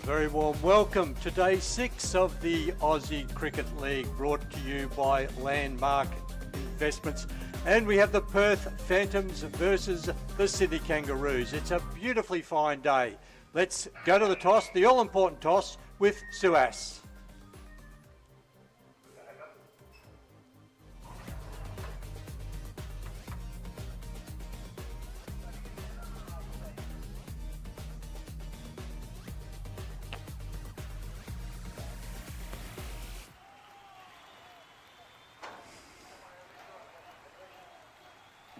Very warm welcome to day 6 of the Aussie Cricket League, brought to you by Landmark Investments. And we have the Perth Phantoms versus the Sydney Kangaroos. It's a beautifully fine day. Let's go to the toss, the all-important toss with Suas.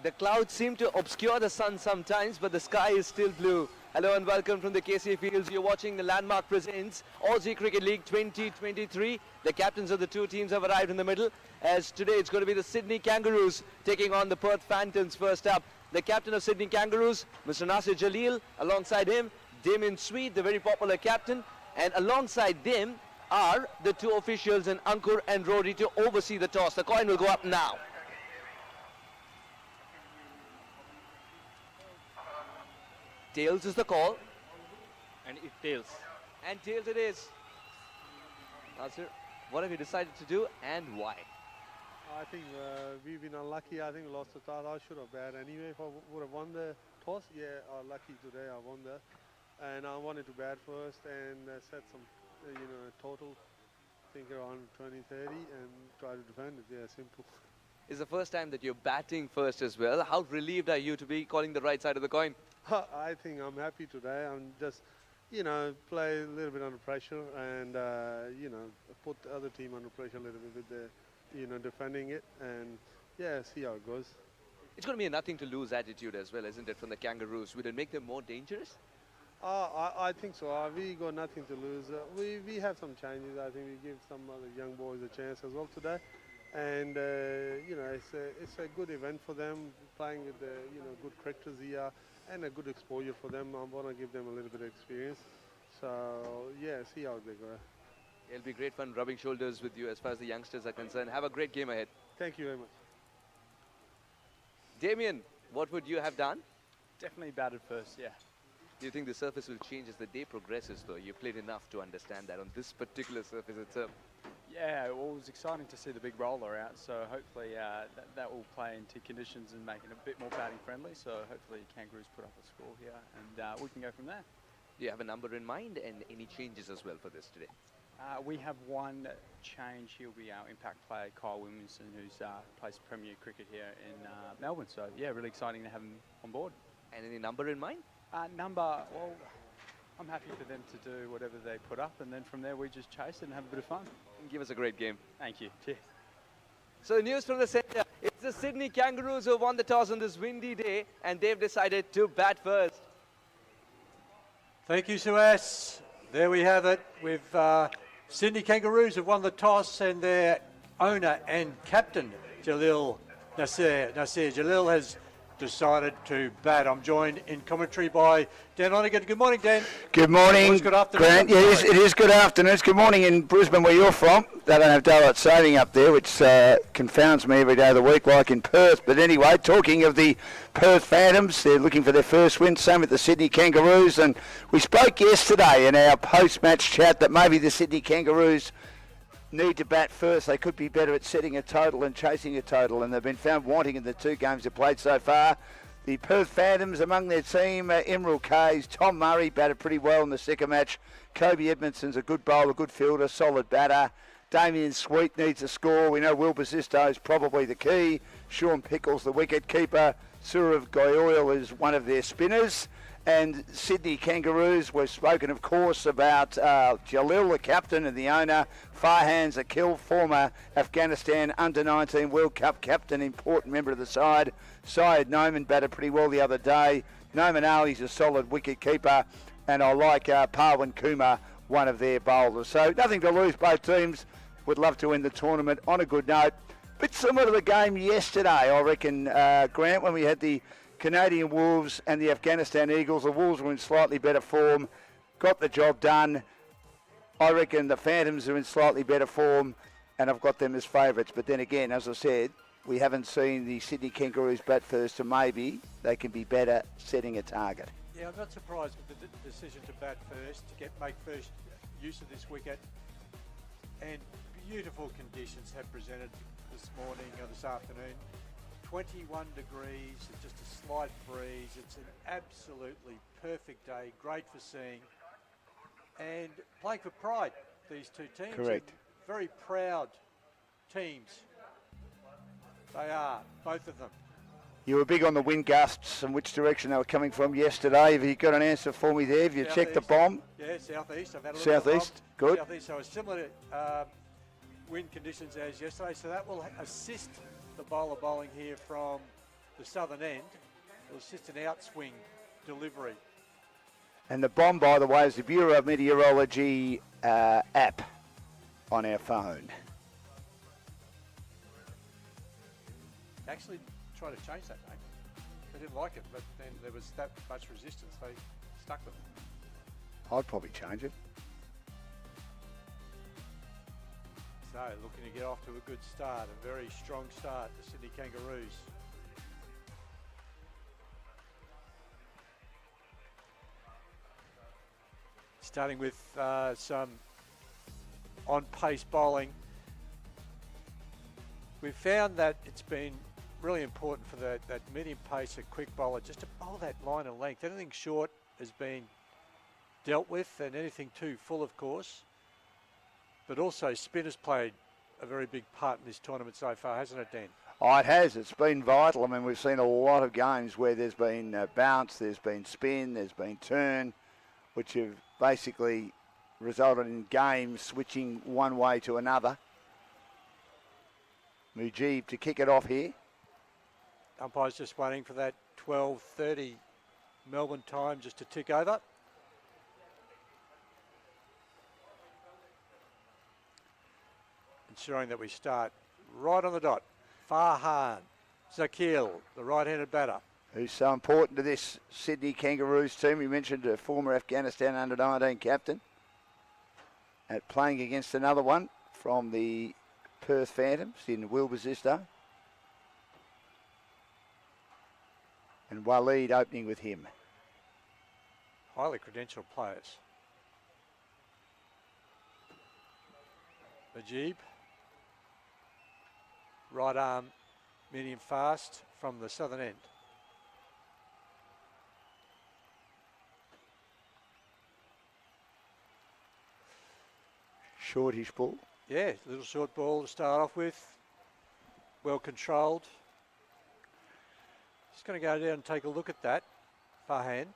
The clouds seem to obscure the sun sometimes, but the sky is still blue. Hello and welcome from the KC Fields. You're watching the Landmark Presents Aussie Cricket League 2023. The captains of the two teams have arrived in the middle, as today it's going to be the Sydney Kangaroos taking on the Perth Phantoms. First up, the captain of Sydney Kangaroos, Mr. Nasir Jaleel. Alongside him, Damien Sweet, the very popular captain. And alongside them are the two officials in Ankur and Rory to oversee the toss. The coin will go up now. Tails is the call. And it tails. And tails it is. Nasir, what have you decided to do and why? I think we've been unlucky. I think we lost the toss. I should have batted anyway. If I would have won the toss, lucky today I won that. And I wanted to bat first and set some, total, I think around 20-30 and try to defend it. Yeah, simple. It's the first time that you're batting first as well. How relieved are you to be calling the right side of the coin? I think I'm happy today. I'm just, play a little bit under pressure and, put the other team under pressure a little bit with the, defending it and, see how it goes. It's going to be a nothing to lose attitude as well, isn't it, from the Kangaroos? Will it make them more dangerous? I think so. We got nothing to lose. We have some changes. I think we give some other young boys a chance as well today. And, it's a good event for them, playing with the, good cricketers here and a good exposure for them. I want to give them a little bit of experience. So, see how they go. It'll be great fun rubbing shoulders with you as far as the youngsters are concerned. Have a great game ahead. Thank you very much. Damien, what would you have done? Definitely batted first, yeah. Do you think the surface will change as the day progresses, though? You played enough to understand that on this particular surface itself. Yeah, well, it was exciting to see the big roller out, so hopefully that will play into conditions and make it a bit more batting friendly. So hopefully Kangaroos put up a score here and we can go from there. Do you have a number in mind and any changes as well for this today? We have one change. He'll be our impact player, Kyle Williamson, who's plays Premier Cricket here in Melbourne. So yeah, really exciting to have him on board. And any number in mind? Well, I'm happy for them to do whatever they put up, and then from there we just chase it and have a bit of fun. Give us a great game. Thank you. Cheers. So news from the centre. It's the Sydney Kangaroos who won the toss on this windy day, and they've decided to bat first. Thank you, Suas. There we have it. With Sydney Kangaroos have won the toss, and their owner and captain, Nasir Jaleel, has decided to bat. I'm joined in commentary by Dan Onigan. Good morning, Dan. Good morning, good afternoon, Grant. Yes, it is good afternoon. It's good morning in Brisbane, where you're from. They don't have daylight saving up there, which confounds me every day of the week, like in Perth. But anyway, talking of the Perth Phantoms, they're looking for their first win. Same with the Sydney Kangaroos. And we spoke yesterday in our post-match chat that maybe the Sydney Kangaroos need to bat first. They could be better at setting a total and chasing a total, and they've been found wanting in the two games they've played so far. The Perth Phantoms among their team, Emerald Kays, Tom Murray batted pretty well in the second match. Kobe Edmondson's a good bowler, good fielder, solid batter. Damien Sweet needs a score. We know Will Basisto is probably the key. Sean Pickles, the wicket keeper. Surav Goyal is one of their spinners. And Sydney Kangaroos, we've spoken, of course, about Jaleel, the captain and the owner. Farhan Zakil, former Afghanistan Under-19 World Cup captain, important member of the side. Syed Noman batted pretty well the other day. Noman Ali's a solid wicket keeper. And I like Parwin Kumar, one of their bowlers. So nothing to lose, both teams. Would love to end the tournament on a good note. Bit similar to the game yesterday, I reckon, Grant, when we had the Canadian Wolves and the Afghanistan Eagles. The Wolves were in slightly better form, got the job done. I reckon the Phantoms are in slightly better form, and I've got them as favourites. But then again, as I said, we haven't seen the Sydney Kangaroos bat first, so maybe they can be better setting a target. Yeah, I'm not surprised with the decision to bat first, to make first use of this wicket. And beautiful conditions have presented this morning or this afternoon. 21 degrees, just a slight breeze. It's an absolutely perfect day, great for seeing. And playing for pride, these two teams. Correct. And very proud teams. They are, both of them. You were big on the wind gusts and which direction they were coming from yesterday. Have you got an answer for me there? Have you checked the bomb? Yeah, southeast. I've had a look Southeast, at the good. bomb. Southeast, so a similar wind conditions as yesterday. So that will assist the bowler bowling here from the southern end. It will assist an outswing delivery. And the bomb, by the way, is the Bureau of Meteorology app on our phone. Actually tried to change that, mate. They didn't like it, but then there was that much resistance, they stuck with it. I'd probably change it. So looking to get off to a good start, a very strong start, the Sydney Kangaroos. Starting with some on-pace bowling. We've found that it's been really important for that medium pace, a quick bowler, just to bowl that line of length. Anything short has been dealt with, and anything too full, of course. But also spin has played a very big part in this tournament so far, hasn't it, Dan? Oh, it has. It's been vital. I mean, we've seen a lot of games where there's been bounce, there's been spin, there's been turn, which have basically resulted in games switching one way to another. Mujib to kick it off here. Umpire's just waiting for that 12:30 Melbourne time just to tick over. Ensuring that we start right on the dot. Faran Zakil, the right-handed batter. Who's so important to this Sydney Kangaroos team. We mentioned a former Afghanistan under-19 captain. And playing against another one from the Perth Phantoms in Will Basisto. And Waleed opening with him. Highly credentialed players. Mujib. Right arm, medium fast from the southern end. Shortish ball. Yeah, little short ball to start off with. Well controlled. Just going to go down and take a look at that. Faran.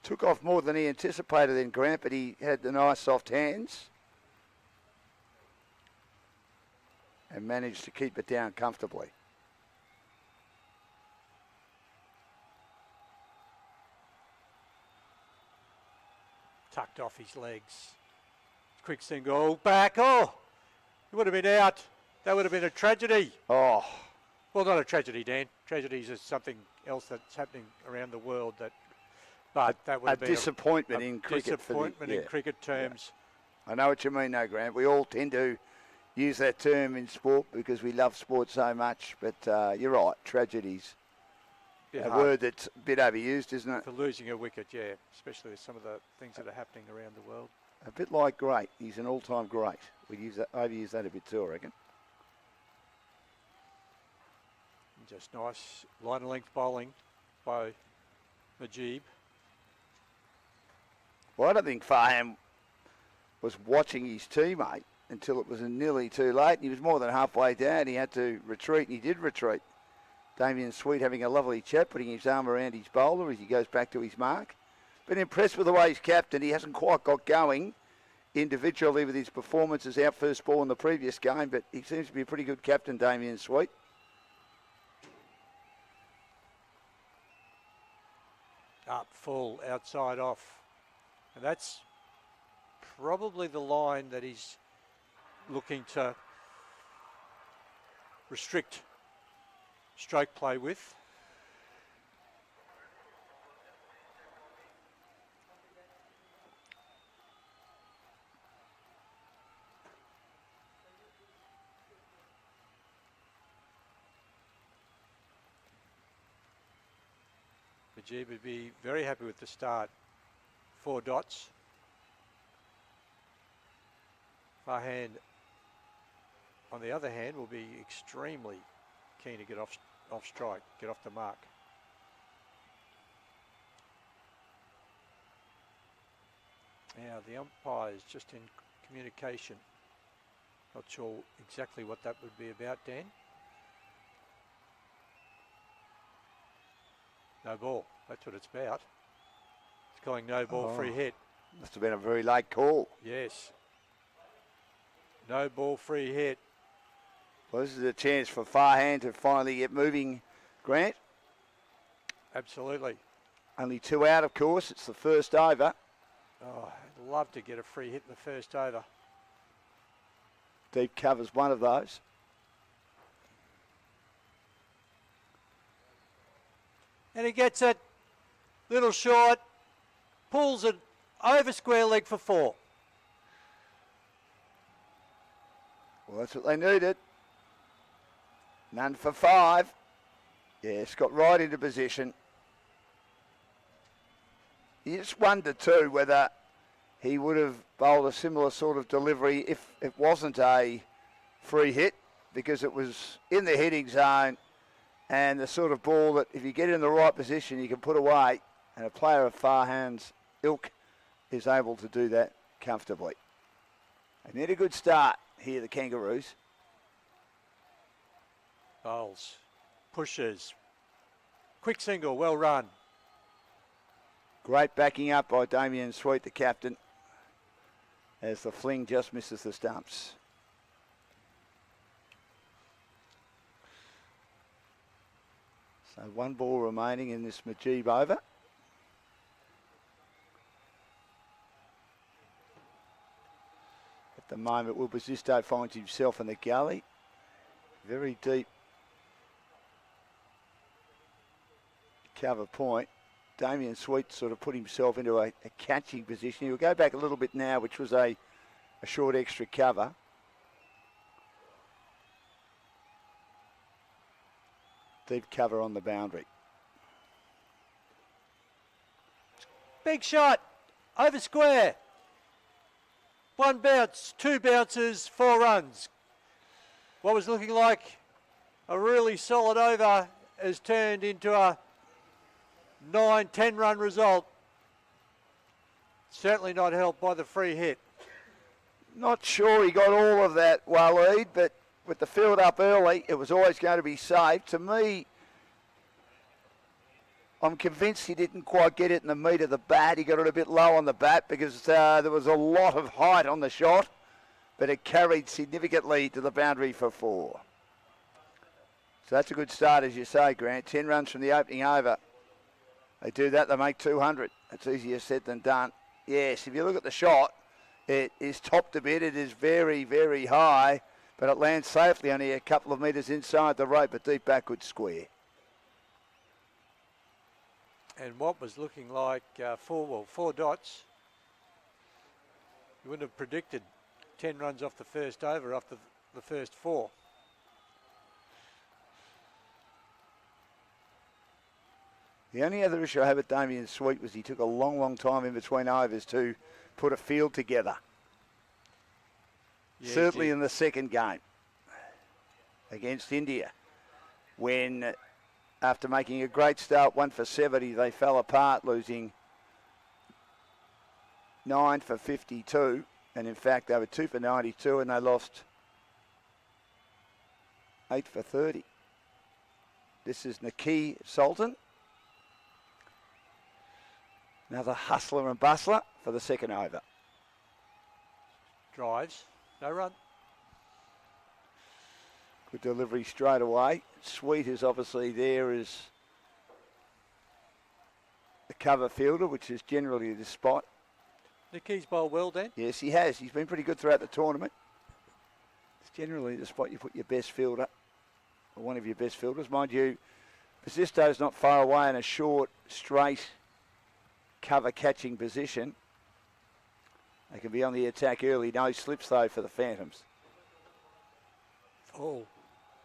Took off more than he anticipated then, Grant, but he had the nice soft hands. And managed to keep it down comfortably. Tucked off his legs. Quick single, back, oh! He would have been out. That would have been a tragedy. Oh. Well, not a tragedy, Dan. Tragedies is something else that's happening around the world but that would have been disappointment in cricket. Disappointment in cricket terms. Yeah. I know what you mean, though, Grant. We all tend to use that term in sport because we love sport so much. But you're right, tragedies. A word that's a bit overused, isn't it? For losing a wicket, yeah. Especially with some of the things that are happening around the world. A bit like great. He's an all-time great. We overuse that a bit too, I reckon. Just nice line of length bowling by Mujib. Well, I don't think Faran was watching his teammate until it was nearly too late. He was more than halfway down. He had to retreat, and he did retreat. Damien Sweet having a lovely chat, putting his arm around his bowler as he goes back to his mark. Been impressed with the way he's captain. He hasn't quite got going individually with his performances out first ball in the previous game, but he seems to be a pretty good captain, Damien Sweet. Up full, outside off. And that's probably the line that he's looking to restrict stroke play with. Majib would be very happy with the start. 4 dots. Faran, on the other hand, will be extremely keen to get off strike, get off the mark. Now the umpire is just in communication. Not sure exactly what that would be about, Dan. No ball, that's what it's about. It's going no ball, free hit. Must have been a very late call. Yes. No ball, free hit. Well, this is a chance for Faran to finally get moving, Grant. Absolutely. Only 2 out, of course. It's the first over. Oh, I'd love to get a free hit in the first over. Deep cover's one of those. And he gets it. Little short. Pulls it over square leg for 4. Well, that's what they needed. None for 5. Yes, got right into position. You just wonder too whether he would have bowled a similar sort of delivery if it wasn't a free hit, because it was in the hitting zone and the sort of ball that if you get in the right position you can put away, and a player of Faran's ilk is able to do that comfortably. They need a good start here, the Kangaroos. Bowls, pushes, quick single, well run. Great backing up by Damien Sweet, the captain, as the fling just misses the stumps. So 1 ball remaining in this Majib over. At the moment, Will Basisto finds himself in the gully. Very deep cover point. Damien Sweet sort of put himself into a catching position. He'll go back a little bit now, which was a short extra cover. Deep cover on the boundary. Big shot, over square. 1 bounce, 2 bounces, 4 runs. What was looking like a really solid over has turned into a 9-10 run result. Certainly not helped by the free hit. Not sure he got all of that, Waleed, but with the field up early, it was always going to be safe. To me, I'm convinced he didn't quite get it in the meat of the bat. He got it a bit low on the bat because there was a lot of height on the shot, but it carried significantly to the boundary for 4. So that's a good start, as you say, Grant. 10 runs from the opening over. They do that, they make 200. That's easier said than done. Yes, if you look at the shot, it is topped a bit. It is very, very high, but it lands safely only a couple of metres inside the rope, but deep backward square. And what was looking like 4 dots, you wouldn't have predicted 10 runs off the first over after the first 4. The only other issue I have with Damien Sweet was he took a long, long time in between overs to put a field together. Yeah, certainly in the second game against India, when after making a great start, 1 for 70, they fell apart, losing 9 for 52. And in fact, they were 2 for 92 and they lost 8 for 30. This is Naki Sultan. Another hustler and bustler for the second over. Drives, no run. Good delivery straight away. Sweet is obviously there as the cover fielder, which is generally the spot. Niki's bowled well, Dan. Yes, he has. He's been pretty good throughout the tournament. It's generally the spot you put your best fielder, or one of your best fielders. Mind you, Basisto's not far away in a short, straight cover catching position. They can be on the attack early. No slips though for the Phantoms. Oh,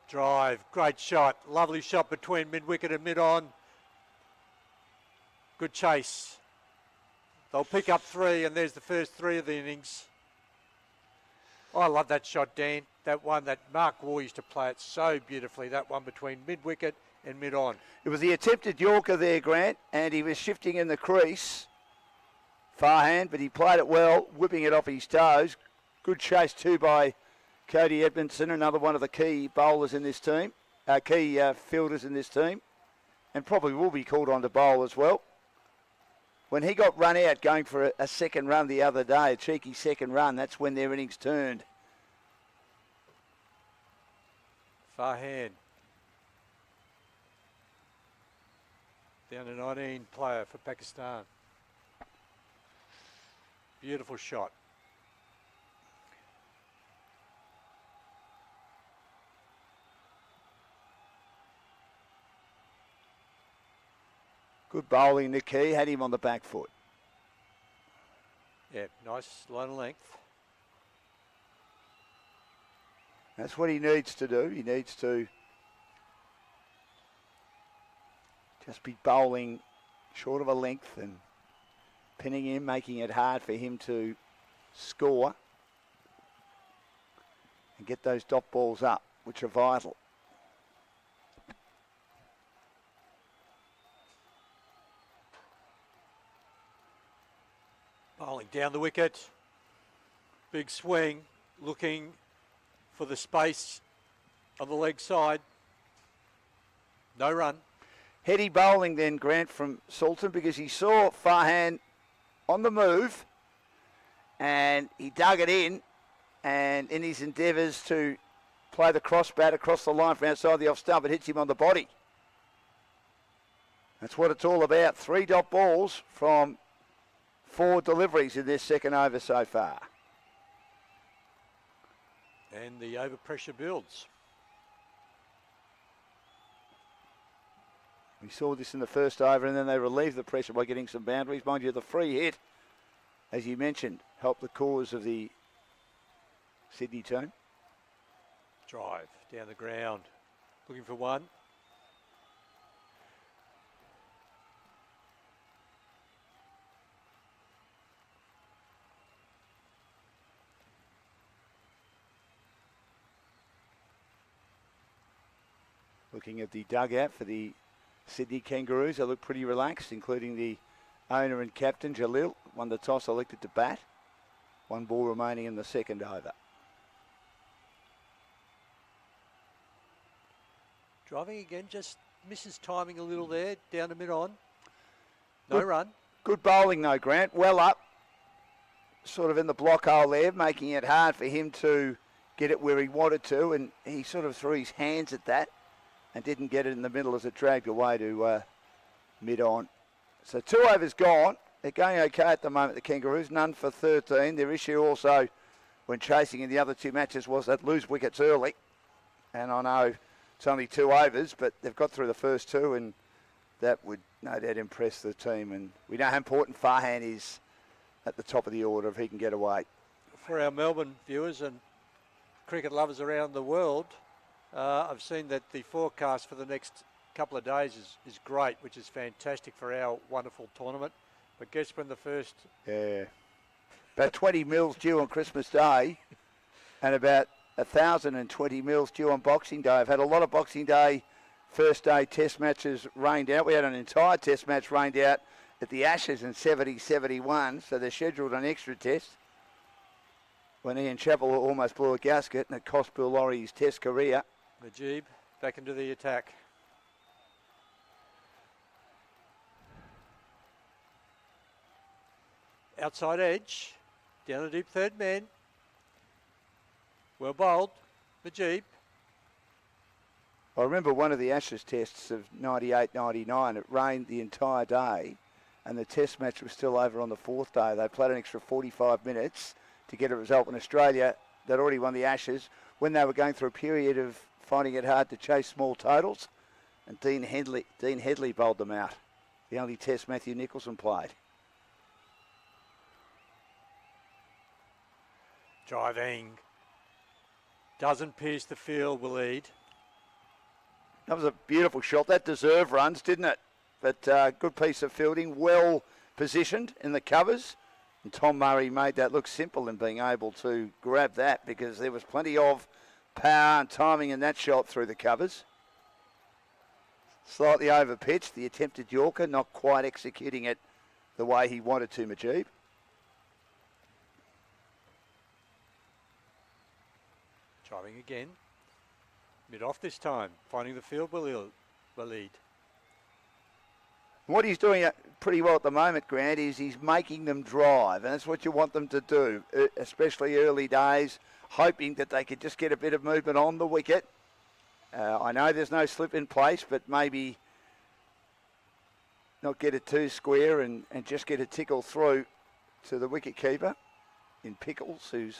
drive, great shot. Lovely shot between mid-wicket and mid-on. Good chase. They'll pick up 3, and there's the first 3 of the innings. Oh, I love that shot, Dan. That one that Mark Waugh used to play it so beautifully, that one between mid-wicket and mid-on. It was the attempted Yorker there, Grant, and he was shifting in the crease. Farhan, but he played it well, whipping it off his toes. Good chase too by Cody Edmondson, another one of the key bowlers in this team, key fielders in this team, and probably will be called on to bowl as well. When he got run out going for a second run the other day, a cheeky second run, that's when their innings turned. Farhan. Down to 19 player for Pakistan. Beautiful shot. Good bowling, the key, had him on the back foot. Yeah, nice line of length. That's what he needs to do. He needs to just be bowling short of a length and pinning him, making it hard for him to score and get those dot balls up, which are vital. Bowling down the wicket. Big swing, looking for the space on the leg side. No run. Heady bowling then, Grant, from Sultan, because he saw Farhan on the move and he dug it in, and in his endeavours to play the cross bat across the line from outside the off stump, it hits him on the body. That's what it's all about. 3 dot balls from 4 deliveries in this second over so far. And the overpressure builds. We saw this in the first over, and then they relieved the pressure by getting some boundaries. Mind you, the free hit, as you mentioned, helped the cause of the Sydney team. Drive down the ground. Looking for one. Looking at the dugout for the Sydney Kangaroos, they look pretty relaxed, including the owner and captain, Jalil, won the toss, elected to bat. 1 ball remaining in the second over. Driving again, just misses timing a little there, down to mid-on. No run. Good bowling though, Grant, well up, sort of in the block hole there, making it hard for him to get it where he wanted to, and he sort of threw his hands at that and didn't get it in the middle as it dragged away to mid-on. So 2 overs gone. They're going okay at the moment, the Kangaroos. None for 13. Their issue also when chasing in the other 2 matches was that lose wickets early. And I know it's only 2 overs, but they've got through the first 2, and that would no doubt impress the team. And we know how important Farhan is at the top of the order if he can get away. For our Melbourne viewers and cricket lovers around the world, I've seen that the forecast for the next couple of days is great, which is fantastic for our wonderful tournament. But guess when the first... Yeah. About 20 mils due on Christmas Day and about 1,020 mils due on Boxing Day. I've had a lot of Boxing Day first day test matches rained out. We had an entire test match rained out at the Ashes in 70-71, so they scheduled an extra test when Ian Chappell almost blew a gasket and it cost Bill Laurie his test career. Najib back into the attack. Outside edge, down the deep third man. Well bowled, Najib. I remember one of the Ashes tests of 98-99. It rained the entire day and the test match was still over on the 4th day. They played an extra 45 minutes to get a result in Australia. They'd already won the Ashes when they were going through a period of finding it hard to chase small totals, and Dean Headley bowled them out. The only test Matthew Nicholson played. Driving. Doesn't pierce the field, will lead. That was a beautiful shot. That deserved runs, didn't it, but good piece of fielding, well positioned in the covers. And Tom Murray made that look simple in being able to grab that because there was plenty of power and timing in that shot through the covers. Slightly over pitch, the attempted Yorker, not quite executing it the way he wanted to, Majib. Driving again. Mid off this time, finding the field will lead. What he's doing pretty well at the moment, Grant, is he's making them drive, and that's what you want them to do, especially early days, hoping that they could just get a bit of movement on the wicket. I know there's no slip in place, but maybe not get it too square and just get a tickle through to the wicket keeper in Pickles, who's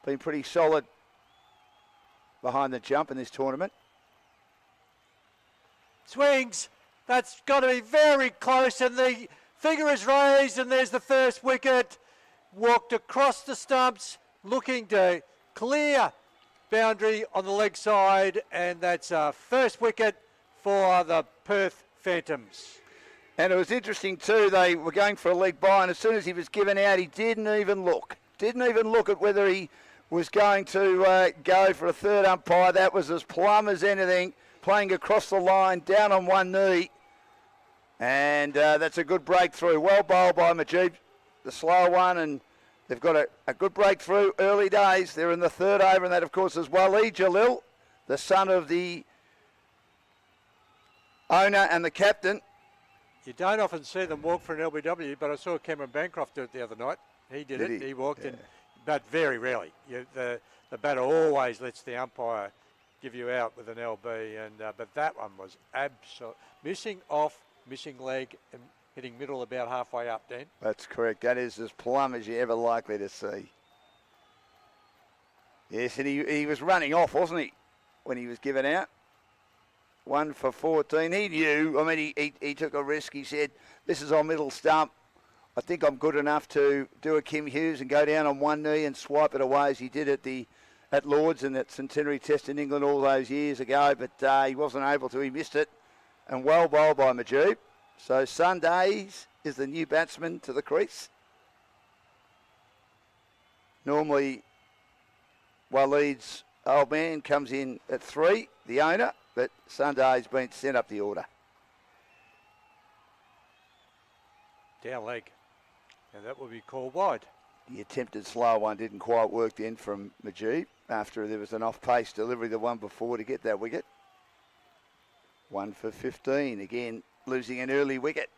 been pretty solid behind the jump in this tournament. Swings. That's got to be very close, and the figure is raised, and there's the first wicket. Walked across the stumps, looking to clear boundary on the leg side, and that's a first wicket for the Perth Phantoms. And it was interesting too, they were going for a leg by, and as soon as he was given out, he didn't even look. Didn't even look at whether he was going to go for a third umpire. That was as plumb as anything, playing across the line, down on one knee. And that's a good breakthrough. Well bowled by Majib, the slow one, and they've got a good breakthrough early days. They're in the third over, and that, of course, is Waleed Jalil, the son of the owner and the captain. You don't often see them walk for an LBW, but I saw Cameron Bancroft do it the other night. He did it. He walked in, but very rarely. The batter always lets the umpire give you out with an LB, and but that one was absolute missing off. Missing leg and hitting middle about halfway up, Dan. That's correct. That is as plumb as you're ever likely to see. Yes, and he was running off, wasn't he, when he was given out? 1 for 14. He knew. I mean, he took a risk. He said, this is on middle stump. I think I'm good enough to do a Kim Hughes and go down on one knee and swipe it away as he did at Lords in that centenary test in England all those years ago, but he wasn't able to. He missed it. And well bowled by Majib. So Sundays is the new batsman to the crease. Normally, Waleed's old man comes in at 3, the owner, but Sunday's been sent up the order. Down leg. And that will be called wide. The attempted slow one didn't quite work then from Majib after there was an off-pace delivery the one before to get that wicket. 1 for 15, again losing an early wicket.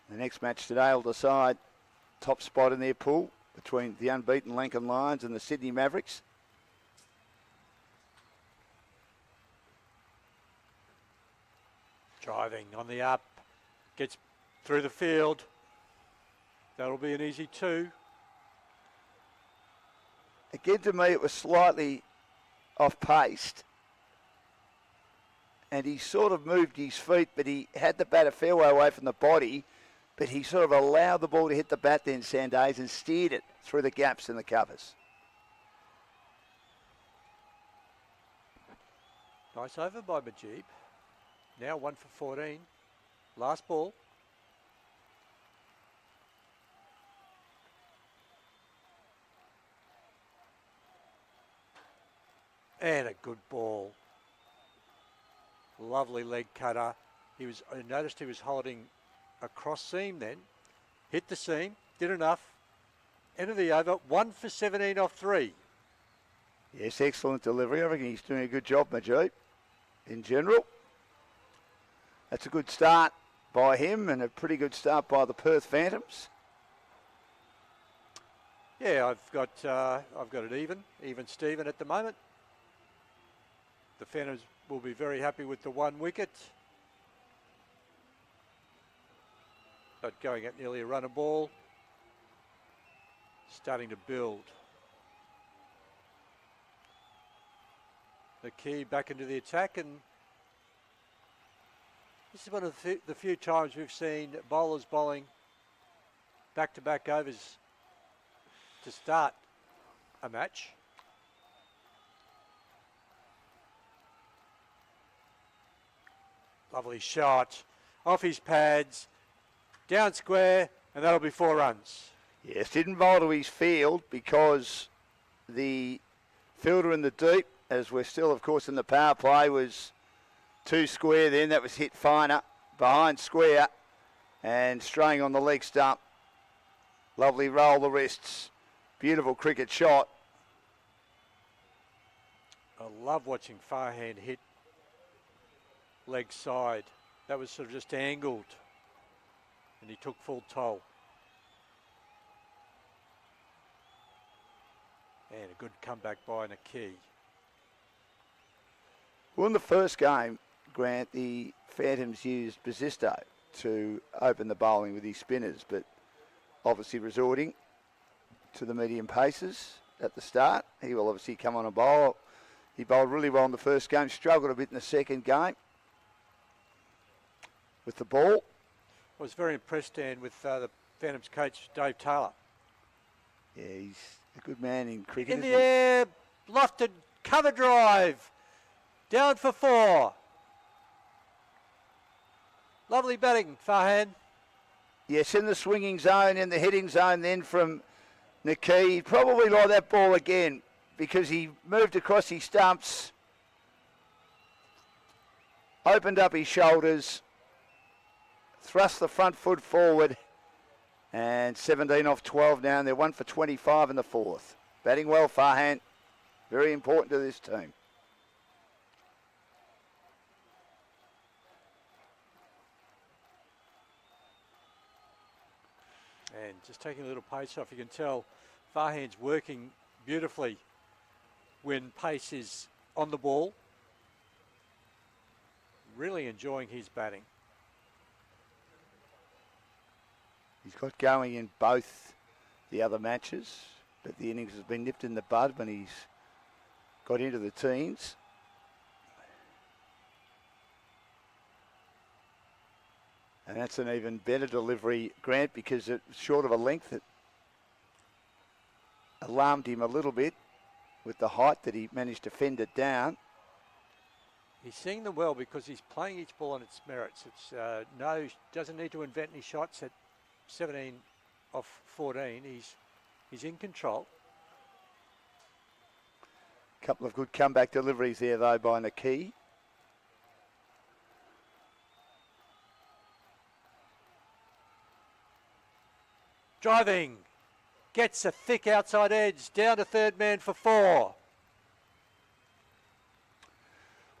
The next match today will decide top spot in their pool between the unbeaten Lankan Lions and the Sydney Mavericks. Driving on the up, gets through the field. That'll be an easy 2. Again, to me, it was slightly off-paced. And he sort of moved his feet, but he had the bat a fair way away from the body. But he sort of allowed the ball to hit the bat then, Sandays, and steered it through the gaps in the covers. Nice over by Majib. Now 1 for 14. Last ball. And a good ball. Lovely leg cutter. I noticed he was holding a cross seam then. Hit the seam, did enough. End of the over, 1 for 17 off 3. Yes, excellent delivery. I reckon he's doing a good job, Majib, in general. That's a good start by him and a pretty good start by the Perth Phantoms. Yeah, I've got it even Steven at the moment. The Phantoms will be very happy with the 1 wicket. But going at nearly a run a ball. Starting to build. The key back into the attack, and this is one of the few times we've seen bowlers bowling back-to-back overs to start a match. Lovely shot. Off his pads. Down square, and that'll be 4 runs. Yes, didn't bowl to his field because the fielder in the deep, as we're still, of course, in the power play, was 2 square then. That was hit finer behind square and straying on the leg stump. Lovely roll the wrists. Beautiful cricket shot. I love watching Faran hit leg side. That was sort of just angled, and he took full toll. And a good comeback by Naki. Well, in the first game, Grant, the Phantoms used Basisto to open the bowling with his spinners, but obviously resorting to the medium paces at the start. He will obviously come on a bowl. He bowled really well in the first game, struggled a bit in the second game with the ball. I was very impressed, Dan, with the Phantoms coach, Dave Taylor. Yeah, he's a good man in cricket. In the air, lofted, cover drive, down for 4. Lovely batting, Faran. Yes, in the swinging zone, in the hitting zone then from Naki. He'd probably like that ball again because he moved across his stumps, opened up his shoulders, thrust the front foot forward, and 17 off 12 now, and they're 1 for 25 in the 4th. Batting well, Faran. Very important to this team. And just taking a little pace off, you can tell Fahan's working beautifully when pace is on the ball. Really enjoying his batting. He's got going in both the other matches, but the innings has been nipped in the bud when he's got into the teens. And that's an even better delivery, Grant, because it's short of a length. It alarmed him a little bit with the height that he managed to fend it down. He's seeing them well because he's playing each ball on its merits. It's doesn't need to invent any shots at 17 off 14. He's in control. Couple of good comeback deliveries there, though, by Naki. Driving, gets a thick outside edge, down to third man for 4.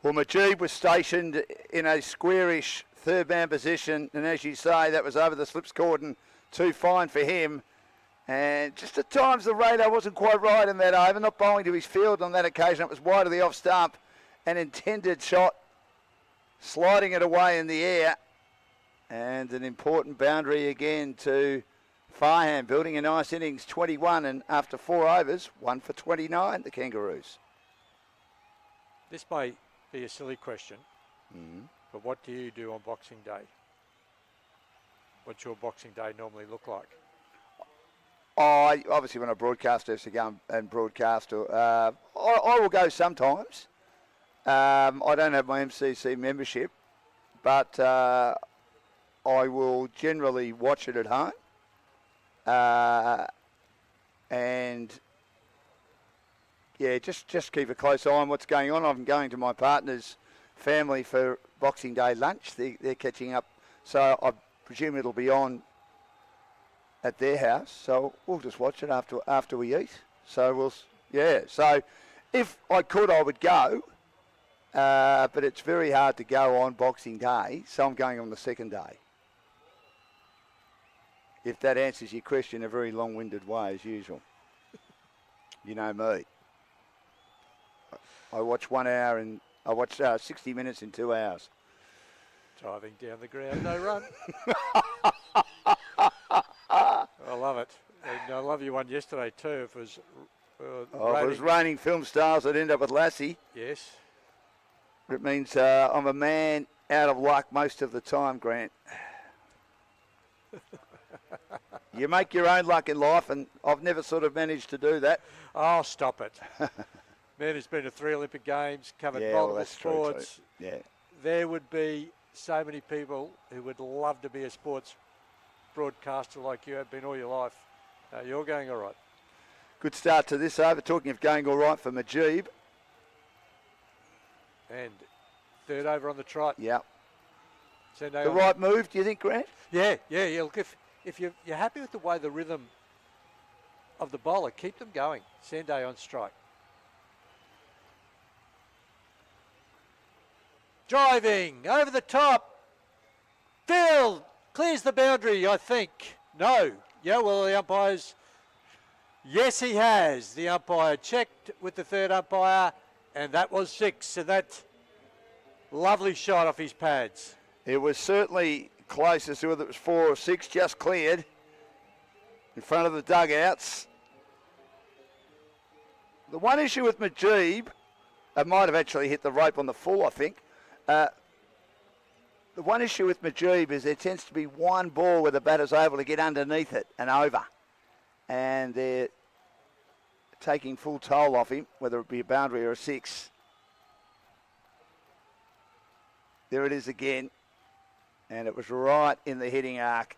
Well, Majid was stationed in a squarish third man position, and as you say, that was over the slips cordon, too fine for him. And just at times the radar wasn't quite right in that over, not bowling to his field on that occasion. It was wide of the off stump, an intended shot, sliding it away in the air. And an important boundary again to Faran, building a nice innings, 21, and after 4 overs, 1 for 29, the Kangaroos. This may be a silly question, but what do you do on Boxing Day? What's your Boxing Day normally look like? Obviously, when I broadcast, I have to go and broadcast. I will go sometimes. I don't have my MCC membership, but I will generally watch it at home. And yeah, just keep a close eye on what's going on. I'm going to my partner's family for Boxing Day lunch. They're catching up, so I presume it'll be on at their house. So we'll just watch it after we eat. So So if I could, I would go, but it's very hard to go on Boxing Day. So I'm going on the second day. If that answers your question in a very long-winded way, as usual. You know me. I watch 1 hour and I watch 60 minutes in 2 hours. Driving down the ground, no run. I love it. And I love your one yesterday too. If it was, if it was raining film stars, I'd end up with Lassie. Yes. It means I'm a man out of luck most of the time, Grant. You make your own luck in life, and I've never sort of managed to do that. Oh, stop it. Man who's been to 3 Olympic Games, covered multiple sports. Yeah. There would be so many people who would love to be a sports broadcaster like you have been all your life. You're going all right. Good start to this over. Talking of going all right for Majib. And third over on the trot. Yep. Sende The on. right move, do you think, Grant? Yeah. Look, if you're happy with the way the rhythm of the bowler, keep them going. Sende on strike. Driving over the top. Field clears the boundary, I think. No. Yeah, well, the umpires. Yes, he has. The umpire checked with the third umpire, and that was 6. And that lovely shot off his pads. It was certainly close as to whether it was 4 or 6, just cleared in front of the dugouts. The one issue with Majib, it might have actually hit the rope on the full, I think. The one issue with Majib is there tends to be one ball where the batter's able to get underneath it and over. And they're taking full toll off him, whether it be a boundary or a 6. There it is again. And it was right in the hitting arc.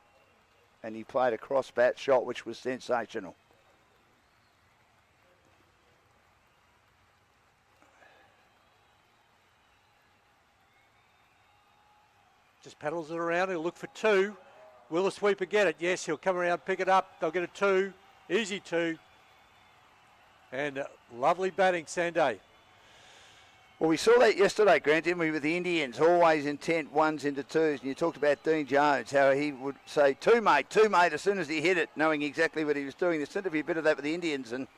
And he played a cross bat shot, which was sensational. Just paddles it around. He'll look for 2. Will the sweeper get it? Yes, he'll come around, pick it up. They'll get a 2. Easy 2. And lovely batting, Sende. Well, we saw that yesterday, Grant, didn't we, with the Indians, always intent 1s into 2s. And you talked about Dean Jones, how he would say, 2 mate, as soon as he hit it, knowing exactly what he was doing. There seemed to be a bit of that with the Indians, and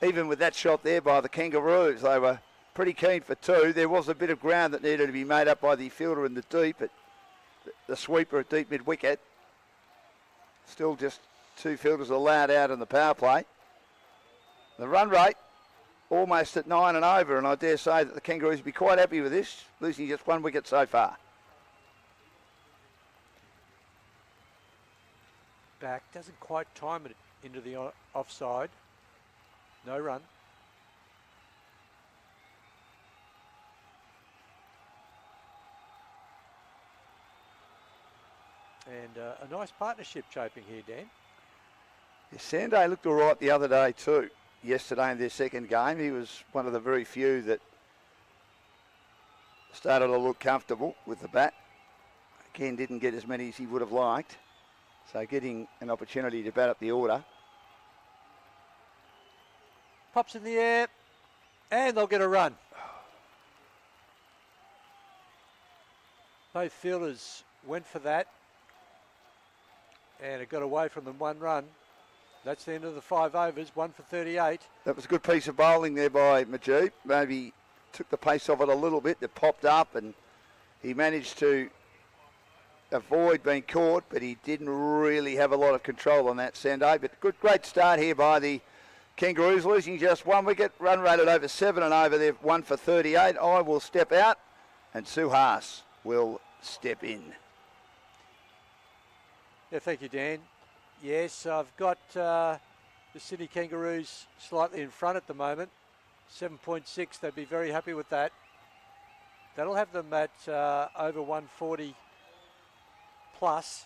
even with that shot there by the Kangaroos, they were pretty keen for 2. There was a bit of ground that needed to be made up by the fielder in the deep, but the sweeper at deep mid-wicket. Still just 2 fielders allowed out in the power play. The run rate almost at 9 and over, and I dare say that the Kangaroos will be quite happy with this, losing just 1 wicket so far. Back, doesn't quite time it into the offside. No run. And a nice partnership shaping here, Dan. Yeah, Sande looked all right the other day too. Yesterday in their second game, he was one of the very few that started to look comfortable with the bat. Again, didn't get as many as he would have liked. So getting an opportunity to bat up the order. Pops in the air, and they'll get a run. Both fielders went for that, and it got away from them 1 run. That's the end of the 5 overs, 1 for 38. That was a good piece of bowling there by Majib. Maybe took the pace off it a little bit. It popped up and he managed to avoid being caught, but he didn't really have a lot of control on that, Sande. But great start here by the Kangaroos, losing just 1 wicket. Run rate at over 7 and over. They've 1 for 38. I will step out and Suhas will step in. Yeah, thank you, Dan. Yes, I've got the Sydney Kangaroos slightly in front at the moment. 7.6, they'd be very happy with that. That'll have them at over 140 plus.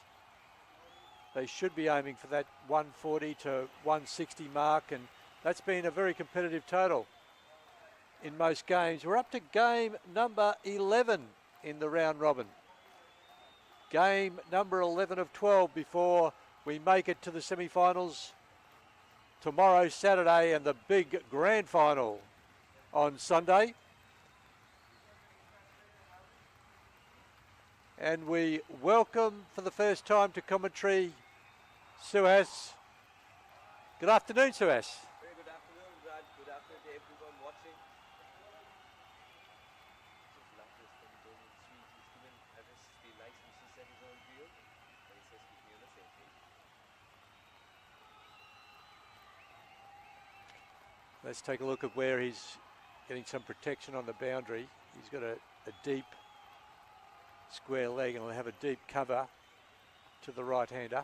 They should be aiming for that 140 to 160 mark, and that's been a very competitive total in most games. We're up to game number 11 in the round robin. Game number 11 of 12 before we make it to the semi-finals tomorrow, Saturday, and the big grand final on Sunday. And we welcome for the first time to commentary Suhas. Good afternoon, Suhas. Very good afternoon, Brad. Good afternoon to everyone watching. Just love this thing going with sweet. He's given Harris the license to set his own field, but he says keep me on the same page. Let's take a look at where he's getting some protection on the boundary. He's got a deep square leg and will have a deep cover to the right-hander.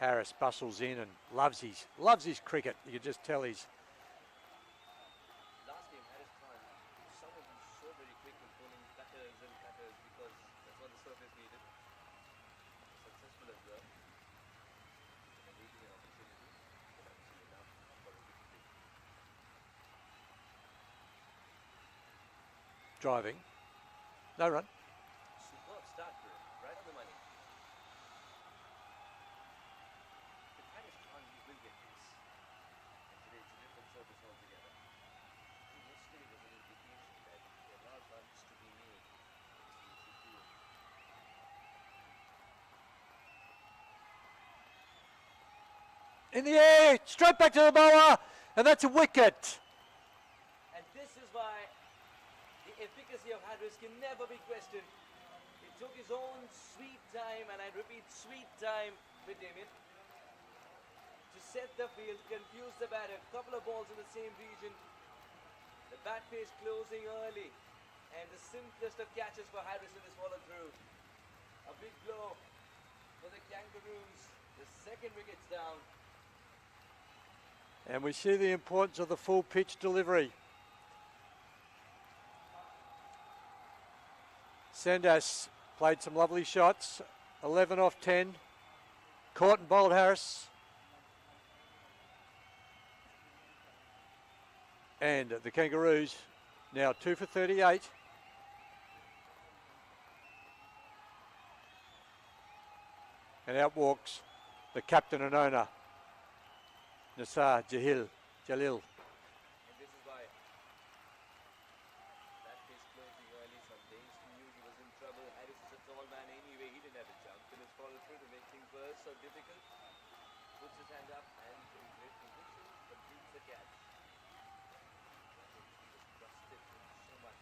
Harris bustles in and loves his cricket. You can just tell he's Last game, Harris tried driving. No run. Superb start, bro. Right on the money. If Harris can't, he will get this. And today it's a different surface altogether. I think yesterday was an indication that there are a lot of runs to be made. In the air, straight back to the bowler, and that's a wicket. And this is why the efficacy of Harris can never be questioned. He took his own sweet time, and I repeat, sweet time with Damien to set the field, confuse the batter. Couple of balls in the same region. The bat pace closing early, and the simplest of catches for Harrison is followed through. A big blow for the Kangaroos. The second wicket's down. And we see the importance of the full pitch delivery. Sendas played some lovely shots. 11 off 10. Caught and bowled Harris. And the Kangaroos now 2 for 38. And out walks the captain and owner, Nasar Jalil. And this is why that pace closing early. Some days he knew he was in trouble. Harris is a tall man anyway. He didn't have a jump. And it's followed through to make things worse or difficult. Puts his hand up and in great position completes the catch. He was trusted with so much.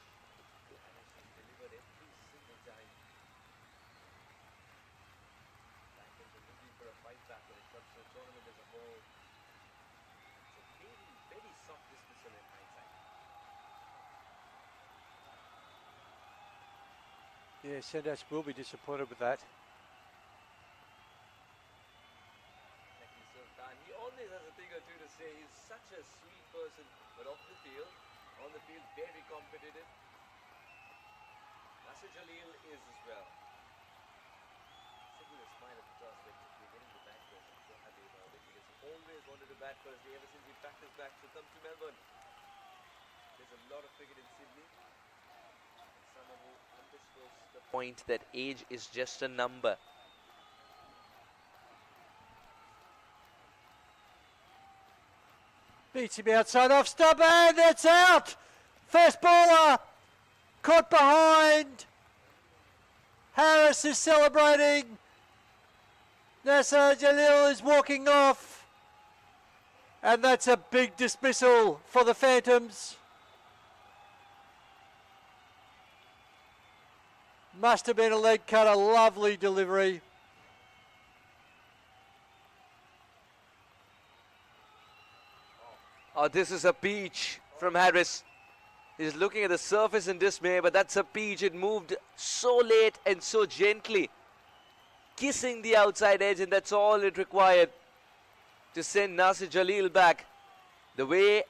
Harris has delivered every single time. Bankers are looking for a fight back when it comes to the tournament as a whole. Very soft dismissal in hindsight. Yeah, Sendas will be disappointed with that. He always has a thing or two to say. He's such a sweet person, but off the field, on the field, very competitive. Nasir Jalil is as well. Said with a smile at the toss when we're getting the bat first. I'm so happy about it because he always wanted to bat first ever since he practiced back to come to Melbourne. There's a lot of cricket in Sydney. And someone who underscores the point that age is just a number. Beats him outside off stump and that's out. First bowler caught behind. Harris is celebrating. Nasir Jalil is walking off. And that's a big dismissal for the Phantoms. Must have been a leg cut, a lovely delivery. Oh, this is a peach from Harris. He's looking at the surface in dismay, but that's a peach. It moved so late and so gently, kissing the outside edge, and that's all it required to send Nasir Jalil back. The way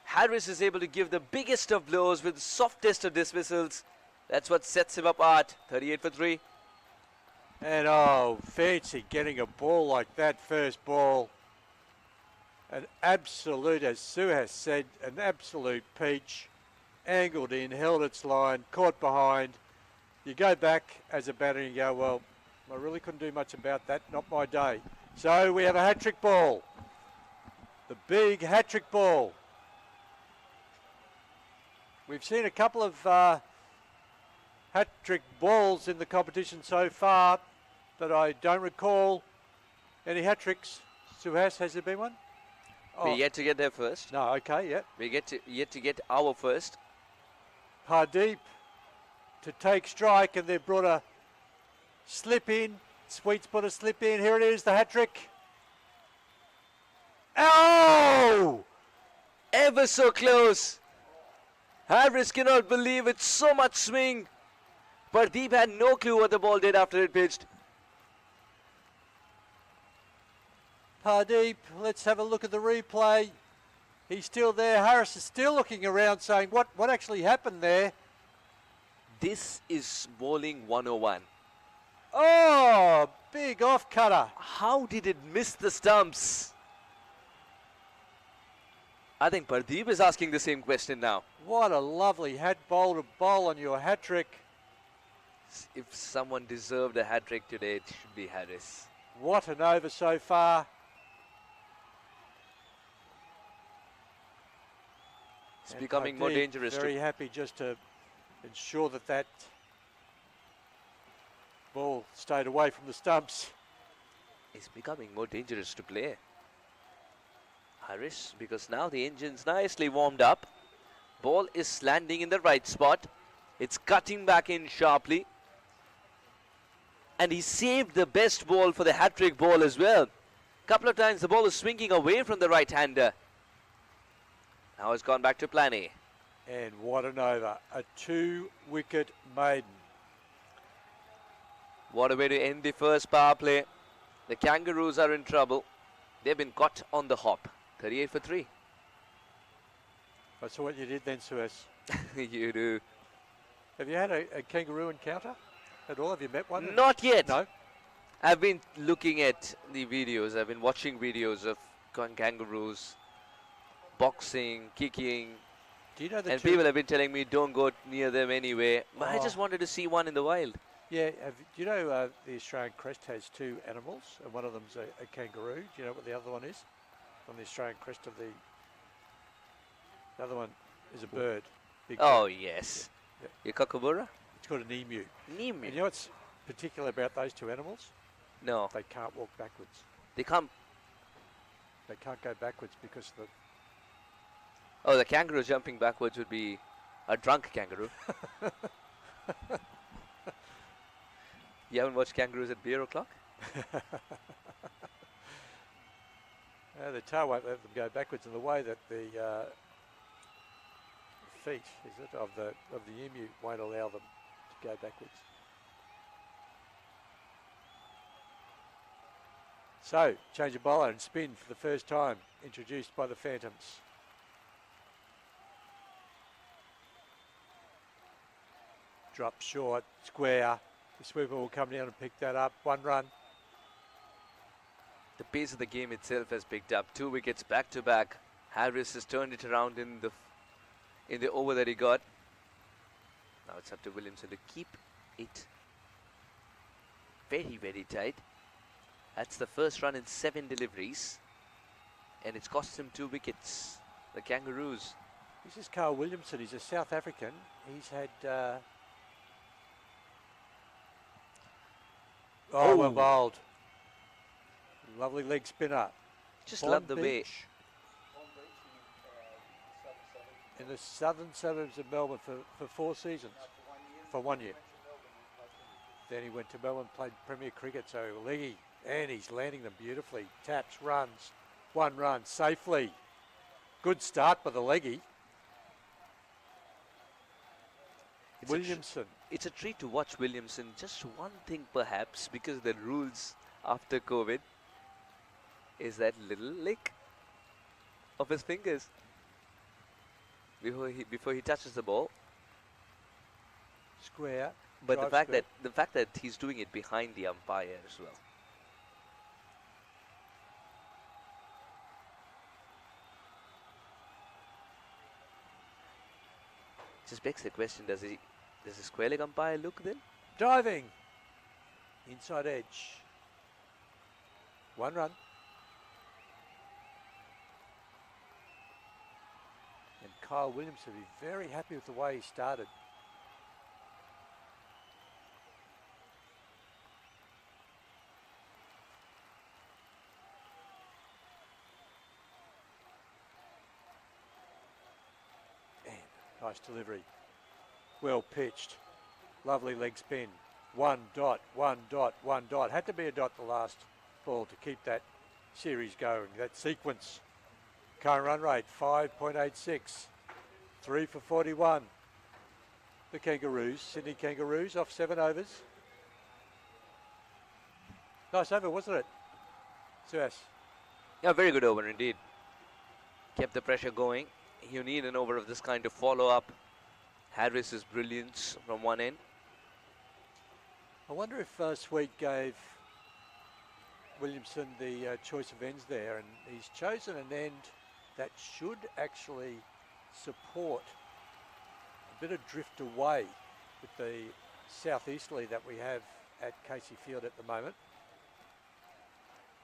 Harris is able to give the biggest of blows with the softest of dismissals, that's what sets him apart. 38 for 3. And oh, fancy getting a ball like that first ball. An absolute, as Sue has said, an absolute peach. Angled in, held its line, caught behind. You go back as a batter and you go, well, I really couldn't do much about that, not my day. So we have a hat-trick ball. The big hat-trick ball. We've seen a couple of hat-trick balls in the competition so far, but I don't recall any hat-tricks. Suhas, has there been one? We're yet to get there first. No, okay, yeah. We yet to get our first. Pardeep to take strike, and they've brought a slip in. Sweet's put a slip in. Here it is, the hat-trick. Oh! Ever so close. Harris cannot believe it. So much swing. Pardeep had no clue what the ball did after it pitched. Pardeep, let's have a look at the replay. He's still there. Harris is still looking around saying, what actually happened there? This is bowling 101. Oh, big off cutter. How did it miss the stumps? I think Pardeep is asking the same question now. What a lovely hat bowl to bowl on your hat trick. If someone deserved a hat trick today, it should be Harris. What an over so far. It's And becoming more Pardeep dangerous. Very happy just to ensure that that ball stayed away from the stumps. It's becoming more dangerous to play. Harris, because now the engine's nicely warmed up. Ball is landing in the right spot. It's cutting back in sharply. And he saved the best ball for the hat-trick ball as well. Couple of times the ball is swinging away from the right-hander. Now it's gone back to plan A. And what an over. A 2-wicket maiden. What a way to end the first power play. The Kangaroos are in trouble. They've been caught on the hop. 38 for 3. I saw what you did then, Suez. You do. Have you had a kangaroo encounter at all? Have you met one? Not yet. No? I've been looking at the videos. I've been watching videos of kangaroos boxing, kicking. Do you know the And two? people have been telling me don't go near them anyway. But I Oh. just wanted to see one in the wild. Yeah, do you know the Australian crest has 2 animals, and one of them's a kangaroo. Do you know what the other one is? On the Australian crest of the other one is a bird. Big Oh, bird. yes. Yeah. Your kookaburra? It's called an emu. Emu. And you know what's particular about those 2 animals? No, They can't walk backwards. they can't. They can't go backwards because of the... Oh, the kangaroo jumping backwards would be a drunk kangaroo. You haven't watched kangaroos at beer o'clock? The tail won't let them go backwards, and the way that the feet, is it, of the emu won't allow them to go backwards. So, change of bowler and spin for the first time, introduced by the Phantoms. Drop short, square. The sweeper will come down and pick that up. 1 run. The pace of the game itself has picked up. 2 wickets back to back. Harris has turned it around in the over that he got. Now it's up to Williamson to keep it very, very tight. That's the first run in 7 deliveries. And it's cost him 2 wickets. The Kangaroos. This is Carl Williamson. He's a South African. He's had... Oh. Well bowled. Lovely leg spinner. Just Bond love the way. Beach. In the southern suburbs of Melbourne for 4 seasons. For 1 year. Then he went to Melbourne, played Premier Cricket, so leggy. And he's landing them beautifully. Taps, runs. 1 run, safely. Good start by the leggy. Williamson. It's a treat to watch Williamson. Just one thing perhaps, because the rules after COVID is that little lick of his fingers before he touches the ball. Square. But the drive fact that he's doing it behind the umpire as well. Just begs the question, does the square leg umpire look then? Diving. Inside edge. 1 run. And Kyle Williamson will be very happy with the way he started. And nice delivery. Well pitched. Lovely leg spin. 1 dot, 1 dot, 1 dot. Had to be a dot the last ball to keep that series going, that sequence. Current run rate 5.86. 3 for 41. The Kangaroos, Sydney Kangaroos, off 7 overs. Nice over, wasn't it? Suez. Yeah, very good over indeed. Kept the pressure going. You need an over of this kind to follow up Harris's brilliance from one end. I wonder if Sweet gave Williamson the choice of ends there, and he's chosen an end that should actually support a bit of drift away with the southeasterly that we have at Casey Field at the moment.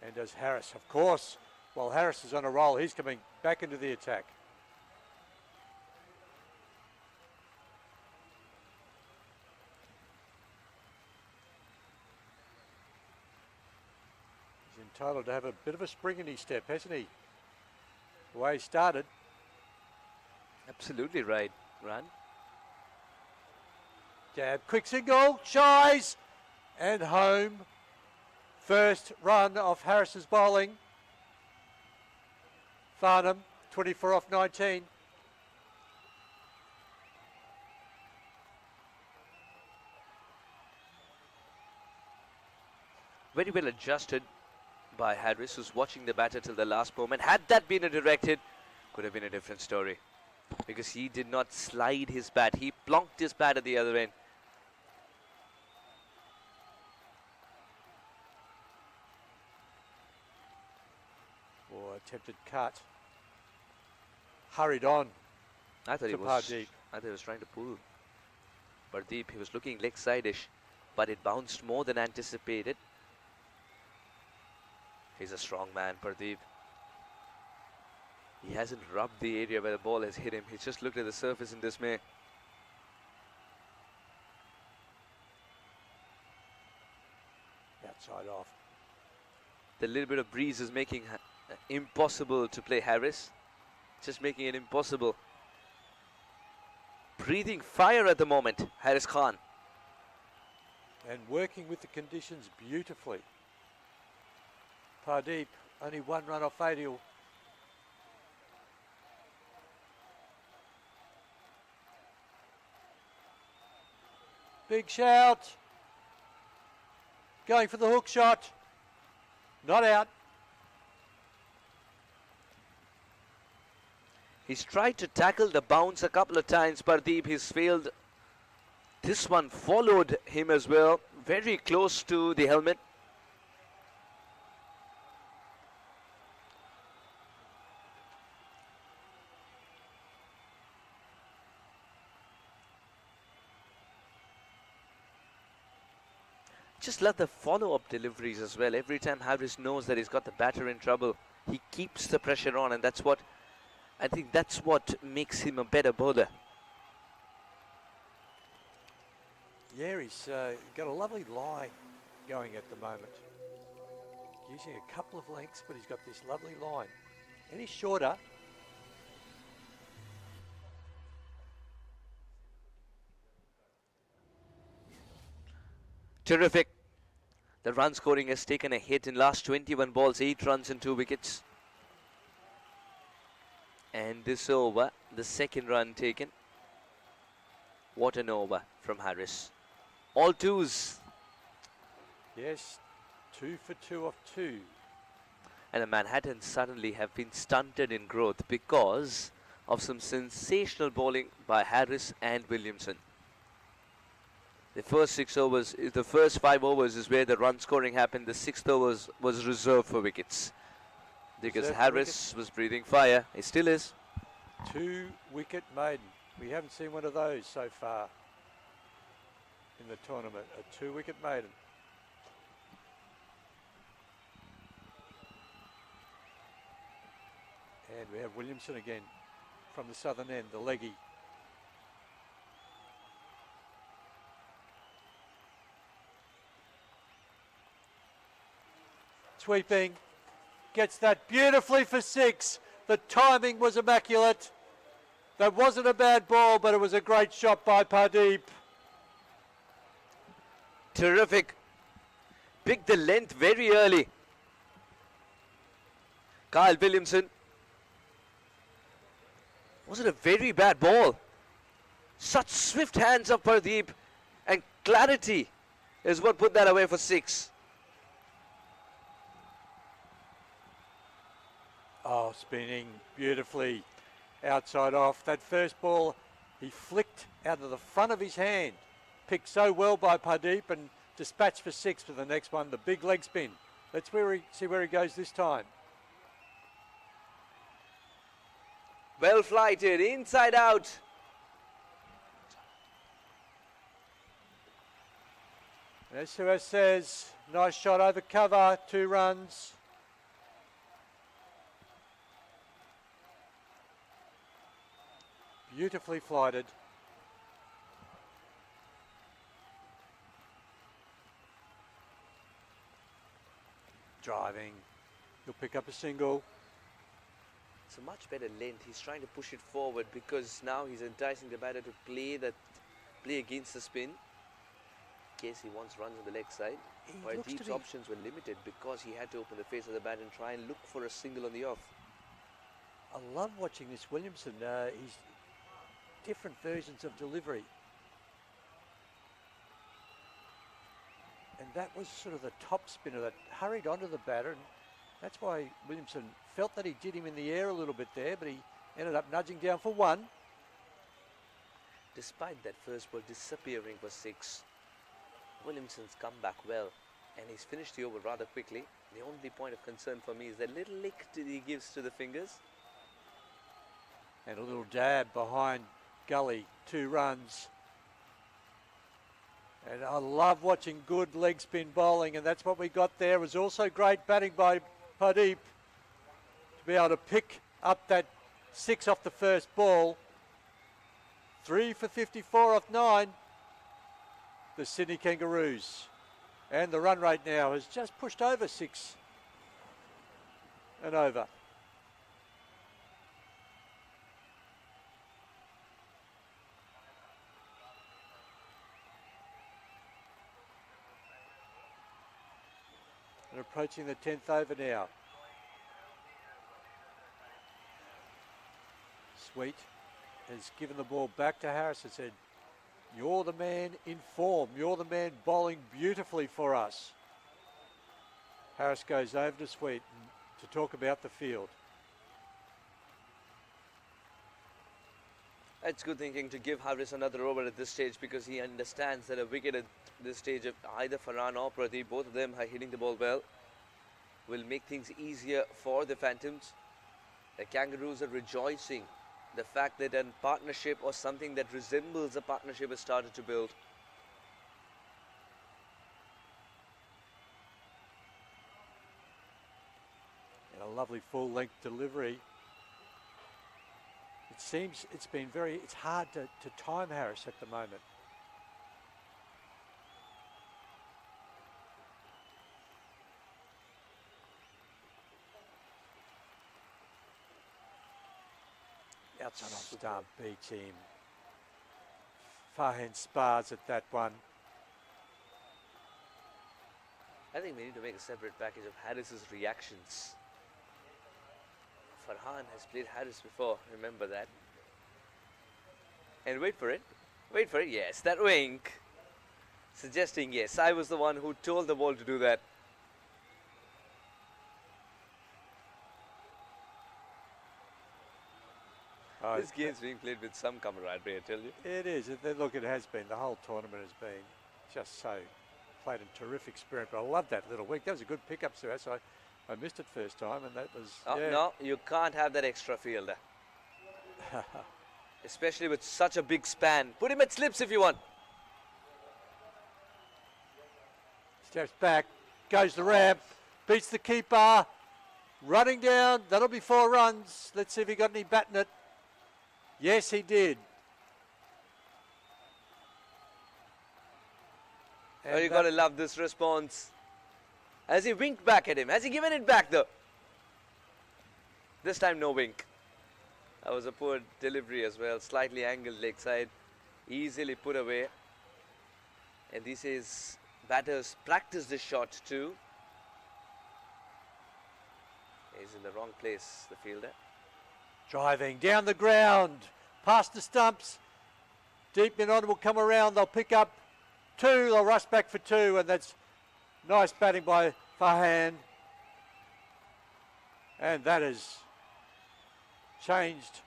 And as Harris, of course, while Harris is on a roll, he's coming back into the attack. He's entitled to have a bit of a spring in his step, hasn't he? The way he started. Absolutely right, Ran. Jab, quick single, shies, and home. First run of Harris's bowling. Farnham, 24 off 19. Very well adjusted by Harris, who's watching the batter till the last moment. Had that been a directed, could have been a different story. Because he did not slide his bat. He plonked his bat at the other end. Or attempted cut. Hurried on. I thought to Pardeep. he was trying to pull Pardeep. He was looking leg side-ish, but it bounced more than anticipated. He's a strong man, Pardeep. He hasn't rubbed the area where the ball has hit him. He's just looked at the surface in dismay. Outside off. The little bit of breeze is making impossible to play Harris. Just making it impossible. Breathing fire at the moment, Harris Khan. And working with the conditions beautifully. Pardeep, only one run off Adil. Big shout. Going for the hook shot. Not out. He's tried to tackle the bounce a couple of times, Pardeep. He's failed. This one followed him as well. Very close to the helmet. Just love the follow-up deliveries as well. Every time Harris knows that he's got the batter in trouble, he keeps the pressure on, and that's what I think that's what makes him a better bowler. Yeah, he's got a lovely line going at the moment. Using a couple of lengths, but he's got this lovely line. Any shorter, Terrific. The run scoring has taken a hit in last 21 balls, 8 runs and 2 wickets. And this over, the second run taken. What an over from Harris. All twos. yes, 2 for 2 off 2. And the Manhattan suddenly have been stunted in growth because of some sensational bowling by Harris and Williamson. The first 6 overs, the first 5 overs is where the run scoring happened. The 6th over was reserved for wickets. Because Reserved for Harris was breathing fire. He still is. 2 wicket maiden. We haven't seen one of those so far in the tournament. A 2 wicket maiden. And we have Williamson again from the southern end, the leggy. Sweeping, gets that beautifully for 6. The timing was immaculate. That wasn't a bad ball, but it was a great shot by Pardeep. Terrific. Picked the length very early. Kyle Williamson. Was it a very bad ball? Such swift hands of Pardeep and clarity is what put that away for 6. Oh, spinning beautifully outside off. That first ball, he flicked out of the front of his hand. Picked so well by Pardeep and dispatched for 6 for the next one, the big leg spin. Let's see where he goes this time. Well flighted, inside out. As Suez says, nice shot over cover, 2 runs. Beautifully flighted. Driving. He'll pick up a single. It's a much better length. He's trying to push it forward because now he's enticing the batter to play against the spin. In case he wants runs on the leg side. But Deep's options were limited because he had to open the face of the bat and try and look for a single on the off. I love watching this Williamson. He's different versions of delivery. And that was sort of the top spinner that hurried onto the batter. And that's why Williamson felt that he did him in the air a little bit there, but he ended up nudging down for 1. Despite that first ball disappearing for 6, Williamson's come back well and he's finished the over rather quickly. The only point of concern for me is that little lick that he gives to the fingers. And a little dab behind Gully, 2 runs. And I love watching good leg spin bowling, and that's what we got there. It was also great batting by Pradeep to be able to pick up that 6 off the first ball. 3 for 54 off 9. The Sydney Kangaroos. And the run rate now has just pushed over 6 and over. And approaching the 10th over now. Sweet has given the ball back to Harris and said, "You're the man in form. You're the man bowling beautifully for us." Harris goes over to Sweet to talk about the field. It's good thinking to give Harris another over at this stage because he understands that a wicket at this stage of either Faran or Pradeep, both of them are hitting the ball well, will make things easier for the Phantoms. The Kangaroos are rejoicing the fact that a partnership or something that resembles a partnership has started to build. And a lovely full-length delivery. It seems it's hard to time Harris at the moment. Outside off stump beats him. Faran spars at that one. I think we need to make a separate package of Harris's reactions. Farhan has played Harris before, remember that. And wait for it, yes, that wink. Suggesting, yes, I was the one who told the ball to do that. This game's being played with some camaraderie, I tell you. It is. Look, it has been. The whole tournament has been just so played in terrific spirit. But I love that little wink. That was a good pickup, Suez. I missed it first time, and that was. Oh, yeah. No, you can't have that extra fielder. Especially with such a big span. Put him at slips if you want. Steps back, goes the ramp, beats the keeper, running down. That'll be 4 runs. Let's see if he got any bat in it. Yes, he did. Oh, you got to love this response. Has he winked back at him? Has he given it back though? This time no wink. That was a poor delivery as well. Slightly angled leg side. Easily put away. And this is batters practice this shot too. He's in the wrong place, the fielder. Driving down the ground, past the stumps. Deep in on will come around. They'll pick up 2. They'll rush back for 2, and that's nice batting by Faran. And that has changed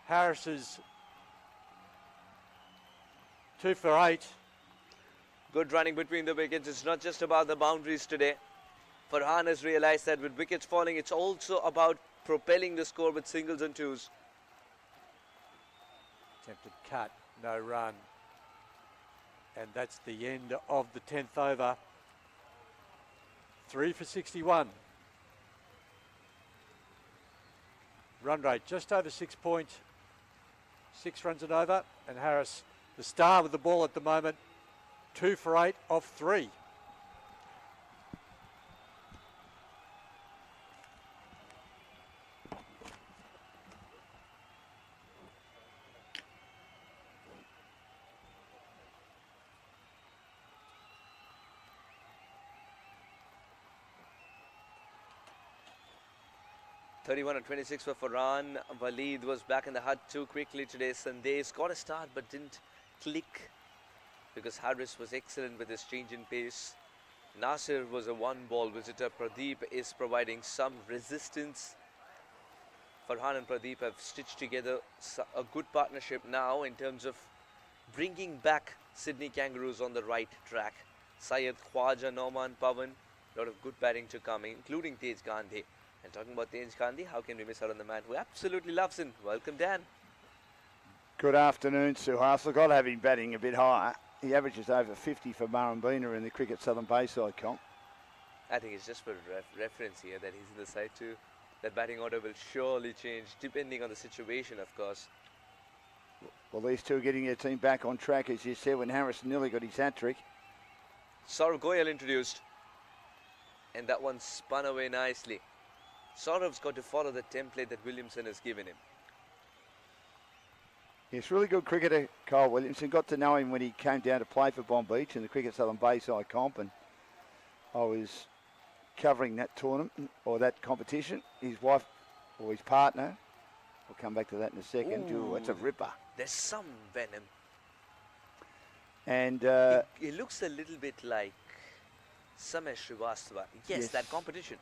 Harris's 2 for 8. Good running between the wickets. It's not just about the boundaries today. Farhan has realized that with wickets falling, it's also about propelling the score with singles and twos. Attempted cut, no run. And that's the end of the 10th over. 3 for 61. Run rate just over 6 points. 6 runs and over. And Harris, the star with the ball at the moment, 2 for 8 off 3. (31 and 26 for Faran. Waleed was back in the hut too quickly today. Sunday got a start but didn't click because Harris was excellent with his change in pace. Nasir was a one-ball visitor. Pradeep is providing some resistance. Farhan and Pradeep have stitched together a good partnership now in terms of bringing back Sydney Kangaroos on the right track. Syed, Khwaja, Norman, Pawan, a lot of good batting to come, including Tej Gandhi. And talking about Tej Gandhi, how can we miss out on the man who absolutely loves him? Welcome, Dan. Good afternoon, Suhas. I've got to have him batting a bit higher. He averages over 50 for Murrumbina in the Cricket Southern Bayside comp. I think it's just for reference here that he's in the side too. That batting order will surely change depending on the situation, of course. Well, these two are getting their team back on track, as you said, when Harris nearly got his hat-trick. Saurav Goyal introduced. And that one spun away nicely. Saurav's got to follow the template that Williamson has given him. Yes, really good cricketer, Kyle Williamson. Got to know him when he came down to play for Bomb Beach in the Cricket Southern Bayside comp, and I was covering that tournament or that competition. His wife, or his partner, we'll come back to that in a second. Ooh, that's a ripper. There's some venom. And he looks a little bit like Samesh Srivastava. Yes, that competition.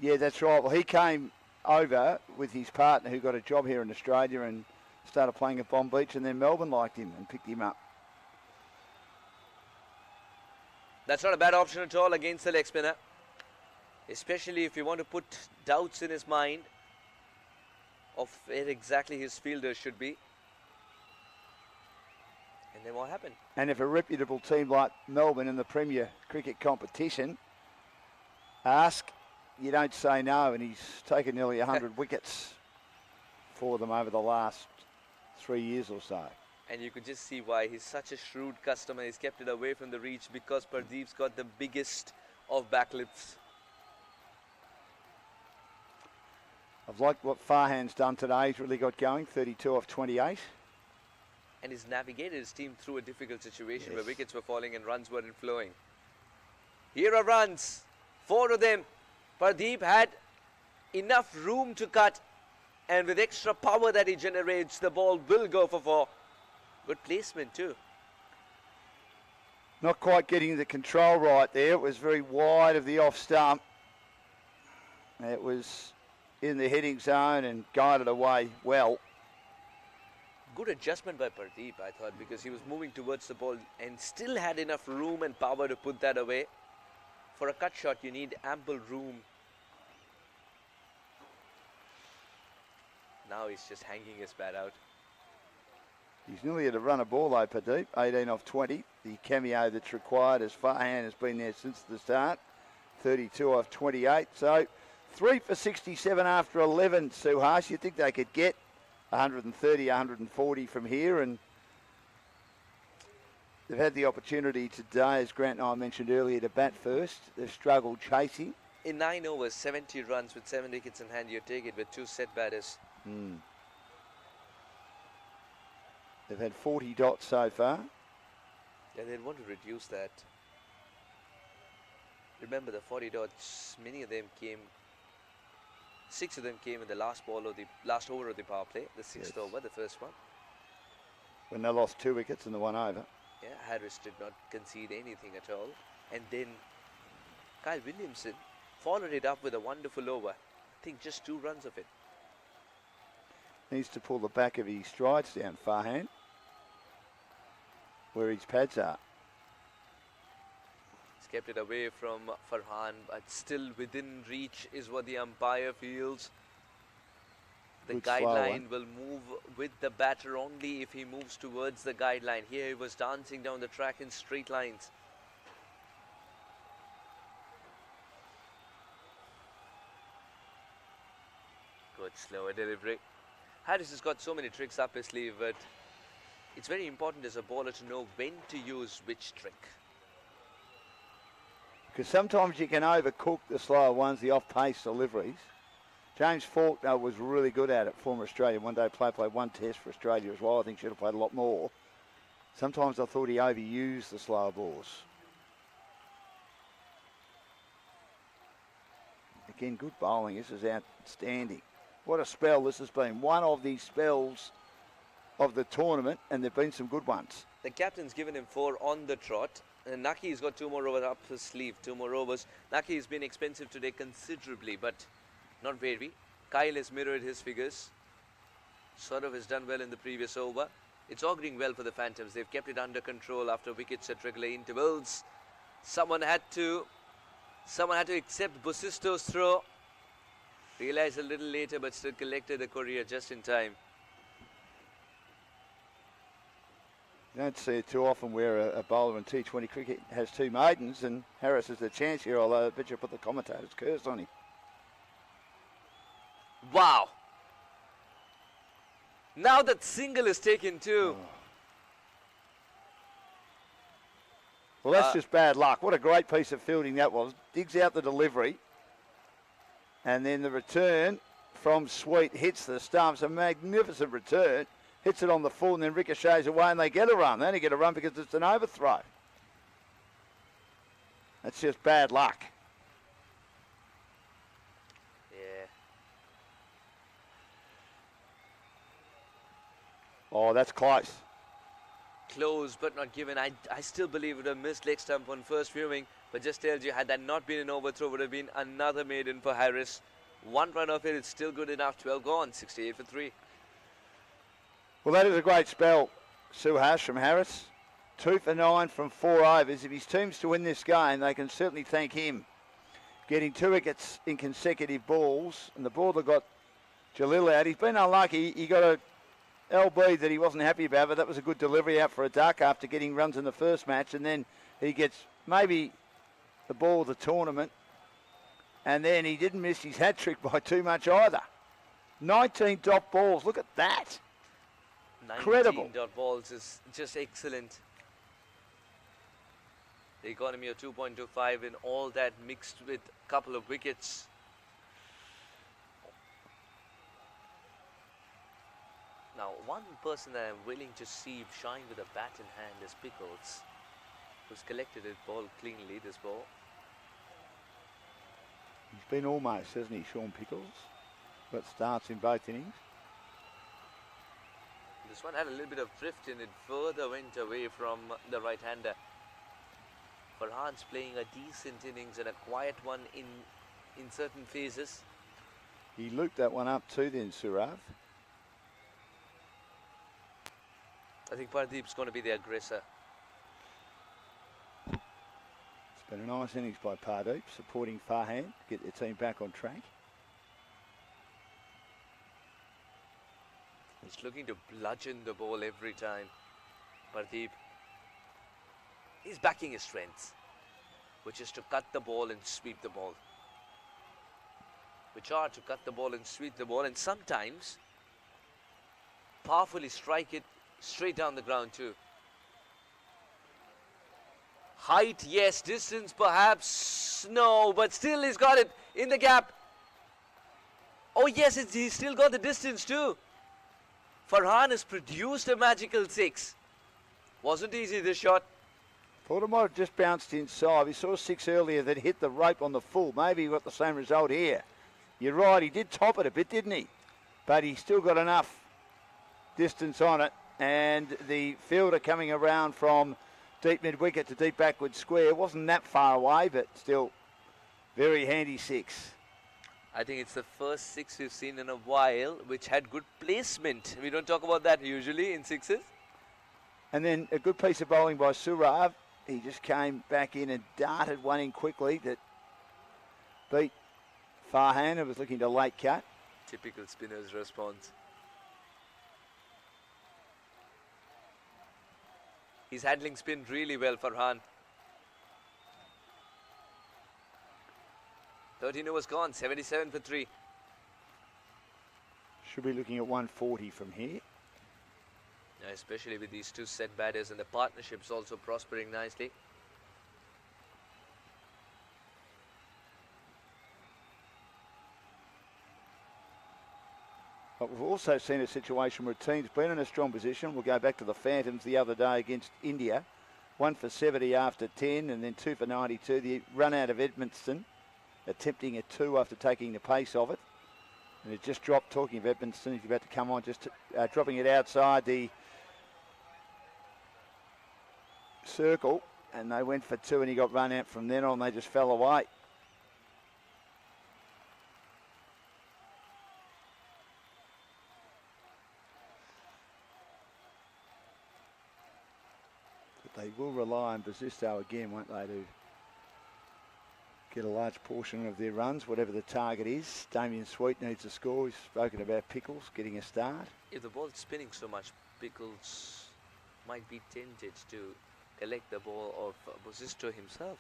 Yeah, that's right. Well, he came over with his partner who got a job here in Australia and started playing at Bomb Beach, and then Melbourne liked him and picked him up. That's not a bad option at all against the leg spinner, especially if you want to put doubts in his mind of where exactly his fielder should be. And then what happened? And if a reputable team like Melbourne in the Premier Cricket competition ask, you don't say no, and he's taken nearly 100 wickets for them over the last 3 years or so. And you could just see why he's such a shrewd customer. He's kept it away from the reach because Pradeep's got the biggest of backlifts. I've liked what Farhan's done today. He's really got going, 32 off 28. And he's navigated his team through a difficult situation where wickets were falling and runs weren't flowing. Here are runs, 4 of them. Pradeep had enough room to cut, and with extra power that he generates, the ball will go for 4. Good placement too. Not quite getting the control right there. It was very wide of the off stump. It was in the hitting zone and guided away well. Good adjustment by Pradeep, I thought, because he was moving towards the ball and still had enough room and power to put that away. For a cut shot, you need ample room. Now he's just hanging his bat out. He's nearly at a run of ball though, Pradeep, 18 off 20. The cameo that's required as Farhan has been there since the start, 32 off 28. So 3 for 67 after 11, Suhas. You'd think they could get 130, 140 from here, and they've had the opportunity today, as Grant and I mentioned earlier, to bat first. They've struggled chasing. In 9 overs, 70 runs with 7 wickets in hand, you take it with 2 set batters. They've had 40 dots so far. Yeah, they'd want to reduce that. Remember the 40 dots, many of them came, 6 of them came in the last over of the power play, the 6th over, the first one. When they lost 2 wickets in the 1 over. Yeah, Harris did not concede anything at all. And then Kyle Williamson followed it up with a wonderful over. I think just 2 runs of it. Needs to pull the back of his strides down, Farhan, where his pads are. He's kept it away from Farhan, but still within reach is what the umpire feels. The Good slow guideline will move with the batter only if he moves towards the guideline. Here he was dancing down the track in straight lines. Good slower delivery. Harris has got so many tricks up his sleeve, but it's very important as a bowler to know when to use which trick. Because sometimes you can overcook the slower ones, the off-pace deliveries. James Faulkner was really good at it, former Australian one-day player, played one test for Australia as well. I think should have played a lot more. Sometimes I thought he overused the slower balls. Again, good bowling. This is outstanding. What a spell this has been. One of the spells of the tournament, and there have been some good ones. The captain's given him 4 on the trot. And Naki's got 2 more overs up his sleeve, 2 more overs. Naki has been expensive today considerably, but not very. Kyle has mirrored his figures. Saurav has done well in the previous over. It's auguring well for the Phantoms. They've kept it under control after wickets at regular intervals. Someone had to accept Busisto's throw. Realized a little later, but still collected the courier just in time. You don't see it too often where a bowler in T20 cricket has 2 maidens, and Harris has the chance here, although I bet you put the commentator's curse on him. Wow. Now that single is taken too. Oh. Well, that's just bad luck. What a great piece of fielding that was. Digs out the delivery. And then the return from Sweet hits the stumps. A magnificent return. Hits it on the full and then ricochets away and they get a run. They only get a run because it's an overthrow. That's just bad luck. Yeah. Oh, that's close. Close but not given. I still believe it would have missed leg stump on first viewing, but just tells you, had that not been an overthrow, would have been another maiden for Harris. 1 run off it, it's still good enough. 12 gone, 68 for 3. Well, that is a great spell, Suhas, from Harris. 2 for 9 from 4 overs. If his team's to win this game, they can certainly thank him. Getting 2 wickets in consecutive balls, and the bowler got Jalil out. He's been unlucky. He got a LB that he wasn't happy about, but that was a good delivery out for a duck after getting runs in the first match, and then he gets maybe the ball of the tournament, and then he didn't miss his hat trick by too much either. 19 dot balls. Look at that. 19 Incredible. dot balls is just excellent. The economy of 2.25 in all that mixed with a couple of wickets. Now, one person that I'm willing to see shine with a bat in hand is Pickles, who's collected his ball cleanly, this ball. He's been almost, hasn't he, Sean Pickles? Got starts in both innings. This one had a little bit of drift in it, further went away from the right-hander. Faran's playing a decent innings and a quiet one in certain phases. He looped that one up too then, Surav. I think Pardeep's going to be the aggressor. It's been a nice innings by Pardeep, supporting Faran, get their team back on track. He's looking to bludgeon the ball every time. Pardeep. He's backing his strengths, which is to cut the ball and sweep the ball. Which are to cut the ball and sweep the ball, and sometimes powerfully strike it straight down the ground too. Height, yes. Distance, perhaps no, but still he's got it in the gap. Oh yes, he's still got the distance too. Faran has produced a magical 6. Wasn't easy, this shot. Thought it might have just bounced inside. We saw 6 earlier that hit the rope on the full. Maybe he got the same result here. You're right, he did top it a bit, didn't he? But he still got enough distance on it. And the fielder coming around from deep mid-wicket to deep backward square wasn't that far away, but still very handy 6. I think it's the first 6 we've seen in a while, which had good placement. We don't talk about that usually in 6s. And then a good piece of bowling by Surav. He just came back in and darted one in quickly that beat Farhan, who was looking to late cut. Typical spinner's response. He's handling spin really well, Farhan. 13 overs gone, 77 for 3. Should be looking at 140 from here. Especially with these two set batters, and the partnerships also prospering nicely. But we've also seen a situation where a team's been in a strong position. We'll go back to the Phantoms the other day against India. 1 for 70 after 10 and then 2 for 92. The run out of Edmundston, attempting a 2 after taking the pace of it. And it just dropped, talking of Edmundston, he's about to come on, just dropping it outside the circle. And they went for 2 and he got run out from then on. They just fell away. They will rely on Basisto again, won't they, to get a large portion of their runs, whatever the target is. Damien Sweet needs a score. We've spoken about Pickles getting a start. If the ball's spinning so much, Pickles might be tempted to collect the ball of Basisto himself.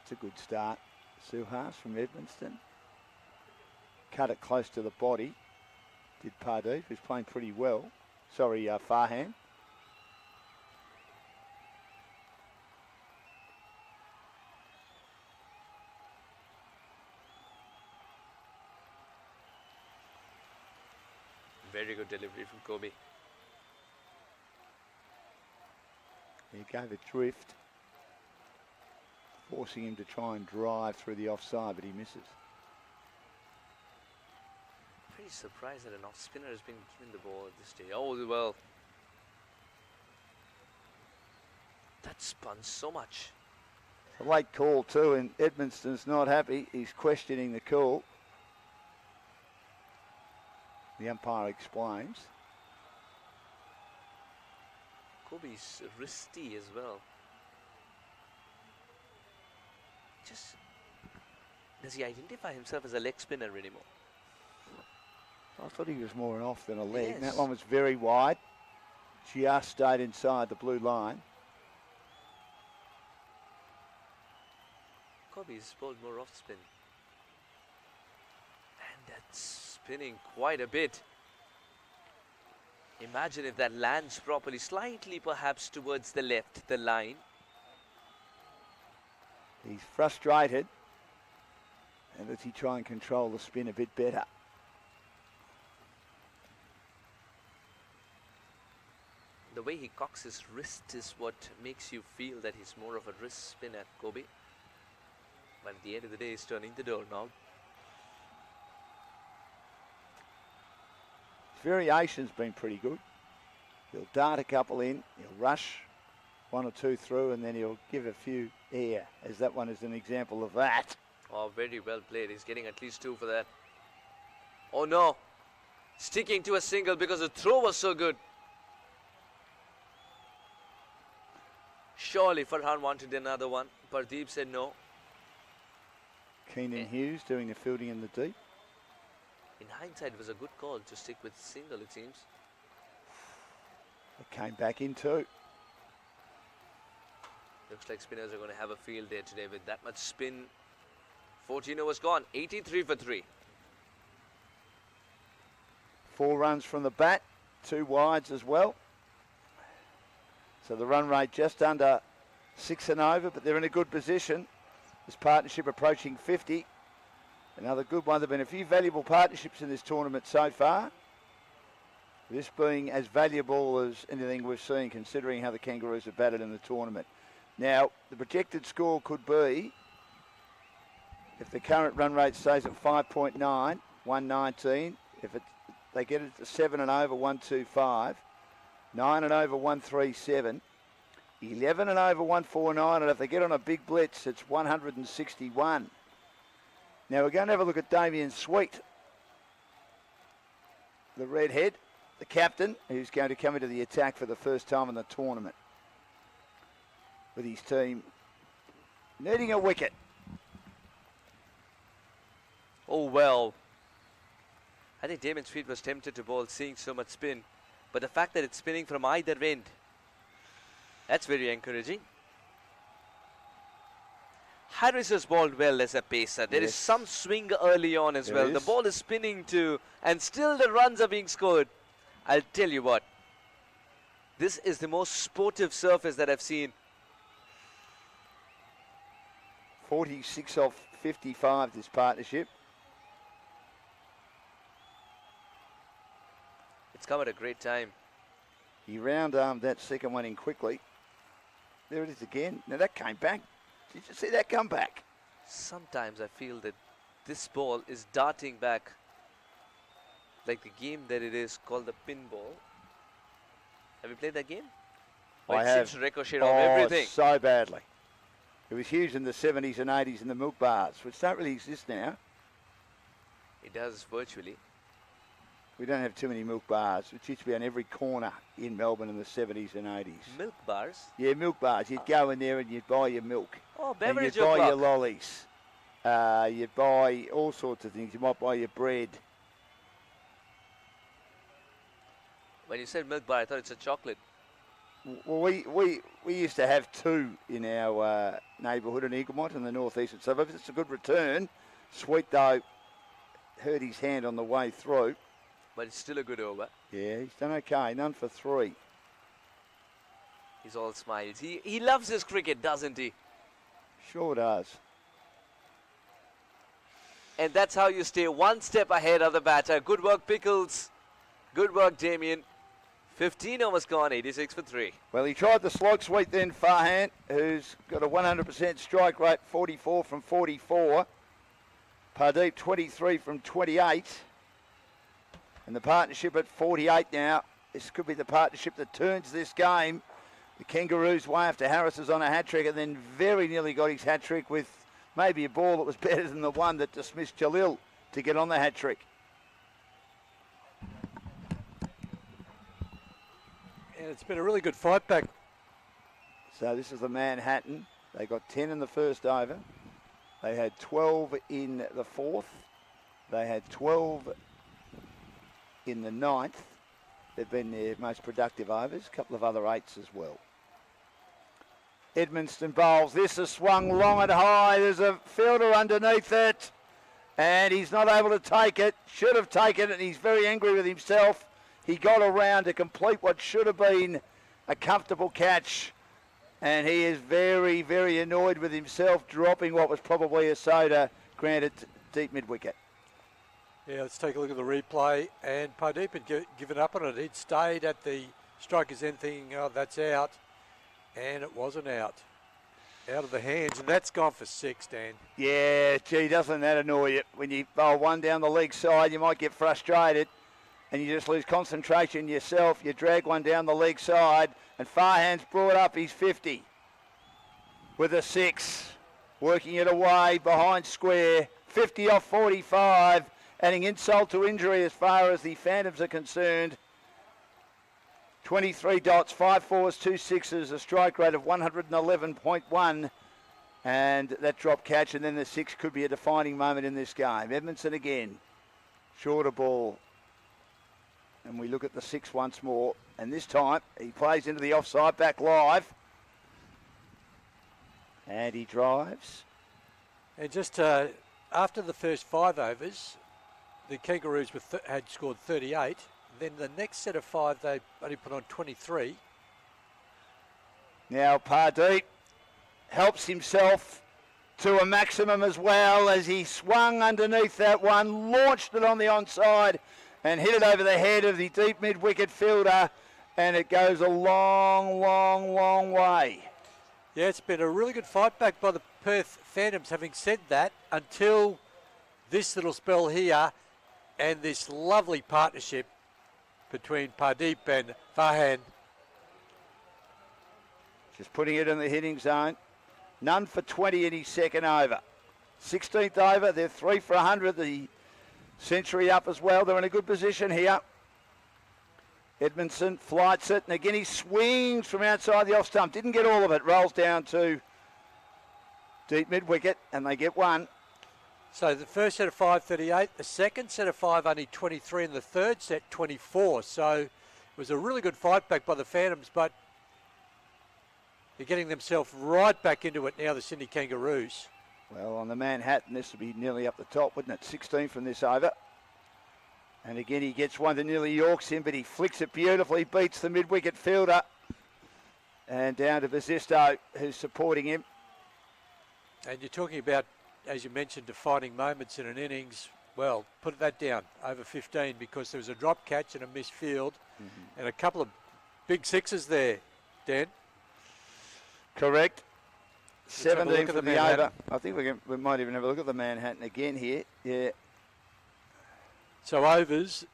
It's a good start. Suhas from Edmundston. Cut it close to the body. Did Pardeep, who's playing pretty well. Sorry, Farhan. Very good delivery from Kobe. He gave a drift, forcing him to try and drive through the offside, but he misses. Pretty surprised that an off spinner has been given the ball at this stage. Oh, well. That spun so much. A late call too, and Edmundston's not happy. He's questioning the call. The umpire explains. Kobe's wristy as well. Just, does he identify himself as a leg spinner anymore? I thought he was more an off than a leg. Yes. That one was very wide. Just stayed inside the blue line. Kobe's bowled more off spin. And that's spinning quite a bit. Imagine if that lands properly, slightly perhaps towards the left, the line. He's frustrated. And does he try and control the spin a bit better? The way he cocks his wrist is what makes you feel that he's more of a wrist spinner, Kobe. But at the end of the day, he's turning the door now. His variation's been pretty good. He'll dart a couple in, he'll rush 1 or 2 through, and then he'll give a few air, as that one is an example of that. Oh, very well played. He's getting at least 2 for that. Oh no, sticking to a single because the throw was so good. Surely Farhan wanted another one. Pardeep said no. Keenan Hughes doing the fielding in the deep. In hindsight, it was a good call to stick with single, it seems. It came back in too. Looks like spinners are going to have a field day today with that much spin. 14 overs gone, 83 for 3. 4 runs from the bat, 2 wides as well. So the run rate just under 6 and over, but they're in a good position. This partnership approaching 50. Another good one. There have been a few valuable partnerships in this tournament so far. This being as valuable as anything we've seen, considering how the Kangaroos have batted in the tournament. Now, the projected score could be, if the current run rate stays at 5.9, 119. If they get it to 7 and over, 125. 9 and over, 137. 11 and over, 149. And if they get on a big blitz, it's 161. Now we're going to have a look at Damien Sweet, the redhead, the captain, who's going to come into the attack for the first time in the tournament. with his team needing a wicket. Oh, well. I think Damon Street was tempted to bowl, seeing so much spin. But the fact that it's spinning from either end, that's very encouraging. Harris has bowled well as a pacer. There is some swing early on as well. The ball is spinning too, and still the runs are being scored. I'll tell you what, this is the most sportive surface that I've seen. 46 off 55 this partnership. It's come at a great time. He round-armed that second one in quickly. There it is again. Now that came back. Did you see that come back? Sometimes I feel that this ball is darting back like the game that it is called the pinball. Have you played that game? I it have. seems to ricochet off everything. So badly. It was huge in the 70s and 80s in the milk bars, which don't really exist now. It does virtually. We don't have too many milk bars, which used to be on every corner in Melbourne in the 70s and 80s. Milk bars? Yeah, milk bars. You'd go in there and you'd buy your milk. Oh, beverage and you'd buy o'clock. your lollies. You'd buy all sorts of things. You might buy your bread. When you said milk bar, I thought it's a chocolate. Well, we used to have two in our neighbourhood in Eaglemont in the northeastern suburbs. It's a good return. Sweet, though, hurt his hand on the way through. But it's still a good over. Yeah, he's done okay. None for three. He's all smiles. He loves his cricket, doesn't he? Sure does. And that's how you stay one step ahead of the batter. Good work, Pickles. Good work, Damien. 15 overs gone, 86 for 3. Well, he tried the slog sweep then, Faran, who's got a 100% strike rate, 44 from 44. Pardeep, 23 from 28. And the partnership at 48 now. This could be the partnership that turns this game. The Kangaroos way after Harris is on a hat-trick and then very nearly got his hat-trick with maybe a ball that was better than the one that dismissed Jalil to get on the hat-trick. And it's been a really good fight back. So this is the Manhattan. They got 10 in the first over. They had 12 in the fourth. They had 12 in the ninth. They've been their most productive overs. A couple of other eights as well. Edmonston bowls. This is swung long and high. There's a fielder underneath it. And he's not able to take it. Should have taken it. And he's very angry with himself. He got around to complete what should have been a comfortable catch. And he is very, very annoyed with himself, dropping what was probably a soda granted deep mid-wicket. Yeah, let's take a look at the replay. And Pardeep had given up on it. He'd stayed at the striker's end thinking, oh, that's out. And it wasn't out. Out of the hands. And that's gone for 6, Dan. Yeah, gee, doesn't that annoy you? When you bowl one down the leg side, you might get frustrated and you just lose concentration yourself. You drag one down the leg side and Farhan's brought up his 50 with a 6. Working it away behind square. 50 off 45. Adding insult to injury as far as the Phantoms are concerned. 23 dots, 5 fours, 2 sixes, a strike rate of 111.1. And that drop catch, and then the 6 could be a defining moment in this game. Edmondson again. Shorter ball. And we look at the 6 once more. And this time, he plays into the offside, back live. And he drives. And just after the first 5 overs, the Kangaroos had scored 38. Then the next set of 5, they only put on 23. Now Pardeep helps himself to a maximum as well as he swung underneath that one, launched it on the onside and hit it over the head of the deep mid-wicket fielder, and it goes a long, long, long way. Yeah, it's been a really good fight back by the Perth Phantoms. Having said that, until this little spell here and this lovely partnership between Pardeep and Faran. Just putting it in the hitting zone. None for 20 in his second over. 16th over, they're 3 for 100. The century up as well. They're in a good position here. Edmondson flights it, and again he swings from outside the off stump. Didn't get all of it. Rolls down to deep mid-wicket, and they get one. So the first set of 5, 38. The second set of 5, only 23. And the third set, 24. So it was a really good fight back by the Phantoms, but they're getting themselves right back into it now, the Sydney Kangaroos. Well, on the Manhattan, this would be nearly up the top, wouldn't it? 16 from this over. And again, he gets one that nearly yorks him, but he flicks it beautifully, beats the mid-wicket fielder. And down to Basisto, who's supporting him. And you're talking about, as you mentioned, defining moments in an innings. Well, put that down, over 15, because there was a drop catch and a missed field, and a couple of big sixes there, Dan. Correct. Let's have a 17 look at for the the Manhattan. over. I think we might even have a look at the Manhattan again here. Yeah. So overs,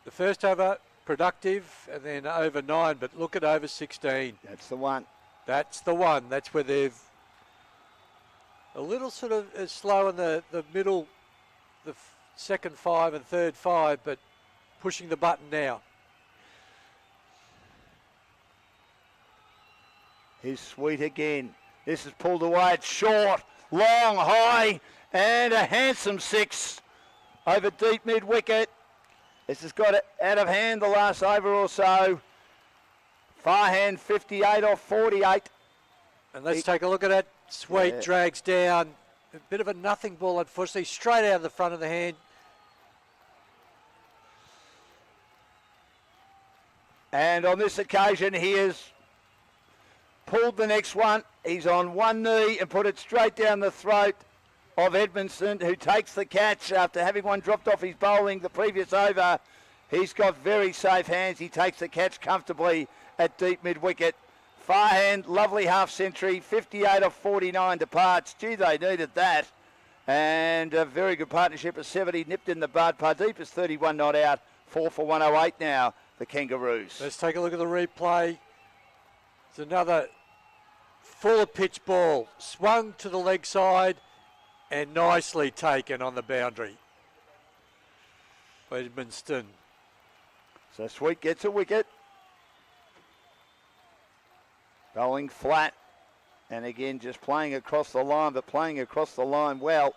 the first over, productive, and then over 9, but look at over 16. That's the one. That's the one. That's where they've a little sort of slow in the middle, the second 5 and third 5, but pushing the button now. Here's Sweet again. This is pulled away. It's short, long, high, and a handsome 6 over deep mid-wicket. This has got it out of hand the last over or so. Farhan 58 off 48. And let's take a look at that. Sweet drags down. A bit of a nothing ball, unfortunately, straight out of the front of the hand. And on this occasion, he has pulled the next one. He's on one knee and put it straight down the throat of Edmondson, who takes the catch after having one dropped off his bowling the previous over. He's got very safe hands. He takes the catch comfortably at deep mid-wicket. Farhan, lovely half century, 58 off 49 departs. Gee, they needed that. And a very good partnership of 70 nipped in the bud. Pardeep is 31 not out, 4 for 108 now, the Kangaroos. Let's take a look at the replay. It's another full pitch ball, swung to the leg side and nicely taken on the boundary. Edmondson. So Sweet gets a wicket. Bowling flat, and again just playing across the line, but playing across the line well,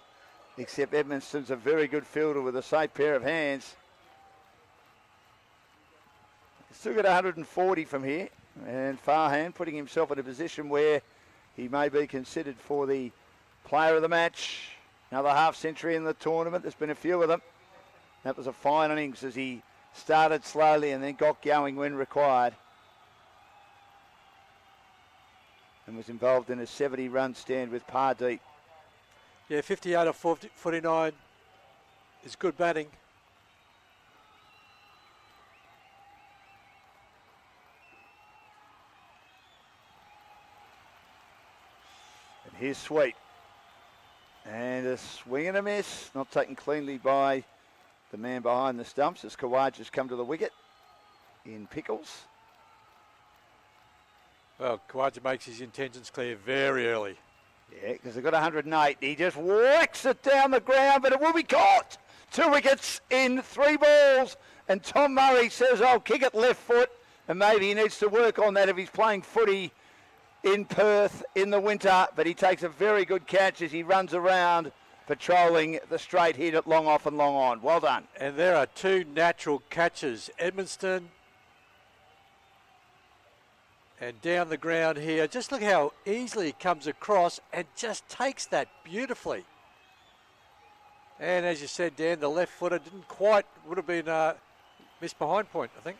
except Edmondson's a very good fielder with a safe pair of hands. Still got 140 from here, and Farhan putting himself in a position where he may be considered for the player of the match. Another half century in the tournament. There's been a few of them. That was a fine innings as he started slowly and then got going when required. And was involved in a 70-run stand with Pardeep. Yeah, 58 off 49 is good batting. And here's Sweet. And a swing and a miss. Not taken cleanly by the man behind the stumps as Kawaj has come to the wicket in Pickles. Well, Khawaja makes his intentions clear very early. Yeah, because they've got 108. He just whacks it down the ground, but it will be caught. 2 wickets in 3 balls. And Tom Murray says, I'll kick it left foot. And maybe he needs to work on that if he's playing footy in Perth in the winter. But he takes a very good catch as he runs around, patrolling the straight hit at long off and long on. Well done. And there are 2 natural catches. Edmondson and down the ground here. Just look how easily he comes across and just takes that beautifully. And as you said, Dan, the left footer didn't quite, would have been missed behind point, I think.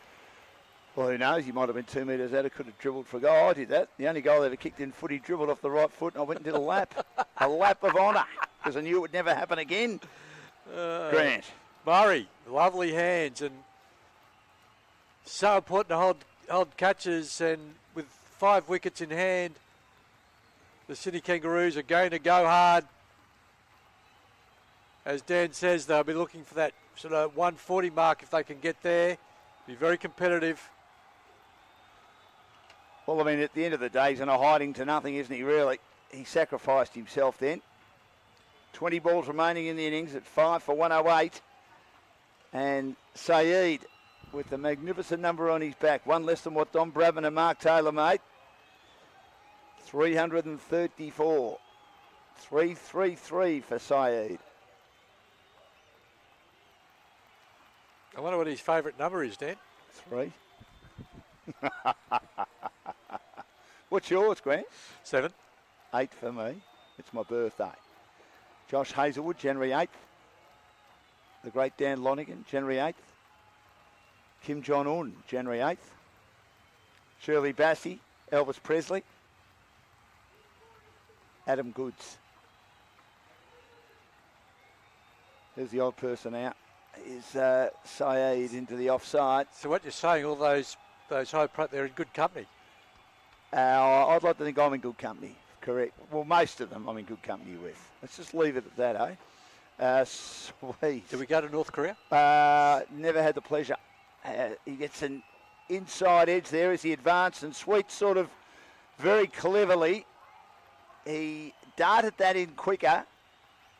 Well, who knows? He might have been 2 metres out. It could have dribbled for a goal. I did that. The only goal I ever kicked in footy, dribbled off the right foot, and I went and did a lap. A lap of honour, because I knew it would never happen again. Grant. Murray, lovely hands, and so important to hold catches, and with 5 wickets in hand, the Sydney Kangaroos are going to go hard. As Dan says, they'll be looking for that sort of 140 mark if they can get there. Be very competitive. Well, I mean, at the end of the day, he's in a hiding to nothing, isn't he, really? He sacrificed himself then. 20 balls remaining in the innings at 5 for 108. And Saeed with the magnificent number on his back. One less than what Don Brabham and Mark Taylor made. 334. 333 for Saeed. I wonder what his favourite number is, Dan. 3. What's yours, Grant? 7. 8 for me. It's my birthday. Josh Hazelwood, January 8th. The great Dan Lonigan, January 8th. Kim Jong-un, January 8th. Shirley Bassey, Elvis Presley. Adam Goods. There's the odd person out. Is Saeed into the offside. So what you're saying, all those high they're in good company. I'd like to think I'm in good company. Correct. Well, most of them I'm in good company with. Let's just leave it at that, eh? Sweet. Do we go to North Korea? Never had the pleasure. He gets an inside edge there as he advanced, and Sweet sort of very cleverly, he darted that in quicker,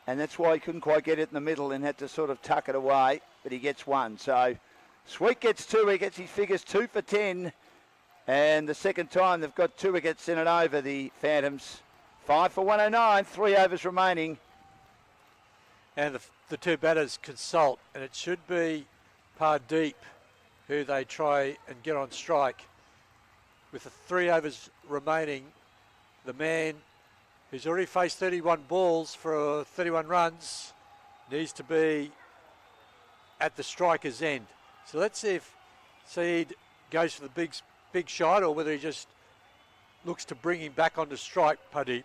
and that's why he couldn't quite get it in the middle and had to sort of tuck it away, but he gets one. So Sweet gets 2 wickets. He figures 2 for 10. And the second time they've got 2 wickets in and over the Phantoms. 5 for 109, 3 overs remaining. And the two batters consult, and it should be Pardeep who they try and get on strike. With the 3 overs remaining, the man who's already faced 31 balls for 31 runs needs to be at the striker's end. So let's see if Saeed goes for the big shot, or whether he just looks to bring him back onto strike, Pardeep.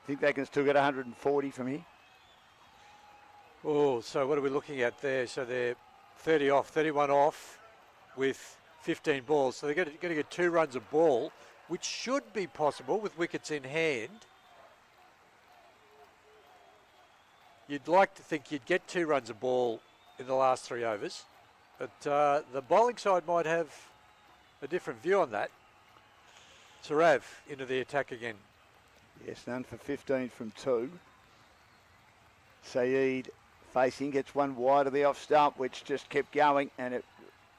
Think they can still get 140 from here? Oh, so what are we looking at there? So they're 30 off, 31 off with 15 balls. So they're going to get 2 runs a ball, which should be possible with wickets in hand. You'd like to think you'd get 2 runs a ball in the last 3 overs, but the bowling side might have a different view on that. Sarav into the attack again. Yes, none for 15 from 2. Saeed facing, gets one wide of the off stump, which just kept going, and it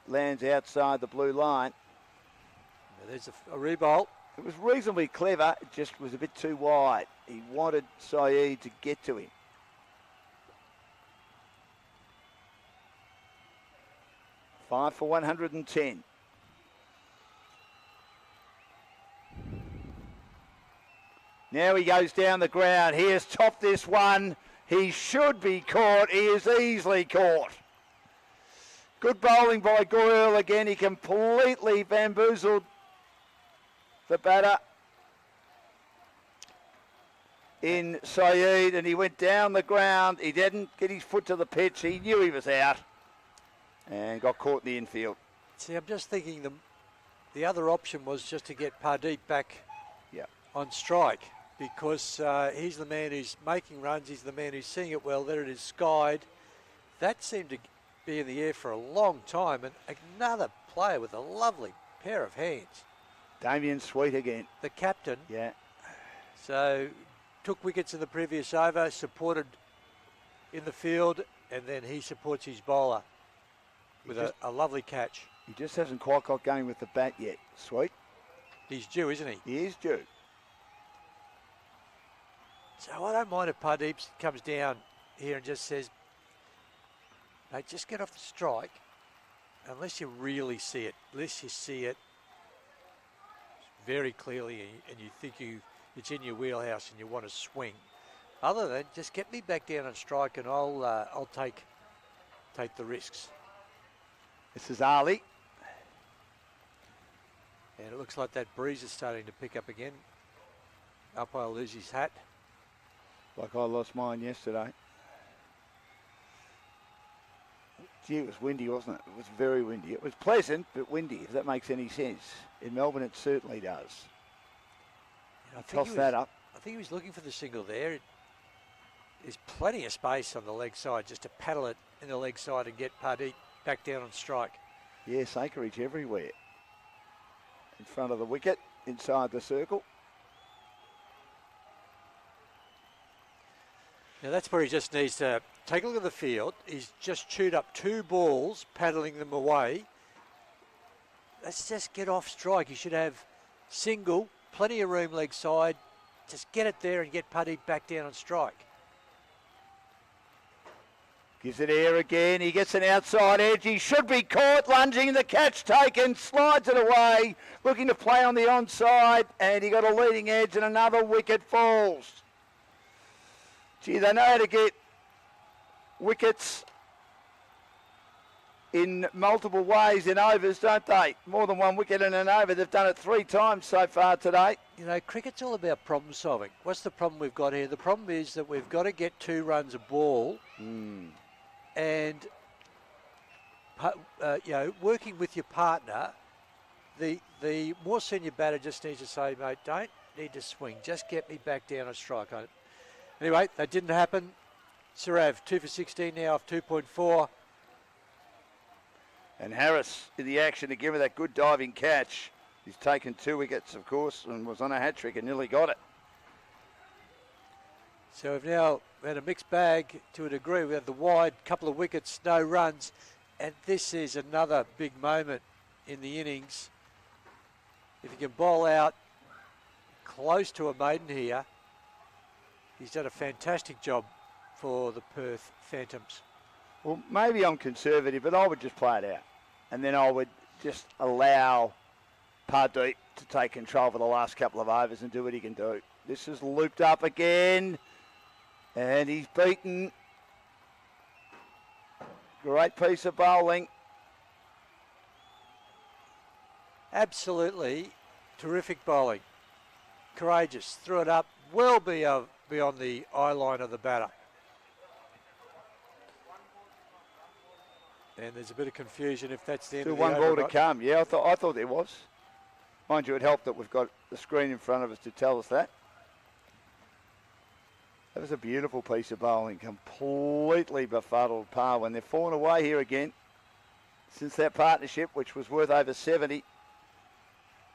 lands outside the blue line. Now there's a rebolt. It was reasonably clever, it just was a bit too wide. He wanted Saeed to get to him. Five for 110. Now he goes down the ground. He has topped this one. He should be caught. He is easily caught. Good bowling by Goyal again. He completely bamboozled the batter in Saeed, and he went down the ground. He didn't get his foot to the pitch. He knew he was out and got caught in the infield. See, I'm just thinking the other option was just to get Pardeep back on strike, because he's the man who's making runs. He's the man who's seeing it well. There it is, skied. That seemed to be in the air for a long time, and another player with a lovely pair of hands. Damien Sweet again. The captain. Yeah. So took wickets in the previous over, supported in the field, and then he supports his bowler with a lovely catch. He just hasn't quite got going with the bat yet, Sweet. He's due, isn't he? He is due. So I don't mind if Pardeep comes down here and just says, mate, just get off the strike, unless you really see it. Unless you see it very clearly and you think it's in your wheelhouse and you want to swing. Other than just get me back down on strike, and I'll take the risks. This is Ali. And it looks like that breeze is starting to pick up again. Umpire loses his hat. Like I lost mine yesterday. Gee, it was windy, wasn't it? It was very windy. It was pleasant, but windy, if that makes any sense. In Melbourne, it certainly does. Toss that up. I think he was looking for the single there. There's plenty of space on the leg side just to paddle it in the leg side and get Pardeep back down on strike. Yes, acreage everywhere. In front of the wicket, inside the circle. Now that's where he just needs to take a look at the field. He's just chewed up 2 balls, paddling them away. Let's just get off strike. He should have single, plenty of room leg side. Just get it there and get Putty back down on strike. Gives it air again. He gets an outside edge. He should be caught. Lunging, the catch taken. Slides it away. Looking to play on the onside. And he got a leading edge and another wicket falls. Gee, they know how to get wickets in multiple ways in overs, don't they? More than 1 wicket in an over. They've done it 3 times so far today. You know, cricket's all about problem solving. What's the problem we've got here? The problem is that we've got to get 2 runs a ball. And, you know, working with your partner, the more senior batter just needs to say, mate, don't need to swing. Just get me back down on strike. Anyway, that didn't happen. Sarav, 2 for 16 now off 2.4. And Harris in the action to give her that good diving catch. He's taken 2 wickets, of course, and was on a hat-trick and nearly got it. So we've now had a mixed bag to a degree. We have the wide, couple of wickets, no runs. And this is another big moment in the innings. If he can bowl out close to a maiden here, he's done a fantastic job for the Perth Phantoms. Well, maybe I'm conservative, but I would just play it out. And then I would just allow Pardeep to take control for the last couple of overs and do what he can do. This is looped up again. And he's beaten. Great piece of bowling. Absolutely terrific bowling. Courageous. Threw it up well beyond the eye line of the batter. And there's a bit of confusion if that's the end Still of the 1 over. ball to come. Yeah, I thought there was. Mind you, it helped that we've got the screen in front of us to tell us that. That was a beautiful piece of bowling. Completely befuddled par when they've fallen away here again. Since that partnership, which was worth over 70,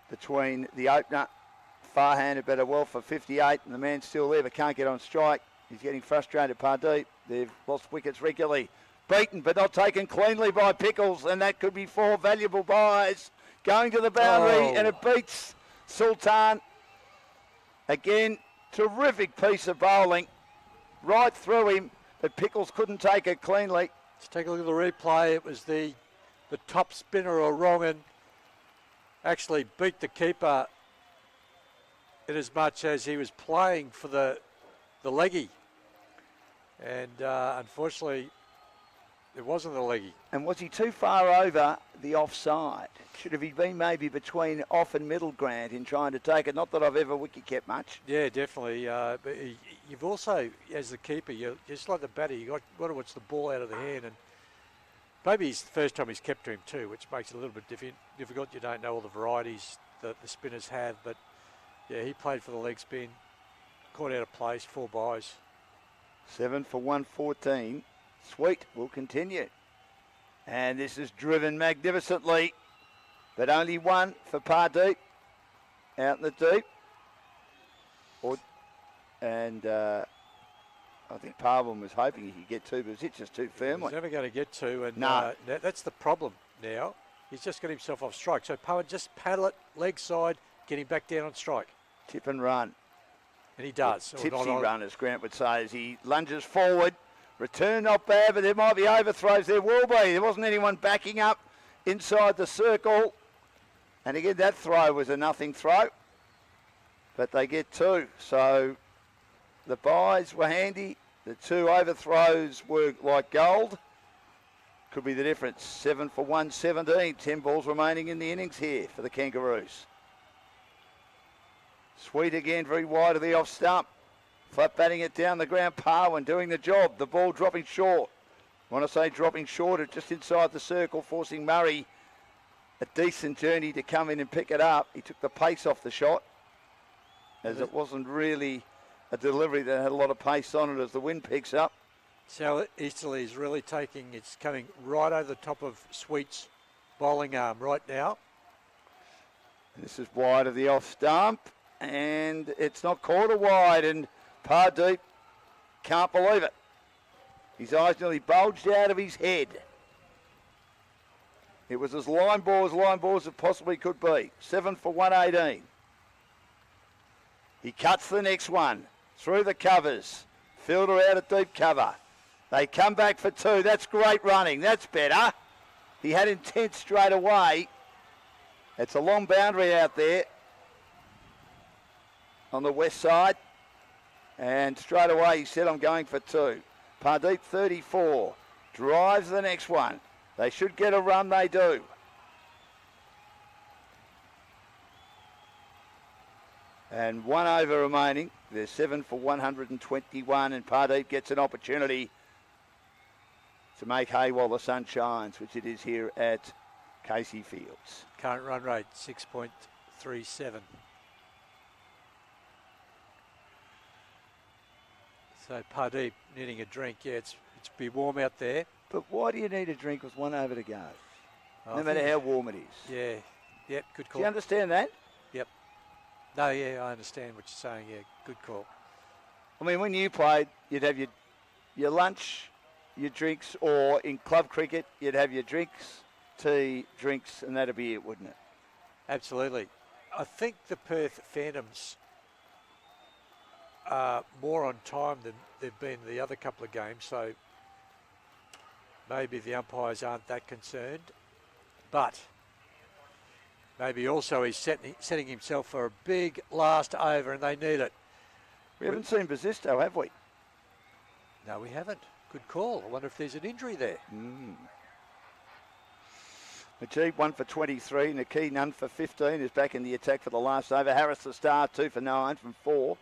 between the opener, Faran, who better well for 58, and the man still there but can't get on strike. He's getting frustrated, Pardeep. They've lost wickets regularly. Beaten but not taken cleanly by Pickles, and that could be 4 valuable buys. Going to the boundary, and it beats Sultan. Again, terrific piece of bowling. Right through him, but Pickles couldn't take it cleanly. Let's take a look at the replay. It was the top spinner or Wrongan actually beat the keeper in as much as he was playing for the leggy. And unfortunately, it wasn't the leggy. And was he too far over the offside? Should have he been maybe between off and middle, Grant, in trying to take it? Not that I've ever wicket kept much. Yeah, definitely. But you've also, as the keeper, you're just like the batter, you've got to watch the ball out of the hand. And maybe it's the first time he's kept to him too, which makes it a little bit difficult. You don't know all the varieties that the spinners have. But, yeah, he played for the leg spin, caught out of place, 4 buys. 7 for 114. Sweet will continue. And this is driven magnificently, but only 1 for Pardeep out in the deep. I think Parvin was hoping he could get 2, but it's hit just too firmly. He's never going to get 2, and No. That's the problem now. He's just got himself off strike. So Parvin just paddle it, leg side, get him back down on strike. Tip and run. And he does. Tipsy run, as Grant would say, as he lunges forward. Return not bad, but there might be overthrows. There will be. There wasn't anyone backing up inside the circle. And again, that throw was a nothing throw. But they get 2. So the buys were handy. The 2 overthrows were like gold. Could be the difference. 7 for 117. 10 balls remaining in the innings here for the Kangaroos. Sweet again, very wide of the off stump. Flat batting it down the ground, Parwin doing the job. The ball dropping short. When I say dropping short, it's just inside the circle, forcing Murray a decent journey to come in and pick it up. He took the pace off the shot, as it wasn't really a delivery that had a lot of pace on it as the wind picks up. So Easterly is really it's coming right over the top of Sweet's bowling arm right now. This is wide of the off stump, and it's not quarter wide, and Pardeep Can't believe it. His eyes nearly bulged out of his head. It was as line ball as it possibly could be. 7 for 118. He cuts the next one. Through the covers. Fielder out of deep cover. They come back for 2. That's great running. That's better. He had intent straight away. It's a long boundary out there on the west side. And straight away he said, I'm going for 2. Pardeep 34. Drives the next one. They should get a run, they do. And 1 over remaining. There's 7 for 121, and Pardeep gets an opportunity to make hay while the sun shines, which it is here at Casey Fields. Current run rate 6.37. So Pardeep needing a drink. Yeah, it's be warm out there. But why do you need a drink with 1 over to go? I No matter think- how warm it is. Yeah, yep, good Do call. you understand that? Yep. No, yeah, I understand what you're saying. Yeah, good call. I mean, when you played, you'd have your lunch, your drinks, or in club cricket, you'd have your drinks, tea, drinks, and that'd be it, wouldn't it? Absolutely. I think the Perth Phantoms are more on time than they've been the other couple of games, so maybe the umpires aren't that concerned. But maybe also he's setting himself for a big last over, and they need it. We haven't seen Basisto, have we? No, we haven't. Good call. I wonder if there's an injury there. Najib 1 for 23. Naki none for 15 is back in the attack for the last over. Harris the star 2 for 9 from 4.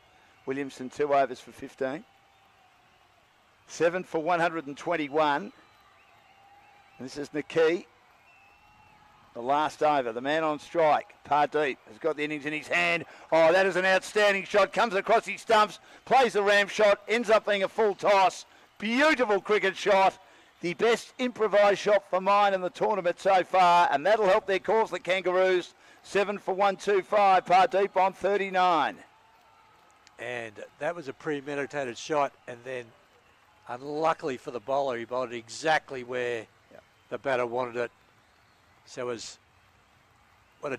Williamson 2 overs for 15. 7 for 121. And this is Naki. The last over, the man on strike, Pardeep, has got the innings in his hand. Oh, that is an outstanding shot. Comes across his stumps, plays the ram shot, ends up being a full toss. Beautiful cricket shot. The best improvised shot for mine in the tournament so far, and that'll help their cause, the Kangaroos. 7 for 125, Pardeep on 39. And that was a premeditated shot, and then unluckily for the bowler, he bowled it exactly where the batter wanted it. So it was what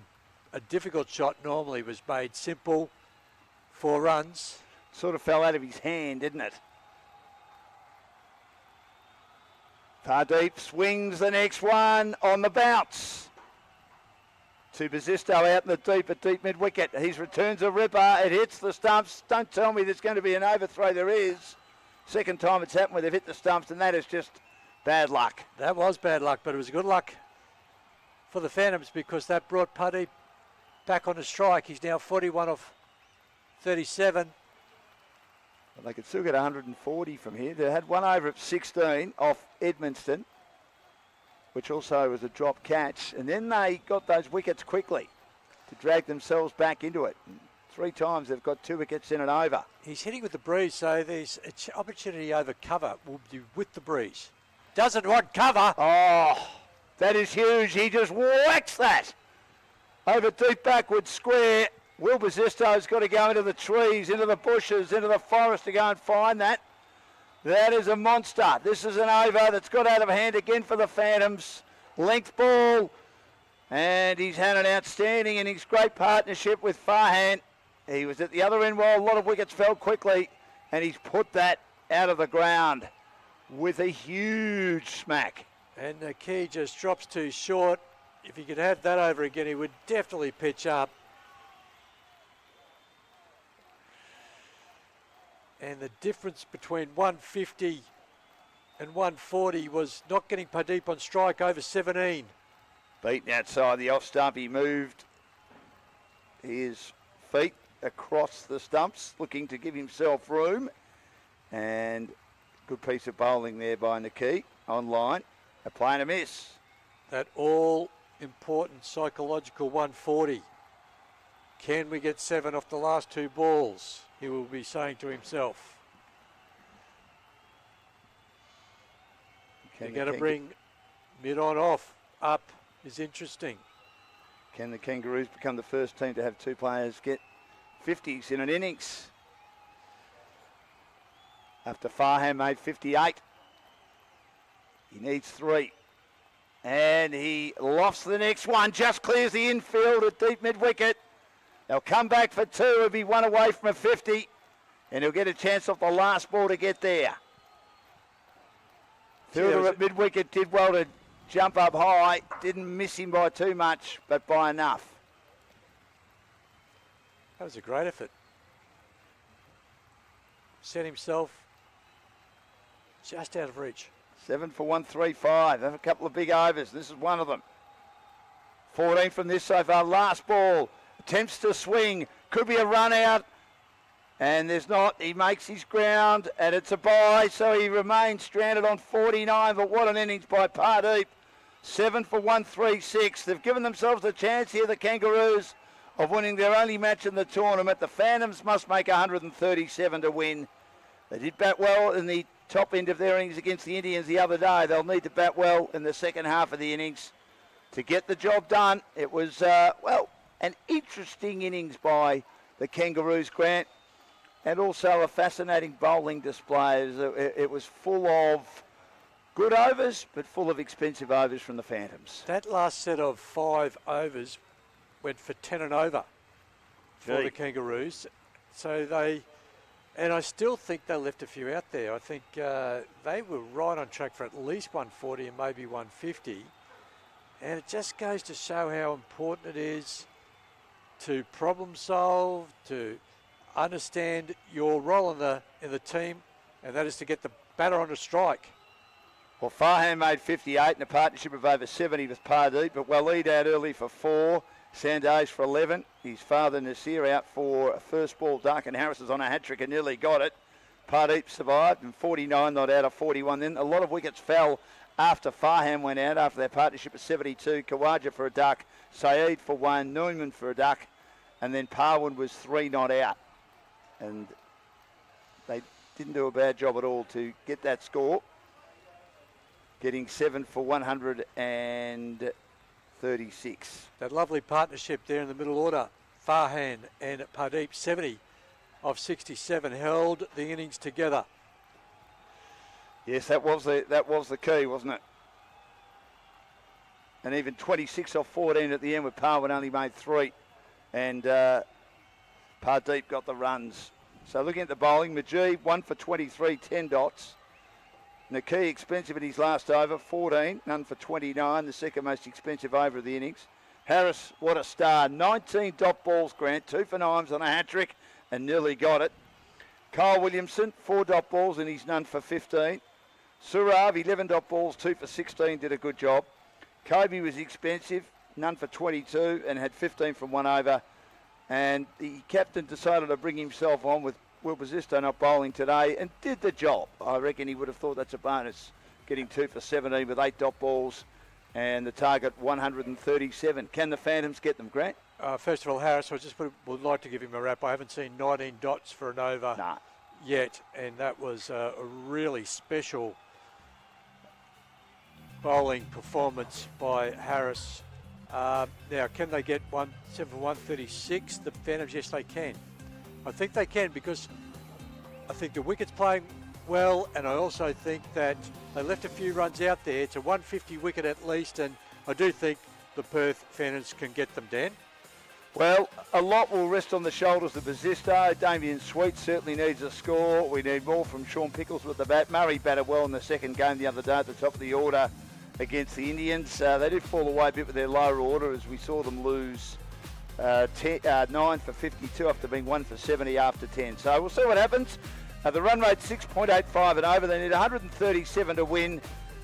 a difficult shot normally was made simple. 4 runs. Sort of fell out of his hand, didn't it? Pardeep swings the next one on the bounce. To Basisto out in the deep mid wicket. He returns a ripper. It hits the stumps. Don't tell me there's going to be an overthrow. There is. Second time it's happened where they've hit the stumps, and that is just bad luck. That was bad luck, but it was good luck for the Phantoms because that brought Pardeep back on the strike. He's now 41 off 37. But they could still get 140 from here. They had 1 over at 16 off Edmundston, which also was a drop catch. And then they got those wickets quickly to drag themselves back into it. And 3 times they've got 2 wickets in and over. He's hitting with the breeze, so there's an opportunity over cover will be with the breeze. Doesn't want cover. Oh, that is huge. He just whacks that over deep backward square. Will Basisto's got to go into the trees, into the bushes, into the forest to go and find that. That is a monster. This is an over that's got out of hand again for the Phantoms. Length ball. And he's had an outstanding innings. Great partnership with Faran. He was at the other end while a lot of wickets fell quickly. And he's put that out of the ground with a huge smack. And the key just drops too short. If he could have that over again, he would definitely pitch up. And the difference between 150 and 140 was not getting Pardeep on strike over 17. Beaten outside the off stump. He moved his feet across the stumps, looking to give himself room. And good piece of bowling there by Naki on line. A play and a miss. That all-important psychological 140. Can we get 7 off the last 2 balls? He will be saying to himself. You're going to bring mid on off. Up is interesting. Can the Kangaroos become the first team to have 2 players get 50s in an innings? after Faran made 58. He needs 3. And he lofts the next one, just clears the infield at deep mid-wicket. They'll come back for 2. He'll be 1 away from a 50. And he'll get a chance off the last ball to get there. Fielder at mid-wicket did well to jump up high. Didn't miss him by too much, but by enough. That was a great effort. Set himself just out of reach. 7 for 135. Have a couple of big overs. This is one of them. 14 from this so far. Last ball. Attempts to swing. Could be a run out. And there's not. He makes his ground. And it's a bye. So he remains stranded on 49. But what an innings by Pardeep. 7 for 136. They've given themselves a chance here, the Kangaroos, of winning their only match in the tournament. The Phantoms must make 137 to win. They did bat well in the top end of their innings against the Indians the other day. They'll need to bat well in the second half of the innings to get the job done. It was, well, an interesting innings by the Kangaroos, Grant, and also a fascinating bowling display. It was full of good overs, but full of expensive overs from the Phantoms. That last set of 5 overs went for 10 and over for the Kangaroos. So and I still think they left a few out there. I think they were right on track for at least 140 and maybe 150. And it just goes to show how important it is to problem solve, to understand your role in the team, and that is to get the batter on a strike. Well, Faran made 58 in a partnership of over 70 with Pardeep, but Waleed out early for 4. Sandesh for 11. His father Nasir out for a first ball. Duncan Harris is on a hat-trick and nearly got it. Pardeep survived, and 49 not out of 41 then. A lot of wickets fell after Faran went out, after their partnership of 72. Khawaja for a duck, Saeed for 1, Noonan for a duck, and then Parwin was 3 not out. And they didn't do a bad job at all to get that score, getting 7 for 136. That lovely partnership there in the middle order. Faran and Pardeep, 70 of 67, held the innings together. Yes, that was the key, wasn't it? And even 26 off 14 at the end, with Parwin only made 3, and Pardeep got the runs. So looking at the bowling, Majid 1 for 23, 10 dots. Naqui expensive in his last over, 14, none for 29, the second most expensive over of the innings. Harris, what a star, 19 dot balls, Grant, 2 for 9s on a hat-trick and nearly got it. Kyle Williamson, 4 dot balls and he's none for 15. Surav, 11 dot balls, 2 for 16, did a good job. Kobe was expensive, none for 22 and had 15 from 1 over. And the captain decided to bring himself on with Will Basisto not bowling today and did the job. I reckon he would have thought that's a bonus, getting 2 for 17 with 8 dot balls and the target 137. Can the Phantoms get them, Grant? First of all, Harris, I just would like to give him a wrap. I haven't seen 19 dots for an over yet, and that was a really special bowling performance by Harris. Now, can they get 7 for 136? The Phantoms, yes, they can. I think they can, because I think the wicket's playing well, and I also think that they left a few runs out there. It's a 150 wicket at least, and I do think the Perth Phantoms can get them, Dan. Well, a lot will rest on the shoulders of Basisto. Damien Sweet certainly needs a score. We need more from Sean Pickles with the bat. Murray batted well in the second game the other day at the top of the order against the Indians. They did fall away a bit with their lower order as we saw them lose 9 for 52 after being 1 for 70 after 10. So we'll see what happens. The run rate 6.85 and over. They need 137 to win,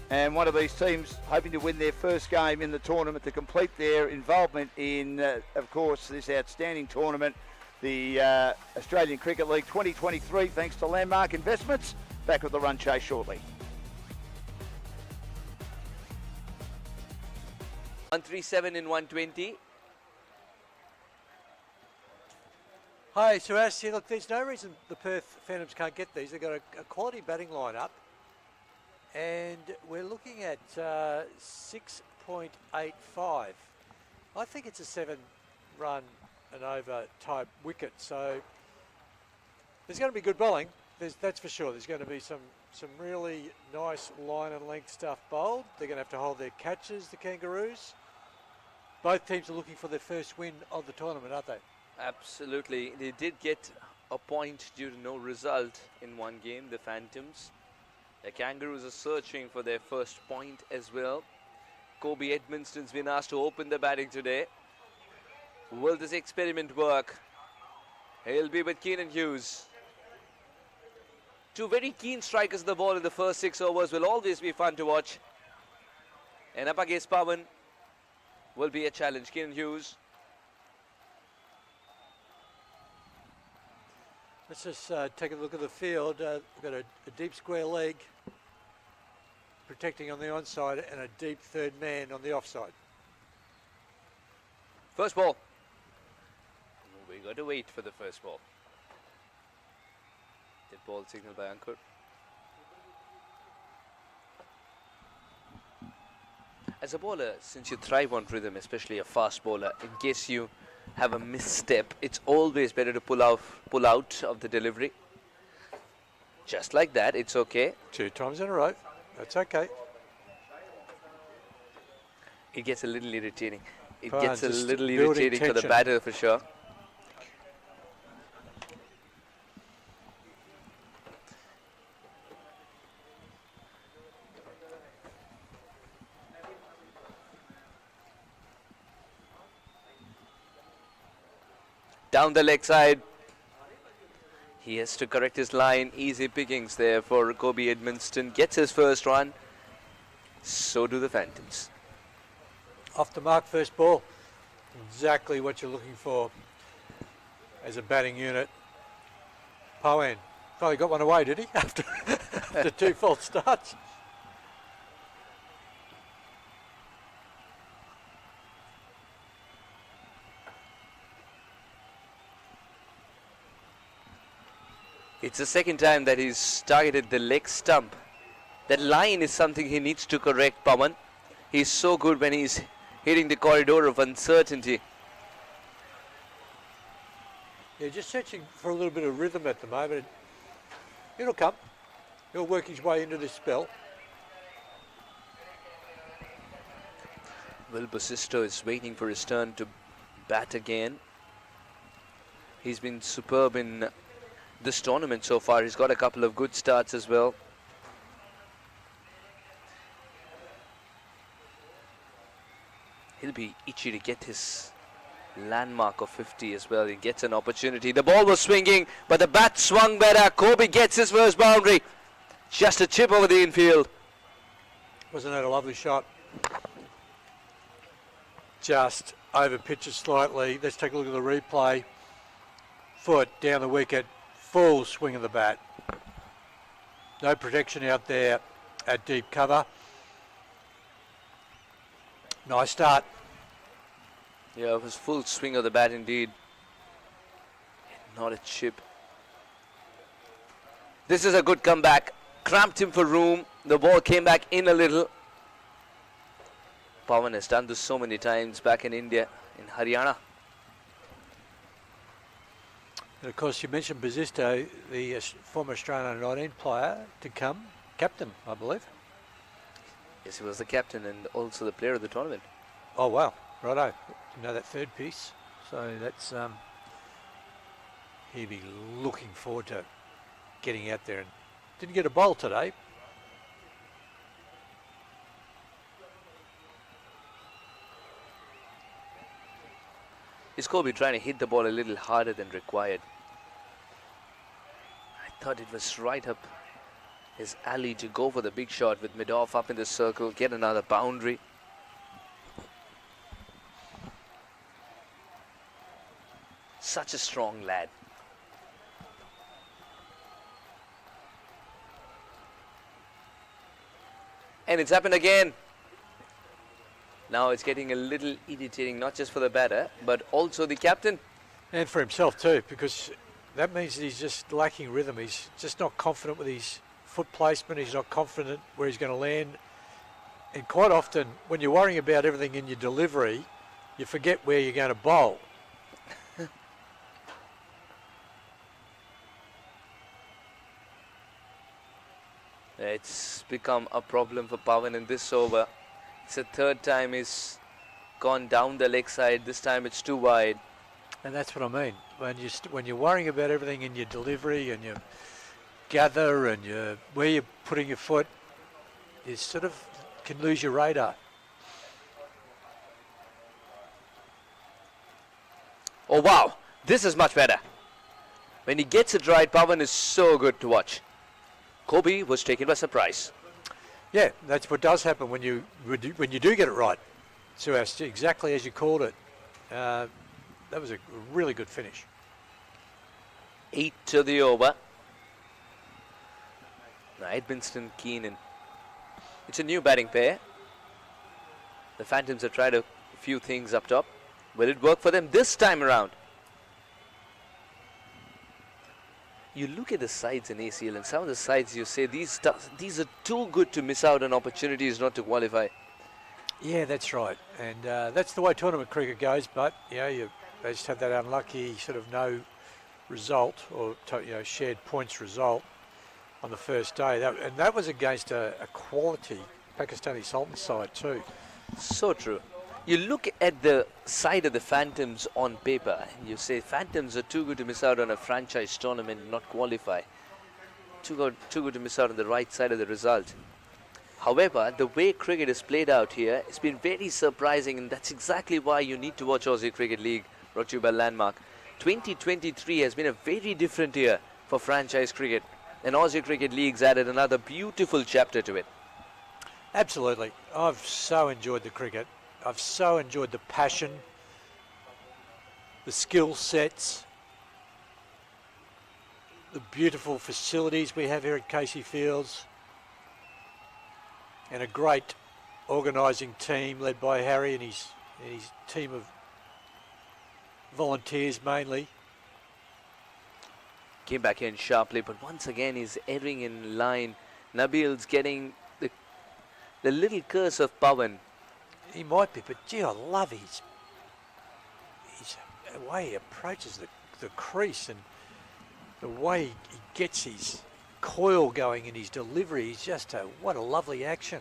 and one of these teams hoping to win their first game in the tournament to complete their involvement in, of course, this outstanding tournament, the Australian Cricket League 2023, thanks to Landmark Investments. Back with the run chase shortly. 137 in 120. Hi, Suresh. Look, there's no reason the Perth Phantoms can't get these. They've got a quality batting lineup, and we're looking at 6.85. I think it's a 7-run and over type wicket, so there's going to be good bowling. that's for sure. There's going to be some really nice line and length stuff bowled. They're going to have to hold their catches, the Kangaroos. Both teams are looking for their first win of the tournament, aren't they? Absolutely. They did get a point due to no result in one game, the Phantoms. The Kangaroos are searching for their first point as well. Kobe Edmonston's been asked to open the batting today. Will this experiment work? He'll be with Keenan Hughes. Two very keen strikers of the ball in the first 6 overs will always be fun to watch. And up against Pawan will be a challenge. Keenan Hughes. Let's just take a look at the field. We've got a deep square leg protecting on the onside and a deep third man on the offside. First ball. We got to wait for the first ball. The ball signaled by Ankur. As a bowler, since you thrive on rhythm, especially a fast bowler, in case you have a misstep, it's always better to pull out of the delivery. Just like that, it's okay. 2 times in a row. That's okay. It gets a little irritating. It Faran gets a just little building irritating for the tension. batter for sure. Down the leg side. He has to correct his line. Easy pickings there for Kobe Edmonston. Gets his first run. So do the Phantoms. Off the mark, first ball. Exactly what you're looking for as a batting unit. Pawan finally got one away, did he? After 2 false starts. It's the second time that he's targeted the leg stump. That line is something he needs to correct, Pawan. He's so good when he's hitting the corridor of uncertainty. Yeah, just searching for a little bit of rhythm at the moment. It'll come. He'll work his way into this spell. Will Basisto is waiting for his turn to bat again. He's been superb in this tournament so far. He's got a couple of good starts as well. He'll be itchy to get his landmark of 50 as well. He gets an opportunity. The ball was swinging, but the bat swung better. Kobe gets his first boundary. Just a chip over the infield. Wasn't that a lovely shot? Just over pitches slightly. Let's take a look at the replay. Foot down the wicket. Full swing of the bat. No protection out there at deep cover. Nice start. Yeah, it was full swing of the bat indeed. Not a chip. This is a good comeback. Cramped him for room. The ball came back in a little. Pawan has done this so many times back in India, in Haryana. And of course, you mentioned Basisto, the former Australian 19 player to come, captain, I believe. Yes, he was the captain and also the player of the tournament. Oh wow, righto. You know that third piece, so that's he'd be looking forward to getting out there. And didn't get a bowl today. Is Kobe trying to hit the ball a little harder than required? I thought it was right up his alley to go for the big shot with mid-off up in the circle, get another boundary. Such a strong lad. And it's happened again. Now it's getting a little irritating, not just for the batter, but also the captain. And for himself too, because that means that he's just lacking rhythm. He's just not confident with his foot placement. He's not confident where he's going to land. And quite often, when you're worrying about everything in your delivery, you forget where you're going to bowl. It's become a problem for Pawan in this over. It's the third time he's gone down the leg side. This time it's too wide. And that's what I mean. When you're worrying about everything in your delivery and your gather and where you're putting your foot, you sort of can lose your radar. Oh wow, this is much better. When he gets it right, Pawan is so good to watch. Kobe was taken by surprise. Yeah, that's what does happen when you do get it right. So exactly as you called it. That was a really good finish. 8 to the over. Edmonston, Keenan. It's a new batting pair. The Phantoms have tried a few things up top. Will it work for them this time around? You look at the sides in ACL, and some of the sides you say these are too good to miss out on opportunities not to qualify. Yeah, that's right. And that's the way tournament cricket goes. But they just have that unlucky sort of no result or shared points result on the first day. And that was against a quality Pakistani Sultan side too. So true. You look at the side of the Phantoms on paper and you say Phantoms are too good to miss out on a franchise tournament and not qualify. Too good to miss out on the right side of the result. However, the way cricket is played out here, it's been very surprising, and that's exactly why you need to watch Aussie Cricket League, brought to you by Landmark. 2023 has been a very different year for franchise cricket, and Aussie Cricket League's added another beautiful chapter to it. Absolutely. I've so enjoyed the cricket. I've so enjoyed the passion, the skill sets, the beautiful facilities we have here at Casey Fields, and a great organising team led by Harry and his team of volunteers mainly. Came back in sharply, but once again he's erring in line. Nabil's getting the little curse of Pawan. He might be, but gee, I love his way he approaches the crease and the way he gets his coil going in his delivery. He's just what a lovely action.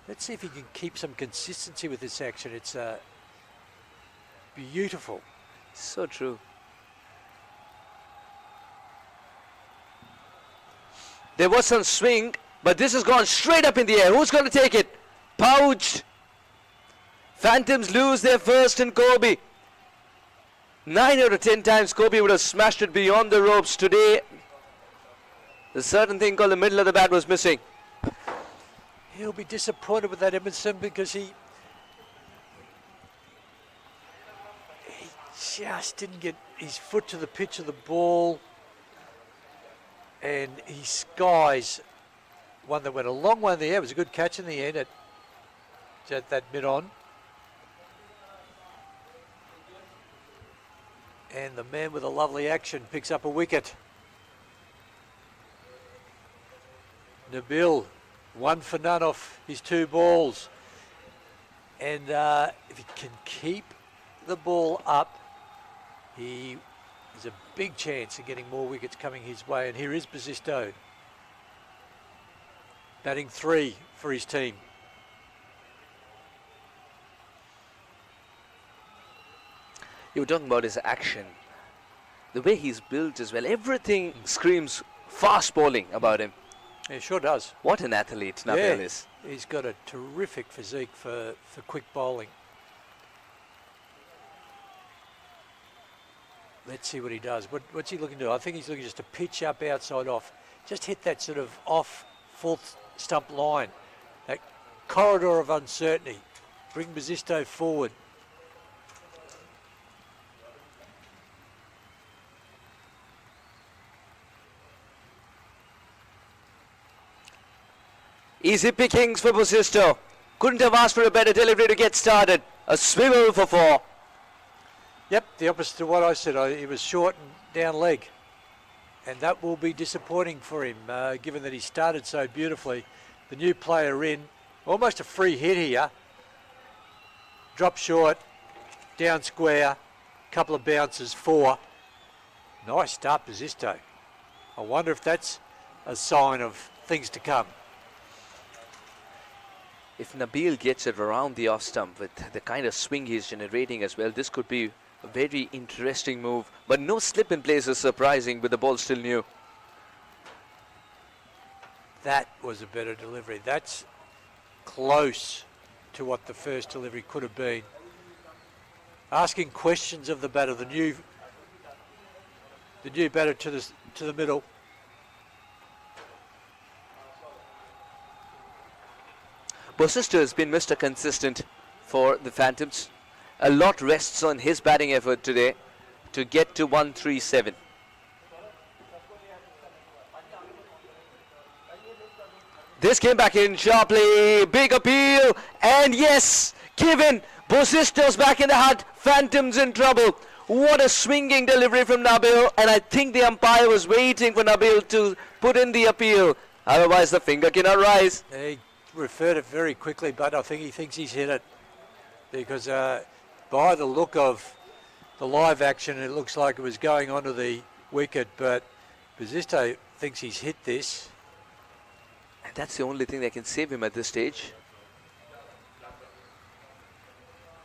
Let's see if he can keep some consistency with this action. It's beautiful. So true. There was some swing, but this has gone straight up in the air. Who's going to take it? Pouched. Phantoms lose their first in Kobe. 9 out of 10 times Kobe would have smashed it beyond the ropes. Today, the certain thing called the middle of the bat was missing. He'll be disappointed with that, Edmondson, because he just didn't get his foot to the pitch of the ball, and he skies one that went a long way in the air. It was a good catch in the end at that mid-on. And the man with a lovely action picks up a wicket. Nabil, 1 for none off his 2 balls. And if he can keep the ball up, he has a big chance of getting more wickets coming his way. And here is Basisto, batting 3 for his team. You were talking about his action. The way he's built as well. Everything screams fast bowling about him. It sure does. What an athlete Nabil is. He's got a terrific physique for quick bowling. Let's see what he does. What's he looking to do? I think he's looking just to pitch up outside off. Just hit that sort of off 4th stump line. That corridor of uncertainty. Bring Basisto forward. Easy pickings for Basisto. Couldn't have asked for a better delivery to get started. A swivel for 4. Yep, the opposite to what I said. He was short and down leg. And that will be disappointing for him, given that he started so beautifully. The new player in, almost a free hit here. Drop short, down square, couple of bounces, 4. Nice start, Basisto. I wonder if that's a sign of things to come. If Nabil gets it around the off stump with the kind of swing he's generating as well, this could be a very interesting move. But no slip in place is surprising with the ball still new. That was a better delivery. That's close to what the first delivery could have been. Asking questions of the batter, the new batter to the middle. Bosister has been Mr. Consistent for the Phantoms. A lot rests on his batting effort today to get to 137. This came back in sharply, big appeal, and yes, given. Bosister's back in the hut, Phantoms in trouble. What a swinging delivery from Nabil, and I think the umpire was waiting for Nabil to put in the appeal. Otherwise, the finger cannot rise. He referred it very quickly, but I think he thinks he's hit it because by the look of the live action, it looks like it was going onto the wicket, but Bosister thinks he's hit this. And that's the only thing that can save him at this stage.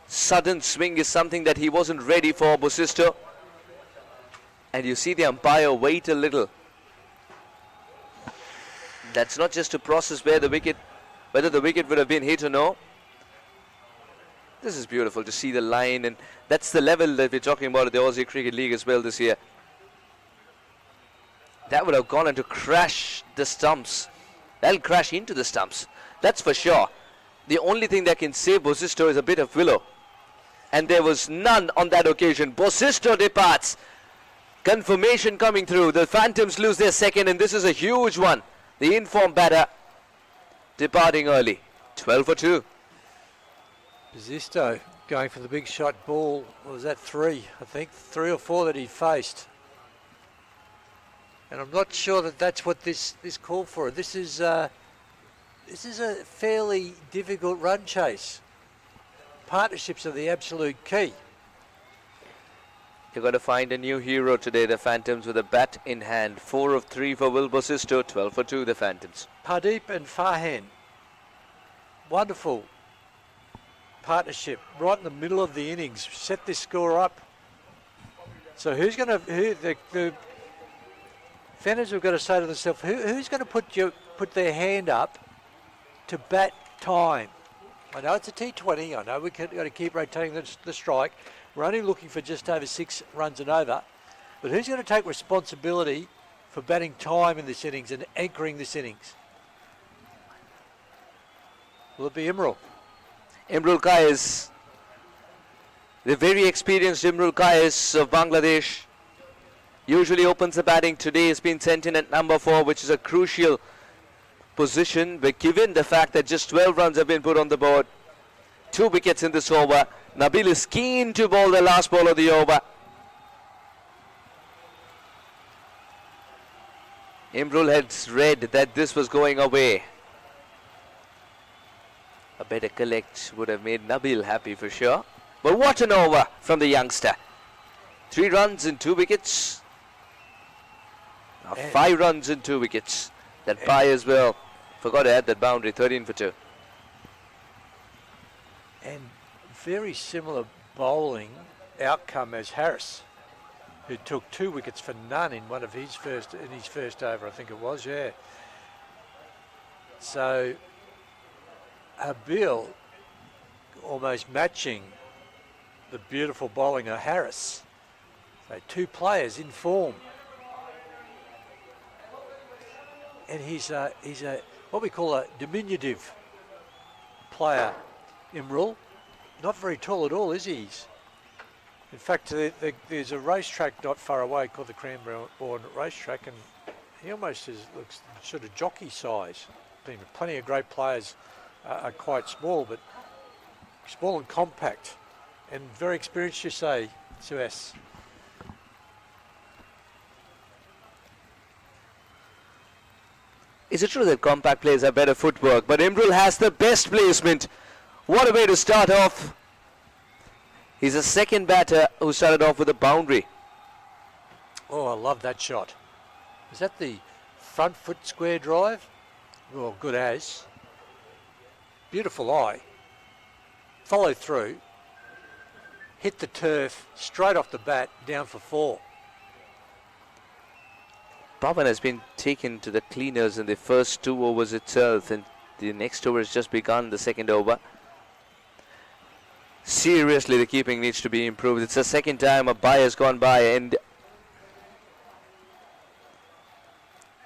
Sudden swing is something that he wasn't ready for, Bosister. And you see the umpire wait a little. That's not just to process whether the wicket would have been hit or no. This is beautiful to see the line, and that's the level that we're talking about at the Aussie Cricket League as well this year. That would have gone on to crash the stumps. That'll crash into the stumps, that's for sure. The only thing that can save Bosister is a bit of willow. And there was none on that occasion. Bosister departs. Confirmation coming through. The Phantoms lose their second, and this is a huge one. The informed batter departing early. 12 for 2. Bosister going for the big shot ball. What was that, 3? I think 3 or 4 that he faced. And I'm not sure that that's what this called for. This is a fairly difficult run chase. Partnerships are the absolute key. You're going to find a new hero today, the Phantoms, with a bat in hand. 4 of 3 for Will Bosister, 12 for 2, the Phantoms. Pardeep and Faran. Wonderful partnership right in the middle of the innings. Set this score up. So the Phantoms have got to say to themselves, who's going to put their hand up to bat time? I know it's a T20. I know we've got to keep rotating the strike. We're only looking for just over 6 runs and over. But who's going to take responsibility for batting time in this innings and anchoring this innings? Will it be Imrul? Imrul Kayes, the very experienced Imrul Kayes of Bangladesh, usually opens the batting. Today has been sent in at number 4, which is a crucial position, but given the fact that just 12 runs have been put on the board, 2 wickets in this over, Nabil is keen to bowl the last ball of the over. Imrul had read that this was going away. A better collect would have made Nabil happy for sure. But what an over from the youngster. 3 runs and 2 wickets. Now 5 runs and 2 wickets. That bye as well. Forgot to add that boundary, 13 for 2. And very similar bowling outcome as Harris, who took 2 wickets for none in his first over, I think it was, yeah. So Nabil almost matching the beautiful bowling of Harris. So 2 players in form. And he's a what we call a diminutive player, Imrul. Not very tall at all, is he? In fact, there's a racetrack not far away called the Cranbourne Racetrack, and he almost looks sort of jockey size. Plenty of great players are quite small, but small and compact, and very experienced, you say, Suez. Is it true that compact players have better footwork? But Imrul has the best placement. What a way to start off. He's a second batter who started off with a boundary. Oh, I love that shot. Is that the front foot square drive? well, good as. Beautiful eye. Follow through. Hit the turf straight off the bat, down for 4. Pavan has been taken to the cleaners in the first 2 overs itself, and the next over has just begun, the second over. Seriously, the keeping needs to be improved. It's the second time a bye has gone by, and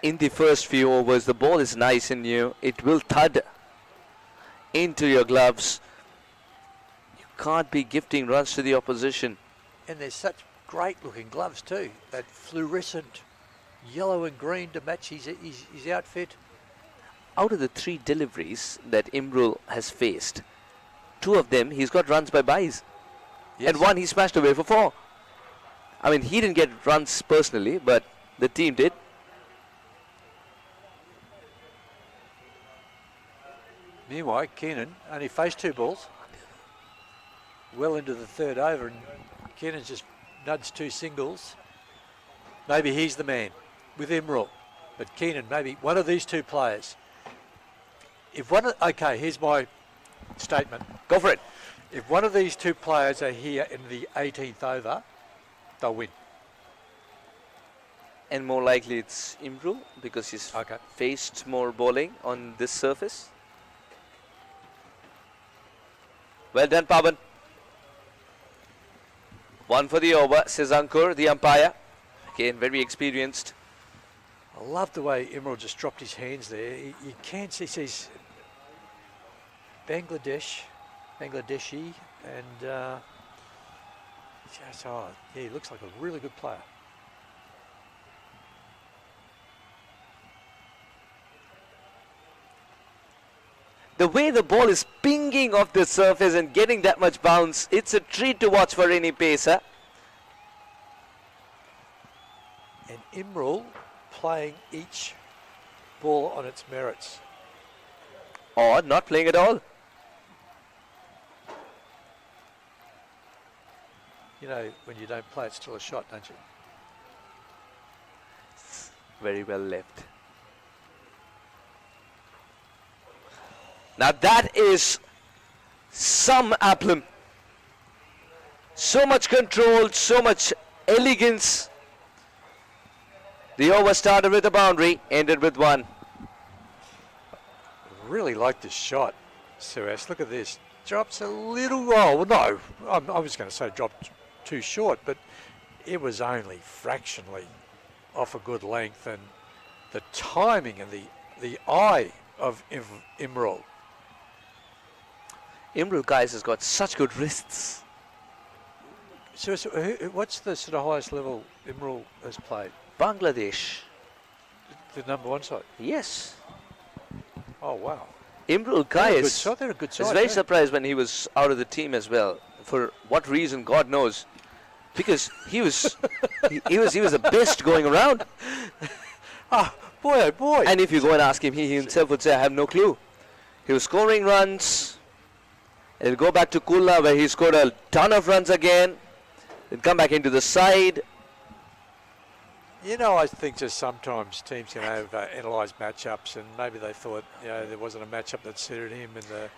in the first few overs, the ball is nice and new. It will thud into your gloves. You can't be gifting runs to the opposition. And there's such great looking gloves too. That fluorescent yellow and green to match his outfit. Out of the 3 deliveries that Imrul has faced, 2 of them he's got runs by byes. Yes. And 1 he smashed away for 4. I mean, he didn't get runs personally, but the team did. Meanwhile, Keenan only faced 2 balls. Well into the 3rd over, and Keenan's just nudged 2 singles. Maybe he's the man with Imrul. But Keenan, maybe one of these 2 players. If one of, okay, here's my statement. Go for it. If one of these 2 players are here in the 18th over, they'll win. And more likely it's Imrul because he's faced more bowling on this surface. Well done, Pavan. 1 for the over, says Ankur, the umpire. Again, very experienced. I love the way Imrul just dropped his hands there. You can see, says Bangladeshi, and just, oh, yeah, he looks like a really good player. The way the ball is pinging off the surface and getting that much bounce, it's a treat to watch for any pacer. And Imrul playing each ball on its merits. Or not playing at all. You know, when you don't play, it's still a shot, don't you? Very well left. Now that is some aplomb. So much control, so much elegance. The over started with a boundary, ended with 1. Really like this shot, Suez. Look at this. Drops a little, well, no, I was going to say dropped too short, but it was only fractionally off a good length, and the timing and the eye of Imrul. Imrul, guys, has got such good wrists. So what's the sort of highest level Imrul has played? Bangladesh. The number 1 side? Yes. Oh, wow. Imrul, They're a good guys, side. They're a good is side. very yeah. surprised when he was out of the team as well. For what reason, God knows. Because he was he was the best going around. Oh, boy. And if you go and ask him, he himself would say, I have no clue. He was scoring runs. He'll go back to Kulla where he scored a ton of runs again. Then come back into the side. You know, I think just sometimes teams can analyse matchups, and maybe they thought, you know, there wasn't a matchup that suited him in the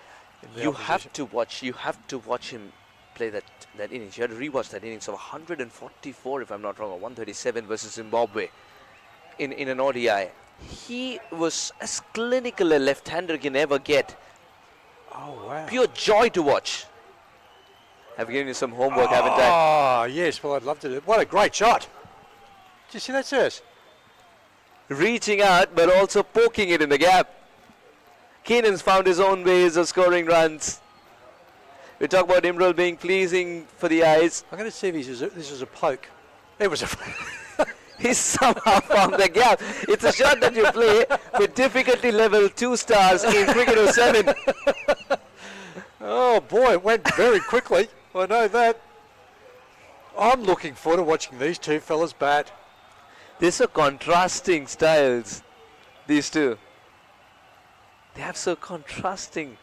You opposition. have to watch him play that innings. You had to rewatch that innings of 144, if I'm not wrong, or 137 versus Zimbabwe in an ODI. He was as clinical a left-hander can ever get. Oh, wow. Pure joy to watch. I've given you some homework, haven't I? Oh, yes. Well, I'd love to do it. What a great shot. Did you see that, sirs? Reaching out, but also poking it in the gap. Keenan's found his own ways of scoring runs. We talk about Imrul being pleasing for the eyes. I'm going to see if this is a poke. It was a... He somehow found the gap. It's a shot that you play with difficulty level 2 stars in Cricket 07. Oh, boy, it went very quickly. I know that. I'm looking forward to watching these 2 fellas bat. They're so contrasting styles, these 2. They have so contrasting.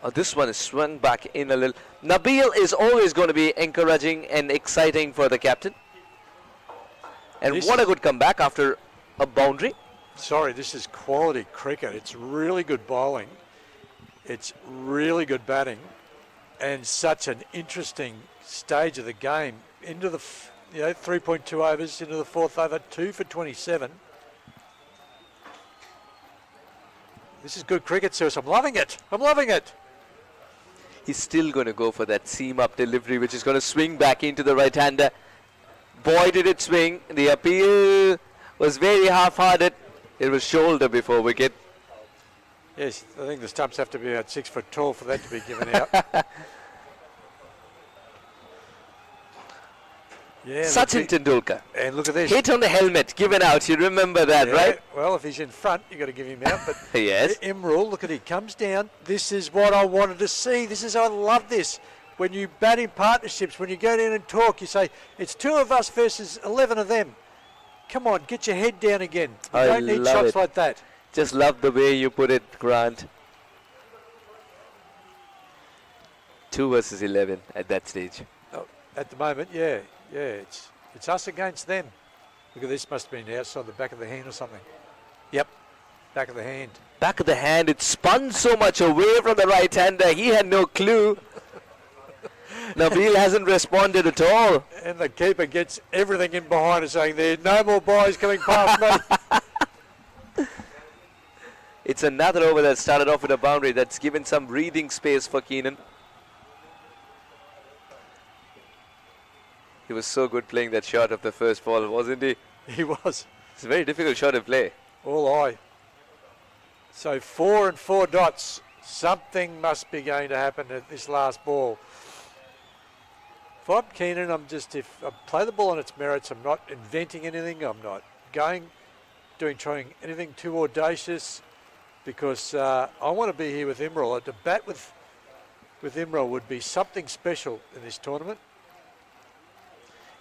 Oh, this one is swung back in a little. Nabil is always going to be encouraging and exciting for the captain. And what a good comeback after a boundary. Sorry, this is quality cricket. It's really good bowling. It's really good batting, and such an interesting stage of the game. Into the 3.2 overs into the fourth over, 2 for 27. This is good cricket, Sirius. I'm loving it. I'm loving it. He's still going to go for that seam-up delivery, which is going to swing back into the right-hander. Boy, did it swing. The appeal was very half-hearted. It was shoulder before wicket. Yes, I think the stumps have to be about 6 foot tall for that to be given out. Yeah, Sachin Tendulkar. And look at this. Hit on the helmet, given out. You remember that, Yeah, right? Well, if he's in front, you've got to give him out. But Yes. Imrul, look at he comes down. This is what I wanted to see. I love this. When you bat in partnerships, when you go down and talk, you say, it's 2 of us versus 11 of them. Come on, get your head down again. You I don't need love shots it. like that. Just love the way you put it, Grant. 2 versus 11 at that stage. Oh, at the moment, yeah. It's us against them. Look at this, must have been outside the back of the hand or something. Yep, back of the hand. Back of the hand, it spun so much away from the right-hander. He had no clue. Nabil hasn't responded at all. And the keeper gets everything in behind and saying, there are no more boys coming past me. It's another over that started off with a boundary that's given some breathing space for Keenan. He was so good playing that shot of the first ball, wasn't he? He was. It's a very difficult shot to play. All eye. So 4 and 4 dots. Something must be going to happen at this last ball. If I'm Keenan, if I play the ball on its merits, I'm not inventing anything. I'm not trying anything too audacious, because I want to be here with Imrul. To bat with Imrul would be something special in this tournament.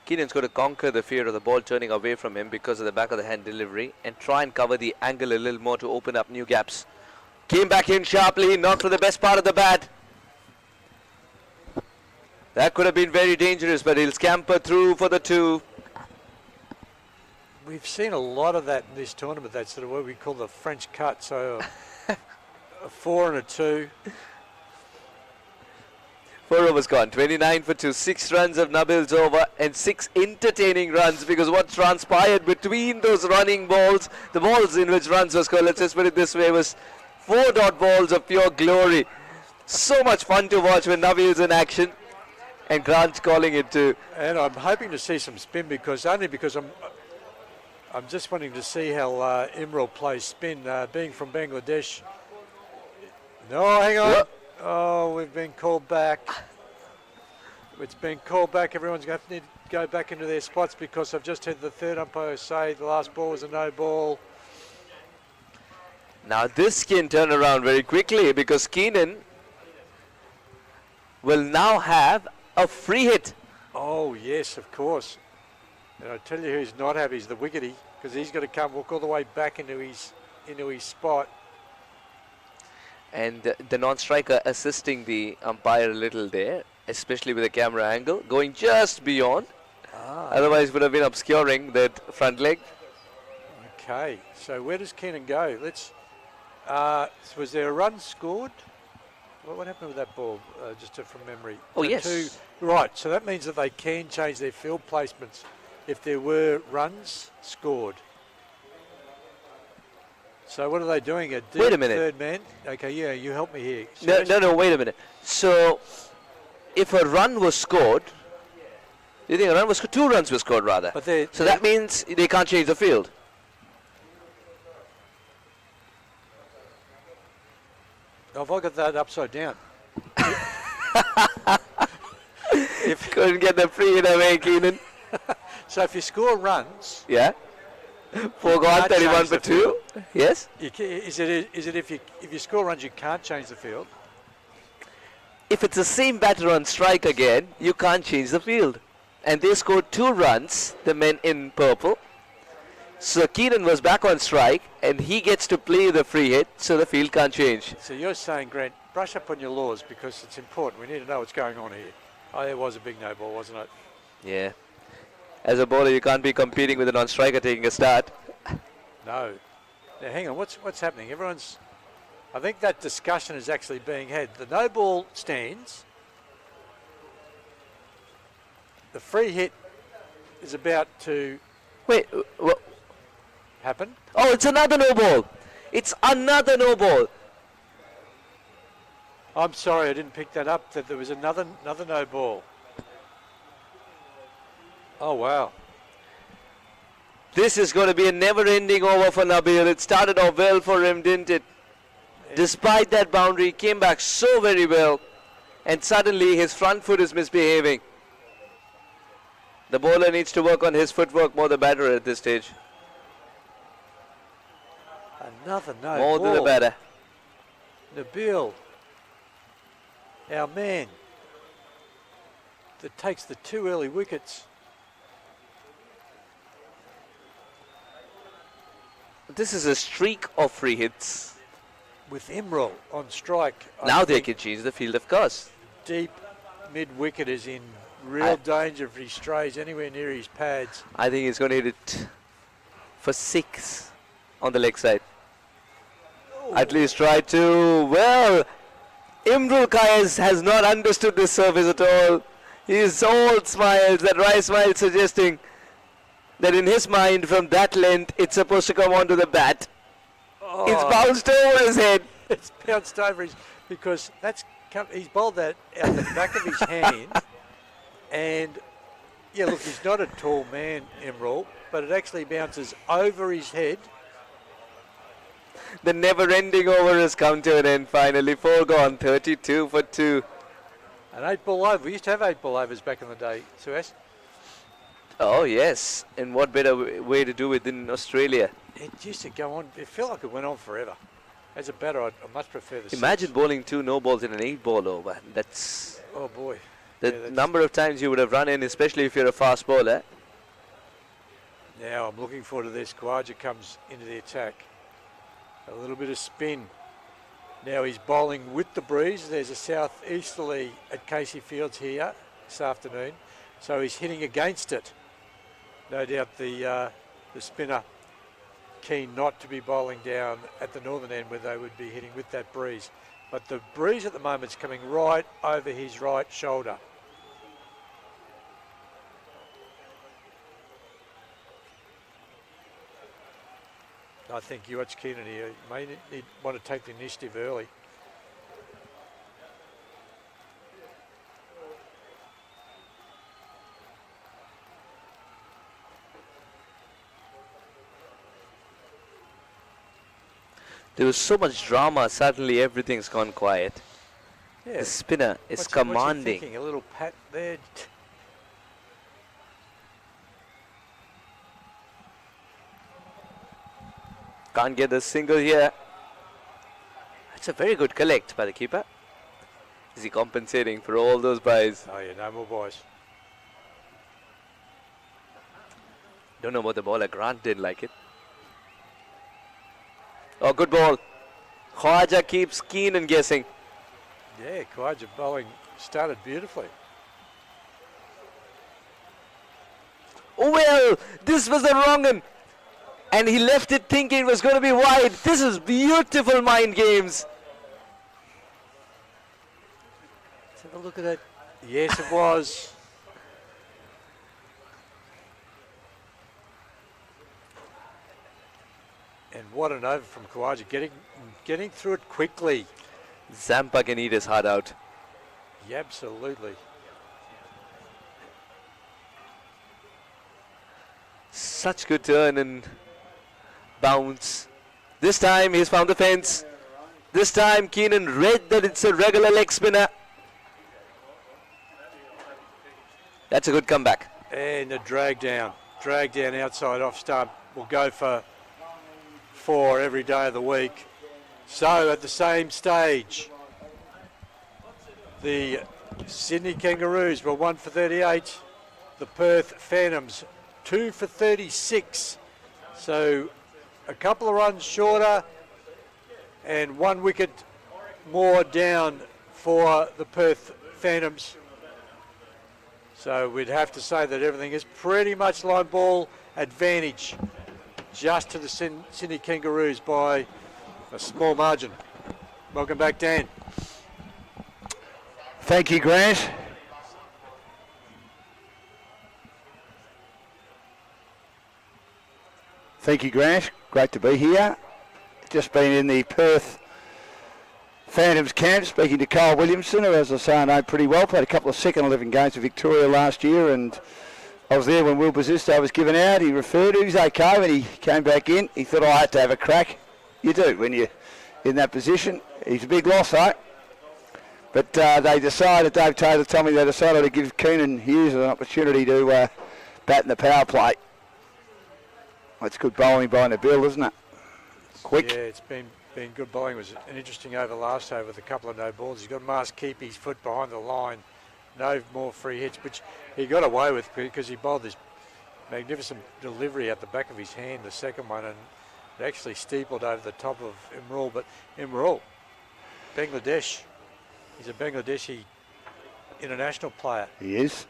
Keenan's got to conquer the fear of the ball turning away from him because of the back of the hand delivery and try and cover the angle a little more to open up new gaps. Came back in sharply, knocked for the best part of the bat. That could have been very dangerous, but he'll scamper through for the 2. We've seen a lot of that in this tournament. That's sort of what we call the French cut. So a 4 and a 2. 4 overs gone, 29 for 2, 6 runs of Nabil's over and 6 entertaining runs, because what transpired between those running balls, the balls in which runs were scored, let's just put it this way, was 4 dot balls of pure glory. So much fun to watch when Nabil's in action, and Grant's calling it too. And I'm hoping to see some spin, because I'm just wanting to see how Imrul plays spin, being from Bangladesh. No, hang on. What? Oh, we've been called back. It's been called back. Everyone's going to need to go back into their spots, because I've just heard the third umpire say the last ball was a no ball. Now this can turn around very quickly, because Keenan will now have a free hit. Oh, yes, of course. And I tell you who's not happy is the wickety, because he's got to walk all the way back into his spot. And the non-striker assisting the umpire a little there, especially with the camera angle, going just beyond. Otherwise would have been obscuring that front leg. Okay, so where does Keenan go? Was there a run scored? What happened with that ball, just from memory? Oh, The yes. Right, so that means that they can change their field placements if there were runs scored. So what are they doing? Wait a minute. Third man? Okay, yeah, you help me here. No, wait a minute. So, if a run was scored, you think a run was 2 runs were scored rather. But so that means they can't change the field. Have I got that upside down? Couldn't get the free hit away, Keenan. So if you score runs, Yeah. 4 gone, can't 31 change for the 2. Yes. is it if you score runs you can't change the field? If it's the same batter on strike again, you can't change the field. And they scored 2 runs, the men in purple. So Keenan was back on strike, and he gets to play the free hit, so the field can't change. So you're saying, Grant, brush up on your laws, because it's important. We need to know what's going on here. Oh, it was a big no ball, wasn't it? Yeah. As a bowler, you can't be competing with a non-striker taking a start. No. Now, hang on, what's happening? I think that discussion is actually being had. The no ball stands. The free hit is about to Wait, happen. oh, it's another no ball. It's another no ball. I'm sorry, I didn't pick that up, that there was another no ball. Oh, wow. This is going to be a never-ending over for Nabil. It started off well for him, didn't it? Despite that boundary, he came back so very well. And suddenly his front foot is misbehaving. The bowler needs to work on his footwork more the better at this stage. Another no More ball. than the better. Nabil, our man, that takes the 2 early wickets. This is a streak of free hits. With Imral on strike. Now they can change the field, of course. Deep mid-wicket is in real danger if he strays anywhere near his pads. I think he's going to hit it for 6 on the leg side. Ooh. At least try to. Well, Imrul Kayes has not understood this service at all. He's all smiles, that wry smile suggesting that in his mind from that length it's supposed to come onto the bat. Oh. It's bounced over his head. It's bounced over his, because he's bowled that out the back of his hand. And yeah, look, he's not a tall man, Imral, but it actually bounces over his head. The never-ending over has come to an end finally. 4 gone, 32 for 2. An 8-ball over. We used to have 8-ball overs back in the day, Suez. Oh yes, and what better way to do it than Australia? It used to go on. It felt like it went on forever. As a batter, I much prefer the Imagine 6. bowling 2 no balls in an 8-ball over. That's Oh boy. the Yeah, number of times you would have run in, especially if you're a fast bowler. Now I'm looking forward to this. Khawaja comes into the attack. A little bit of spin. Now he's bowling with the breeze. There's a southeasterly at Casey Fields here this afternoon. So he's hitting against it. No doubt the spinner keen not to be bowling down at the northern end where they would be hitting with that breeze. But the breeze at the moment is coming right over his right shoulder. I think Yuach Keenan here may want to take the initiative early. There was so much drama, suddenly everything's gone quiet. Yeah. The spinner is What's he commanding. thinking? A little pat there. Can't get a single here. That's a very good collect by the keeper. Is he compensating for all those buys? Oh yeah, no more boys. Don't know what the bowler. Grant didn't like it. Oh, good ball. Khawaja keeps keen and guessing. Yeah, Khawaja bowling started beautifully. Oh well, this was the wrong one. And he left it thinking it was going to be wide. This is beautiful mind games. Let's have a look at that. Yes, it was. And what an over from Khawaja, getting through it quickly. Zampa can eat his heart out. Yeah, absolutely. Such good turn and bounce. This time he's found the fence. This time Keenan read that it's a regular leg spinner. That's a good comeback. And a drag down outside off stump. Will go for 4 every day of the week. So at the same stage, the Sydney Kangaroos were 1 for 38. The Perth Phantoms 2 for 36. So a couple of runs shorter and 1 wicket more down for the Perth Phantoms. So we'd have to say that everything is pretty much line ball advantage just to the Sydney Kangaroos by a small margin. Welcome back, Dan. Thank you, Grant. Thank you, Grant. Great to be here. Just been in the Perth Phantoms camp, speaking to Carl Williamson, who, as I say, I know pretty well. Played a couple of second 11 games with Victoria last year, and I was there when Will Bazisto was given out. He referred to, he was okay when he came back in. He thought, I had to have a crack. You do when you're in that position. He's a big loss, though. But they decided, Dave Taylor told me they decided to give Keenan Hughes an opportunity to bat in the power play. That's good bowling by Nabil, isn't it? Quick. Yeah, it's been good bowling. It was an interesting over last over with a couple of no balls. He's got Mars keep his foot behind the line. No more free hits, which he got away with because he bowled this magnificent delivery at the back of his hand, the second one, and it actually steepled over the top of Imrul. But Imrul, Bangladesh, he's a Bangladeshi international player. He is.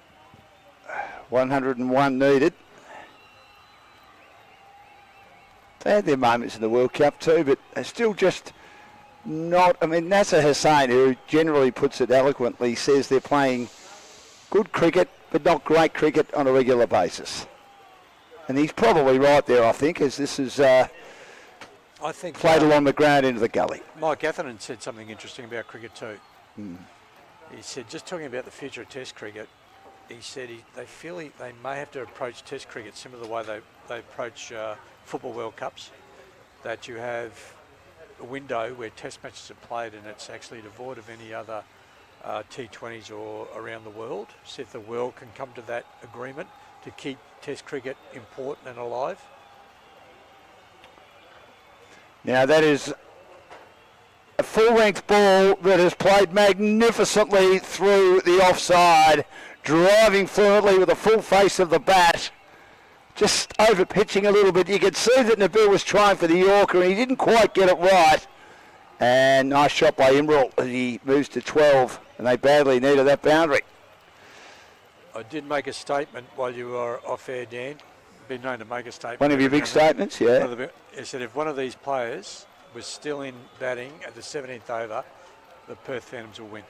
101 needed. They had their moments in the World Cup too, but they're still just not. I mean, Nasser Hussain, who generally puts it eloquently, says they're playing good cricket, but not great cricket on a regular basis. And he's probably right there, I think, as this is I think played along the ground into the gully. Mike Atherton said something interesting about cricket too. He said, just talking about the future of Test cricket, he said they feel they may have to approach Test cricket similar to the way they approach Football World Cups, that you have a window where Test matches are played and it's actually devoid of any other T20s or around the world. See if the world can come to that agreement to keep Test cricket important and alive. Now that is a full-length ball that has played magnificently through the offside, driving fluently with the full face of the bat. Just over pitching a little bit. You could see that Nabil was trying for the Yorker and he didn't quite get it right. And nice shot by Imrul as he moves to 12, and they badly needed that boundary. I did make a statement while you were off air, Dan. Been known to make a statement. One of your big statements, yeah. I said if one of these players was still in batting at the 17th over, the Perth Phantoms will win.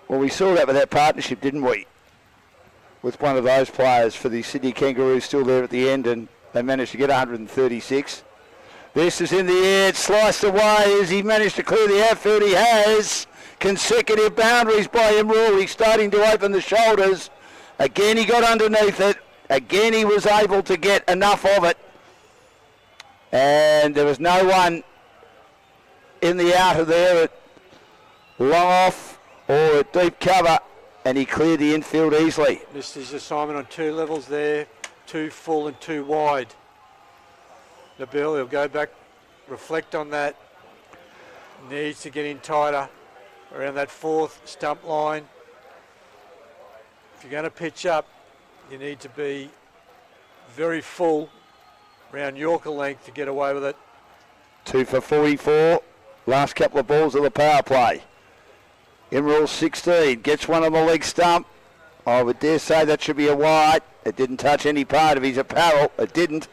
Well, we saw that with that partnership, didn't we? With one of those players for the Sydney Kangaroos still there at the end, and they managed to get 136. This is in the air, it's sliced away as he managed to clear the outfield. He has consecutive boundaries by Imrul. He's starting to open the shoulders. Again, he got underneath it. Again, he was able to get enough of it. And there was no one in the outer there at long off or at deep cover, and he cleared the infield easily. Missed his assignment on two levels there, two full and two wide. Nabil, he'll go back, reflect on that. Needs to get in tighter around that fourth stump line. If you're going to pitch up, you need to be very full around Yorker length to get away with it. 2 for 44. Last couple of balls of the power play. Imrul 16, gets one on the leg stump. I would dare say that should be a wide. It didn't touch any part of his apparel. It didn't.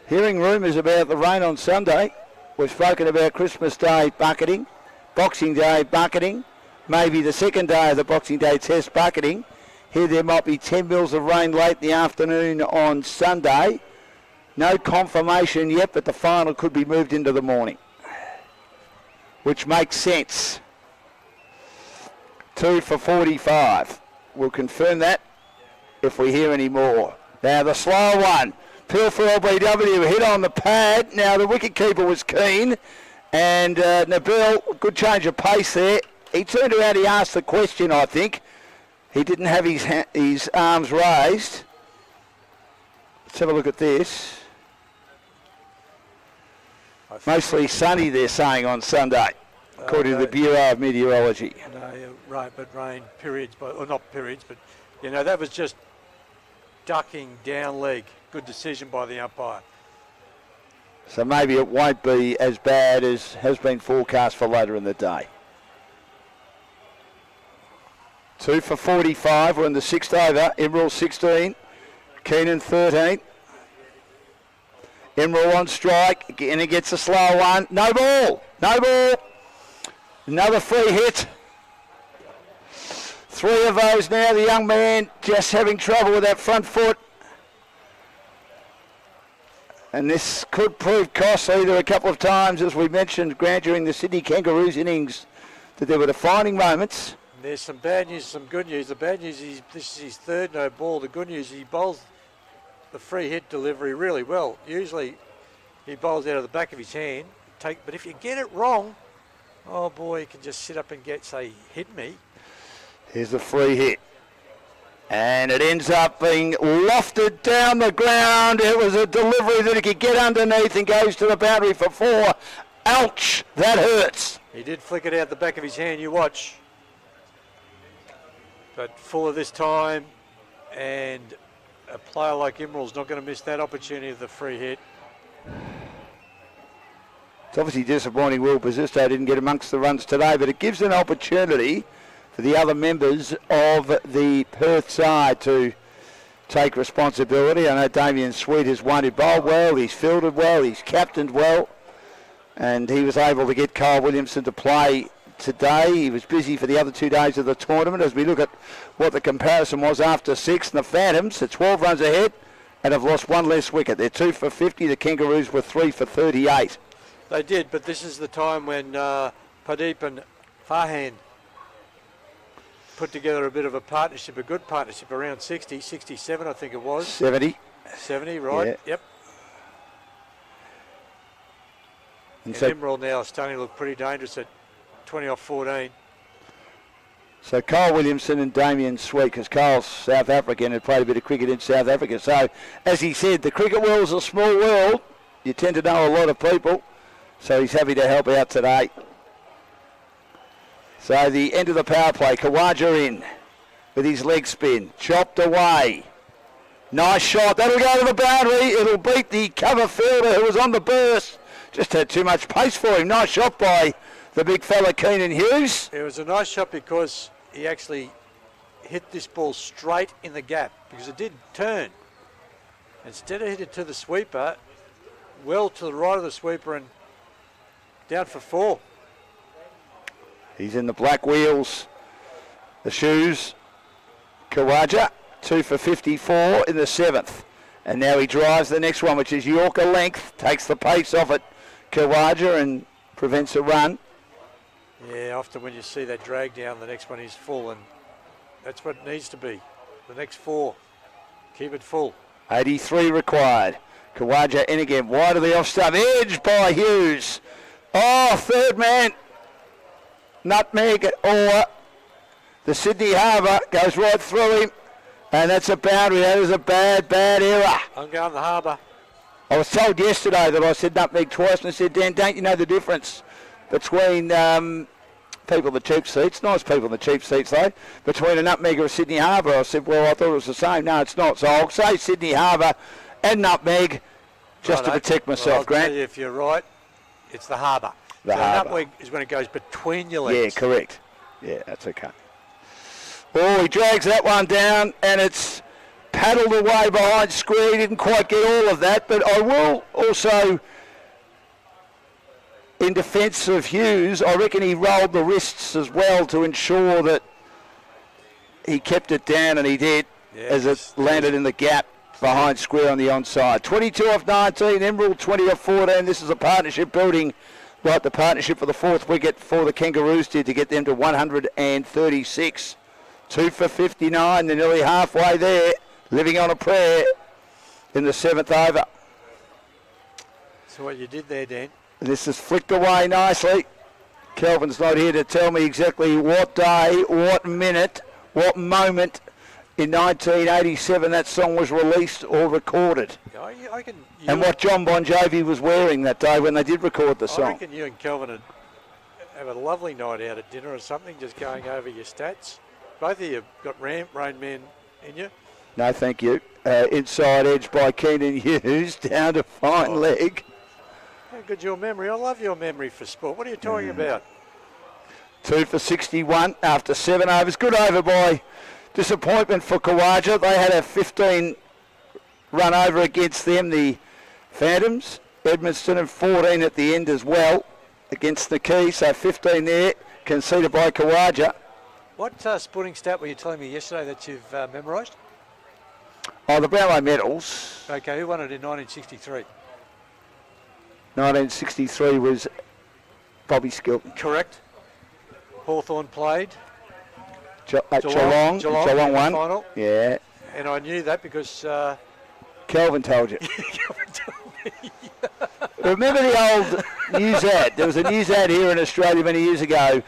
Hearing rumours about the rain on Sunday. We've spoken about Christmas Day bucketing, Boxing Day bucketing, maybe the second day of the Boxing Day Test bucketing. Here there might be 10 mils of rain late in the afternoon on Sunday. No confirmation yet, but the final could be moved into the morning, which makes sense. 2 for 45. We'll confirm that if we hear any more. Now the slow one. Peel for LBW, hit on the pad. Now the wicketkeeper was keen. And Nabil, good change of pace there. He turned around, he asked the question, I think. He didn't have his arms raised. Let's have a look at this. Mostly sunny, they're saying, on Sunday, according to the Bureau of Meteorology. No, you're right, but rain periods, or not periods, but you know, that was just ducking down leg. Good decision by the umpire. So maybe it won't be as bad as has been forecast for later in the day. 2 for 45. We're in the sixth over. Imrul 16. Keenan 13. Emerald on strike, and he gets a slow one. No ball, no ball. Another free hit. 3 of those now. The young man just having trouble with that front foot. And this could prove costly. There were a couple of times, as we mentioned, Grant, during the Sydney Kangaroos innings, that there were defining moments. There's some bad news, some good news. The bad news is this is his third no ball. The good news is he bowls the free hit delivery really well. Usually he bowls out of the back of his hand. But if you get it wrong, oh boy, you can just sit up and say, hit me. Here's the free hit. And it ends up being lofted down the ground. It was a delivery that he could get underneath and goes to the boundary for 4. Ouch, that hurts. He did flick it out the back of his hand, you watch. But fuller this time, and a player like Emerald's not going to miss that opportunity of the free hit. It's obviously disappointing Will Basisto didn't get amongst the runs today, but it gives an opportunity for the other members of the Perth side to take responsibility. I know Damien Sweet has won. He bowled well, he's fielded well, he's captained well, and he was able to get Kyle Williamson to play today. He was busy for the other 2 days of the tournament. As we look at what the comparison was after 6, and the Phantoms are 12 runs ahead and have lost 1 less wicket. They're 2 for 50. The Kangaroos were 3 for 38. They did, but this is the time when Pradeep and Faran put together a bit of a partnership, a good partnership, around 60, 67 I think it was. 70. 70, right, Yeah. Yep. And And so, Emerald now is starting to look pretty dangerous at 20 off 14. so Kyle Williamson and Damien Sweet, because Kyle's South African and played a bit of cricket in South Africa. So, as he said, the cricket world is a small world. You tend to know a lot of people. So he's happy to help out today. So the end of the power play. Khawaja in with his leg spin. Chopped away. Nice shot. That'll go to the boundary. It'll beat the cover fielder who was on the burst. Just had too much pace for him. Nice shot by the big fella Keenan Hughes. It was a nice shot because he actually hit this ball straight in the gap because it did turn. Instead of hit it to the sweeper, well to the right of the sweeper and down for 4. He's in the black wheels, the shoes. Khawaja, 2 for 54 in the 7th. And now he drives the next one, which is Yorker length. Takes the pace off it, Khawaja, and prevents a run. Yeah, often when you see that drag down, the next one is full, and that's what it needs to be. The next 4, keep it full. 83 required. Khawaja in again, wide of the off stump, edged by Hughes. Oh, third man. Nutmeg or the Sydney Harbour goes right through him. And that's a boundary. That is a bad error. I'm going the Harbour. I was told yesterday that I said nutmeg twice, and I said, Dan, don't you know the difference between people in the cheap seats, nice people in the cheap seats though, between a nutmeg or a Sydney Harbour? I said, well, I thought it was the same. No, it's not. So I'll say Sydney Harbour and nutmeg just to protect myself, I'll Grant. tell you, if you're right, it's the Harbour. The Harbour. Nutmeg is when it goes between your legs. Yeah, correct. Yeah, that's okay. Oh, he drags that one down, and it's paddled away behind square. He didn't quite get all of that, but I will also, in defence of Hughes, I reckon he rolled the wrists as well to ensure that he kept it down, and he did, as it landed in the gap behind square on the onside. 22 off 19, Emerald 20 off 14. This is a partnership building like the partnership for the 4th wicket for the Kangaroos did to get them to 136. 2 for 59. They're nearly halfway there, living on a prayer in the 7th over. So what you did there, Dan? This is flicked away nicely. Kelvin's not here to tell me exactly what day, what minute, what moment in 1987 that song was released or recorded. And what John Bon Jovi was wearing that day when they did record the song. I reckon you and Kelvin would have a lovely night out at dinner or something, just going over your stats. Both of you got Rain Man in you. No, thank you. Inside edge by Keenan Hughes, down to fine leg. How good your memory. I love your memory for sport. What are you talking about? 2 for 61 after 7 overs. Good over by disappointment for Khawaja. They had a 15 run over against them, the Phantoms. Edmundston and 14 at the end as well against the Key. So 15 there, conceded by Kawaja. What sporting stat were you telling me yesterday that you've memorised? Oh, the Brownlow medals. Okay, who won it in 1963? 1963 was Bobby Skilton. Correct. Hawthorn played. Geelong in won. the final. Yeah. And I knew that because Kelvin told you. Kelvin told me. Remember the old news ad? There was a news ad here in Australia many years ago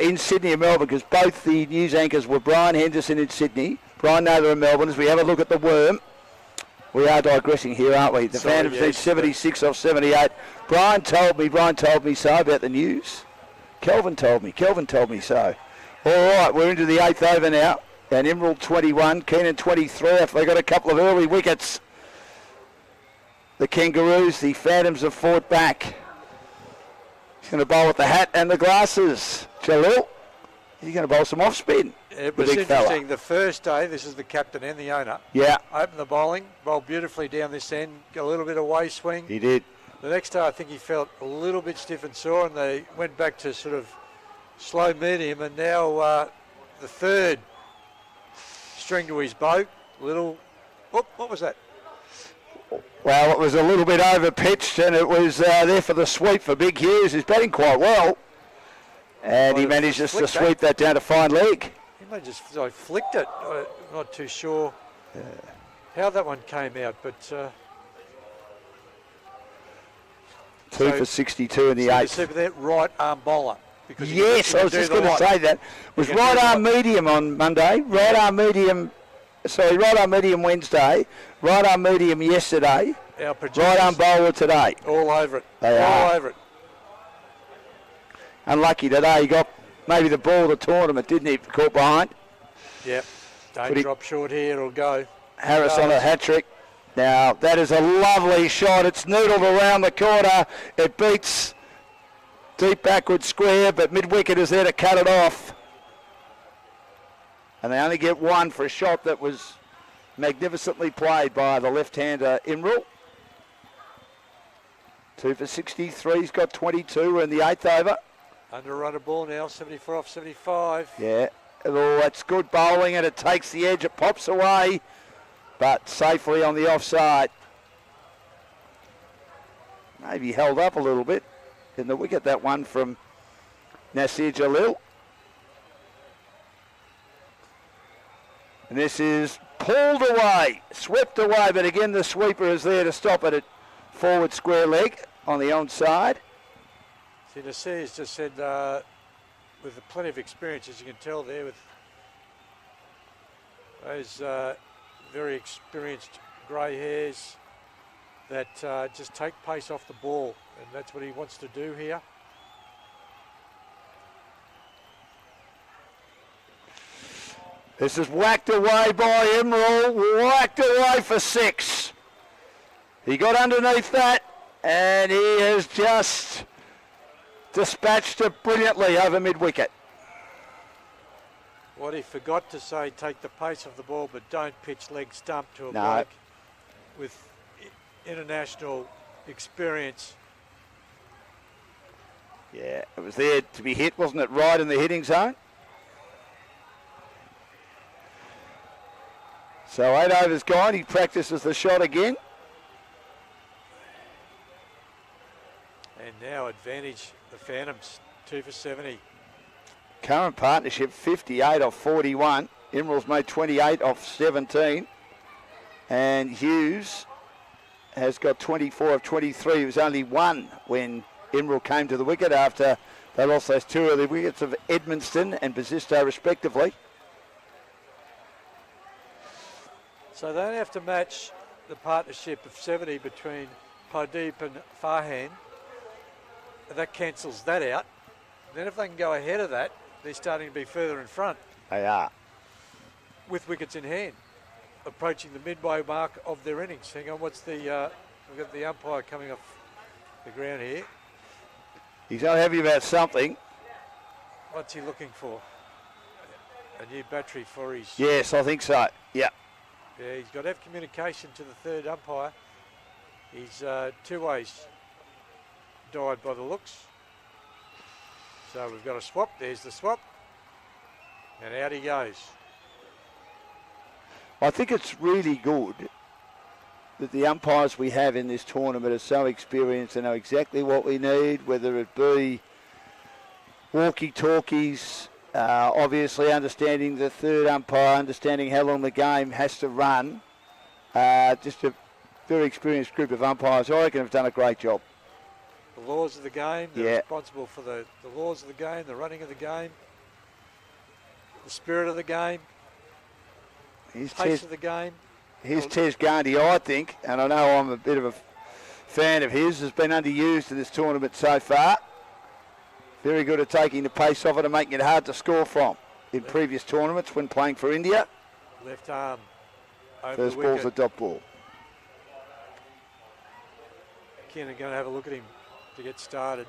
in Sydney and Melbourne, because both the news anchors were Brian Henderson in Sydney, Brian Naylor in Melbourne. As we have a look at the worm, we are digressing here, aren't we? The Phantoms need 76 off 78. Brian told me so about the news. Kelvin told me so. All right, we're into the 8th over now. And Emerald 21, Keenan 23. They got a couple of early wickets. The Kangaroos, the Phantoms have fought back. He's going to bowl with the hat and the glasses. Jalil, he's going to bowl some off spin. It was interesting. The first day, this is the captain and the owner. Yeah. Opened the bowling, bowled beautifully down this end, got a little bit of way swing. He did. The next day, I think he felt a little bit stiff and sore, and they went back to sort of slow medium, and now the third string to his bow. What was that? Well, it was a little bit over pitched, and it was there for the sweep for Big Hughes, who's batting quite well. And he manages to sweep that down to fine leg. He may just flicked it. I'm not too sure how that one came out, but... Two for 62 in the 8th. So that right arm bowler. Yes, I was just going to say that. It was right arm medium on Monday, right arm medium Wednesday, right arm medium yesterday, right arm bowler today. All over it. All over it. Unlucky today, he got maybe the ball of the tournament, didn't he? Caught behind. Yep. Don't drop short here, it'll go. Harris on a hat-trick. Now, that is a lovely shot. It's noodled around the corner. It beats deep backward square, but mid-wicket is there to cut it off. And they only get one for a shot that was magnificently played by the left-hander Imrul. 2 for 63. He's got 22. We're in the 8th over. Under a run of ball now, 74 off 75. Yeah. Oh, that's good bowling, and it takes the edge. It pops away, but safely on the offside. Maybe held up a little bit in the wicket, that one from Nasir Jalil. And this is pulled away, swept away, but again the sweeper is there to stop it at forward square leg on the onside. See, Nasir's just said, with plenty of experience, as you can tell there, with those very experienced grey hairs, that just take pace off the ball, and that's what he wants to do here. This is whacked away by Emerald, whacked away for 6. He got underneath that, and he has just dispatched it brilliantly over mid-wicket. What he forgot to say, take the pace of the ball, but don't pitch leg stump to a bloke with international experience. Yeah, it was there to be hit, wasn't it? Right in the hitting zone. So 8 overs gone. He practices the shot again. And now advantage the Phantoms, 2 for 70. Current partnership 58 off 41. Emerald's made 28 off 17. And Hughes has got 24 of 23. He was only 1 when Emerald came to the wicket after they lost those 2 early wickets of Edmundston and Basisto respectively. So they don't have to match the partnership of 70 between Pardeep and Faran. That cancels that out. Then if they can go ahead of that, they're starting to be further in front. They are. With wickets in hand, approaching the midway mark of their innings. Hang on, what's the, we've got the umpire coming off the ground here. He's not happy about something. What's he looking for? A new battery for his... Yes, I think so. Yeah. Yeah, he's got to have communication to the third umpire. He's two ways died by the looks. So we've got a swap. There's the swap. And out he goes. I think it's really good that the umpires we have in this tournament are so experienced and know exactly what we need, whether it be walkie-talkies, obviously understanding the third umpire, understanding how long the game has to run. Just a very experienced group of umpires, I reckon, have done a great job. The laws of the game, they're responsible for the laws of the game, the running of the game, the spirit of the game, pace of the game. Here's Tez Gandhi, I think, and I know I'm a bit of a fan of his, has been underused in this tournament so far. Very good at taking the pace off it and making it hard to score from in previous tournaments when playing for India. Left arm over First the ball's wicket. the dot ball. Keenan going to have a look at him to get started.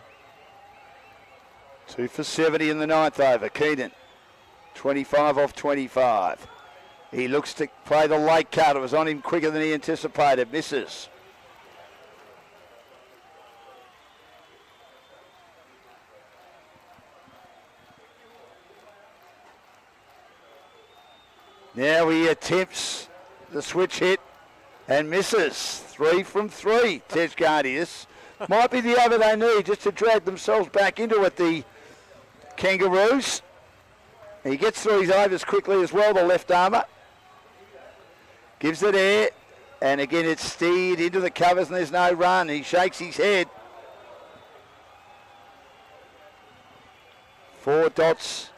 2 for 70 in the ninth over. Keenan, 25 off 25. He looks to play the late cut. It was on him quicker than he anticipated. Misses. Now he attempts the switch hit and misses. 3 from 3. Tej Gandhi. This might be the over they need just to drag themselves back into it, the Kangaroos. He gets through his overs quickly as well, the left armour. Gives it air, and again it's steered into the covers and there's no run. He shakes his head. 4 dots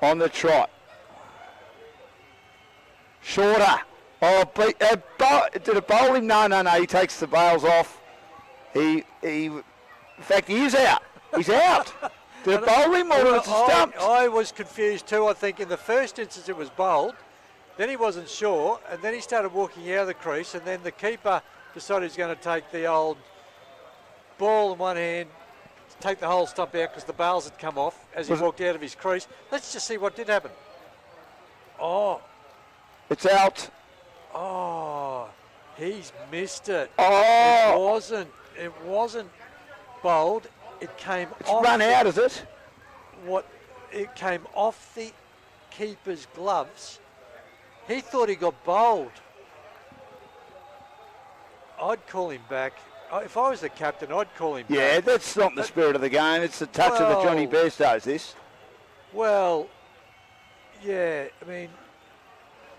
on the trot. Shorter. Oh, did it bowl him? No, he takes the bails off. In fact, he is out. He's out. Did it bowl him or was it stumped? I was confused too. I think in the first instance it was bowled. Then he wasn't sure, and then he started walking out of the crease, and then the keeper decided he's going to take the old ball in one hand, take the whole stump out because the bails had come off as he walked out of his crease. Let's just see what did happen. Oh. It's out. Oh, he's missed it. Oh. It wasn't bowled. It came It's off. run out, is it? It came off the keeper's gloves. He thought he got bowled. I'd call him back. If I was the captain, I'd call him Yeah, back. that's not the spirit of the game. It's the touch of the Johnny Bairstows, this. Well, yeah, I mean...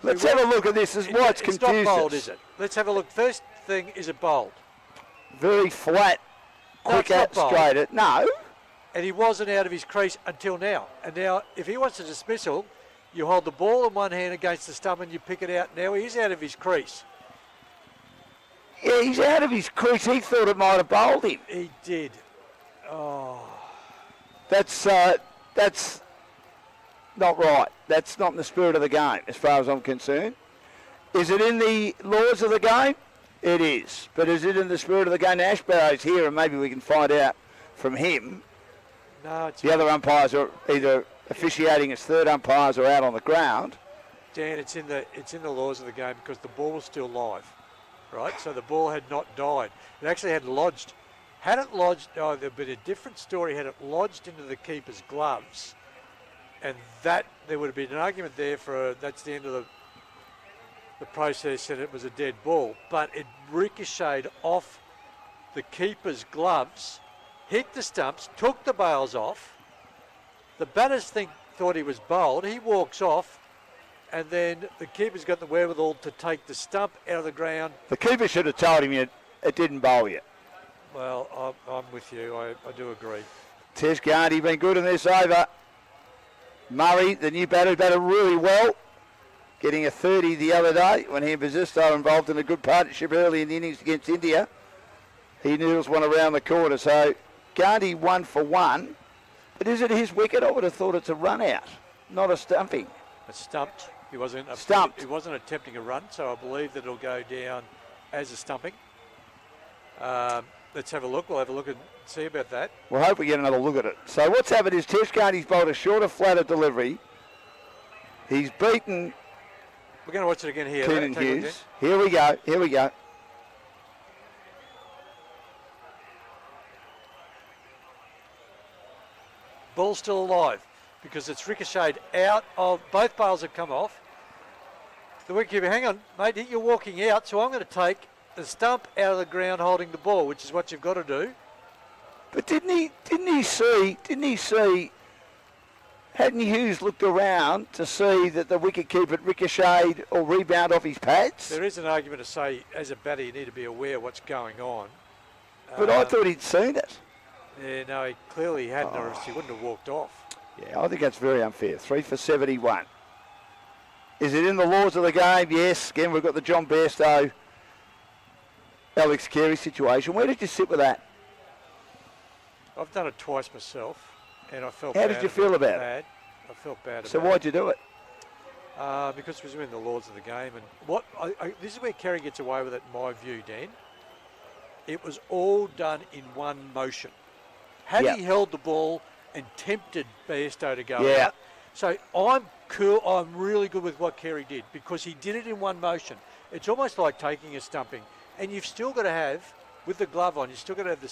Let's have a look at this. This is why it's confusing. It's not bowled, is it? Let's have a look. First thing, is it bowled? Very flat, quick No, out, it's not bowled. straight at. No. And he wasn't out of his crease until now. And now, if he wants a dismissal, you hold the ball in one hand against the stump and you pick it out. Now he's out of his crease. Yeah, he's out of his crease. He thought it might have bowled him. He did. Oh. That's not right. That's not in the spirit of the game, as far as I'm concerned. Is it in the laws of the game? It is. But is it in the spirit of the game? Ashbarrow's here, and maybe we can find out from him. No, it's the other umpires are either officiating as third umpires or out on the ground. Dan, it's in the laws of the game because the ball was still live, right? So the ball had not died. It actually had lodged. Had it lodged, there'd been a different story had it lodged into the keeper's gloves, and that there would have been an argument there for that's the end of the process and it was a dead ball. But it ricocheted off the keeper's gloves, hit the stumps, took the bails off. The batters thought he was bowled. He walks off, and then the keeper's got the wherewithal to take the stump out of the ground. The keeper should have told him it didn't bowl yet. Well, I'm with you. I do agree. Tej Gandhi been good in this over. Murray, the new batter, batted really well, getting a 30 the other day when he and Bazisto were involved in a good partnership early in the innings against India. He noodles one around the corner, so Gandhi 1 for 1. But is it his wicket? I would have thought it's a run out, not a stumping. It's stumped. He wasn't Stumped. He wasn't attempting a run, so I believe that it'll go down as a stumping. Let's have a look. We'll have a look and see about that. We'll hope we get another look at it. So what's happened is Tej Gandhi's bowled a shorter, flatter delivery. He's beaten We're going to watch it again here. Keenan Take a look Hughes. Here we go. Here we go. Ball's still alive because it's ricocheted out of, both bails have come off. The wicketkeeper, hang on, mate, you're walking out, so I'm going to take the stump out of the ground holding the ball, which is what you've got to do. But didn't he see, hadn't Hughes looked around to see that the wicketkeeper had ricocheted or rebound off his pads? There is an argument to say, as a batter, you need to be aware of what's going on. But I thought he'd seen it. Yeah, no, he clearly hadn't, or else he wouldn't have walked off. Yeah, I think that's very unfair. 3 for 71. Is it in the laws of the game? Yes. Again, we've got the John Bairstow, Alex Carey situation. Where did you sit with that? I've done it twice myself, and I felt How bad. did you feel about it? Bad. I felt bad about it. So why'd you do it? Because it was in the laws of the game. And this is where Carey gets away with it, in my view, Dan. It was all done in one motion. Had he held the ball and tempted Bairstow to go out. So I'm cool. I'm really good with what Carey did because he did it in one motion. It's almost like taking a stumping. And you've still got to have, with the glove on, you've still got to have the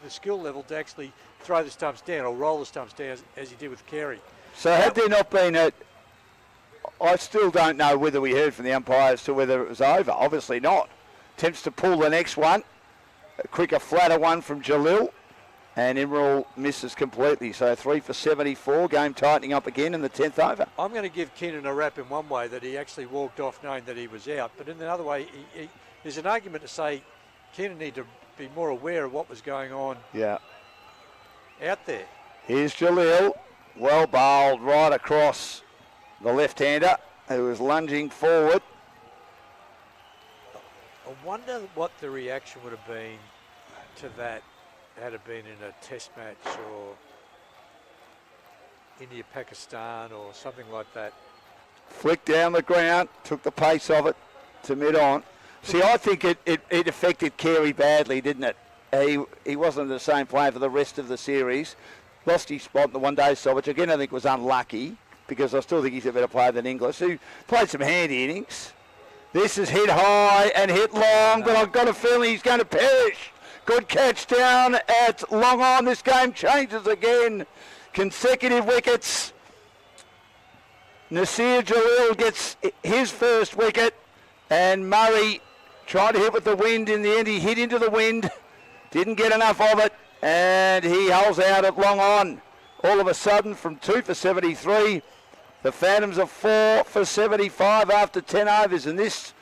skill level to actually throw the stumps down or roll the stumps down as he did with Carey. So had there not been I still don't know whether we heard from the umpires to whether it was over. Obviously not. Attempts to pull the next one. A quicker, flatter one from Jalil. And Emerald misses completely. So 3 for 74. Game tightening up again in the 10th over. I'm going to give Keenan a rap in one way that he actually walked off knowing that he was out. But in another way, there's an argument to say Keenan needed to be more aware of what was going on out there. Here's Jalil. Well bowled right across the left-hander who was lunging forward. I wonder what the reaction would have been to that had it been in a test match or India-Pakistan or something like that. Flicked down the ground, took the pace of it to mid-on. See, I think it affected Carey badly, didn't it? He wasn't the same player for the rest of the series. Lost his spot in the one-day side, which again I think was unlucky because I still think he's a better player than Inglis, who played some handy innings. This is hit high and hit long, but I've got a feeling he's going to perish. Good catch down at long on. This game changes again. Consecutive wickets. Nasir Jalil gets his first wicket, and Murray tried to hit with the wind. In the end, he hit into the wind. Didn't get enough of it, and he holds out at long on. All of a sudden, from 2 for 73, the Phantoms are 4 for 75 after 10 overs. And this,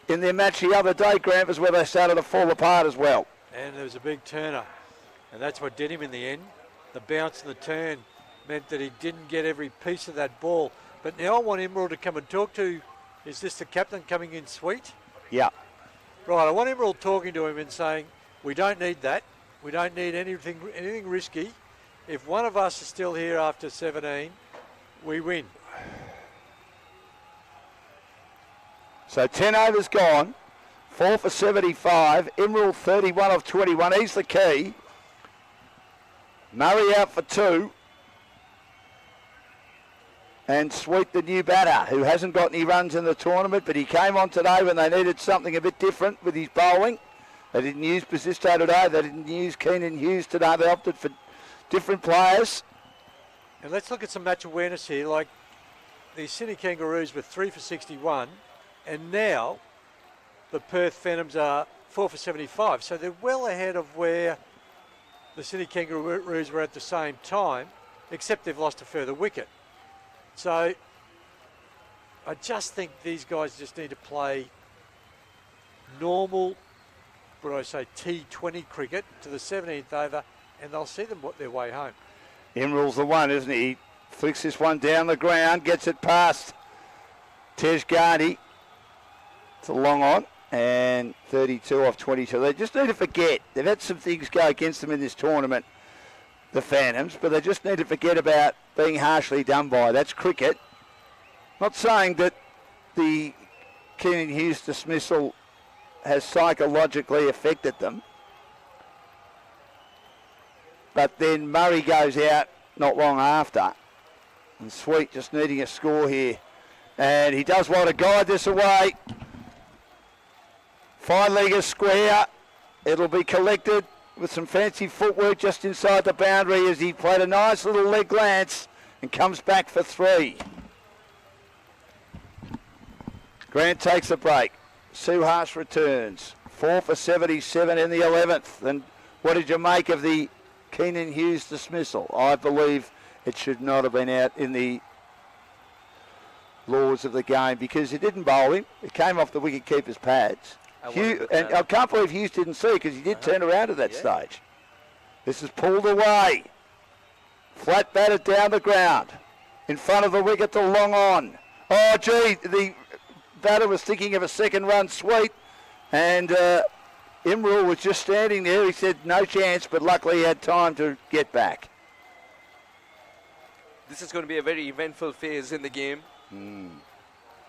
in their match the other day, Grant, was where they started to fall apart as well. And there was a big turner, and that's what did him in the end. The bounce and the turn meant that he didn't get every piece of that ball. But now I want Emerald to come and talk to, is this the captain coming in sweet? Yeah. Right, I want Emerald talking to him and saying, we don't need that. We don't need anything risky. If one of us is still here after 17, we win. So 10 overs gone, 4 for 75. Emerald 31 of 21. He's the key. Murray out for 2. And Sweet, the new batter, who hasn't got any runs in the tournament, but he came on today when they needed something a bit different with his bowling. They didn't use Basisto today. They didn't use Keenan Hughes today. They opted for different players. And let's look at some match awareness here. Like the Sydney Kangaroos were 3 for 61, and now the Perth Phantoms are 4 for 75. So they're well ahead of where the Sydney Kangaroos were at the same time, except they've lost a further wicket. So I just think these guys just need to play normal, what do I say, T20 cricket to the 17th over, and they'll see them their way home. Emerald's the one, isn't he? Flicks this one down the ground, gets it past Tej Gandhi. It's a long on, and 32 off 22. They just need to forget. They've had some things go against them in this tournament, the Phantoms, but they just need to forget about being harshly done by. That's cricket. Not saying that the Keenan Hughes dismissal has psychologically affected them, but then Murray goes out not long after, and Sweet just needing a score here And he does well to guide this away. Fine-legger square. It'll be collected with some fancy footwork just inside the boundary as he played a nice little leg glance and comes back for 3. Grant takes a break. Suhas returns. 4 for 77 in the 11th. And what did you make of the Keenan Hughes dismissal? I believe it should not have been out in the laws of the game because it didn't bowl him. It came off the wicket-keeper's pads. And I can't believe Hughes didn't see because he did turn around at that stage. This is pulled away. Flat batted down the ground. In front of the wicket to long on. Oh, gee, the batter was thinking of a second run sweep. And Imrul was just standing there. He said no chance, but luckily he had time to get back. This is going to be a very eventful phase in the game.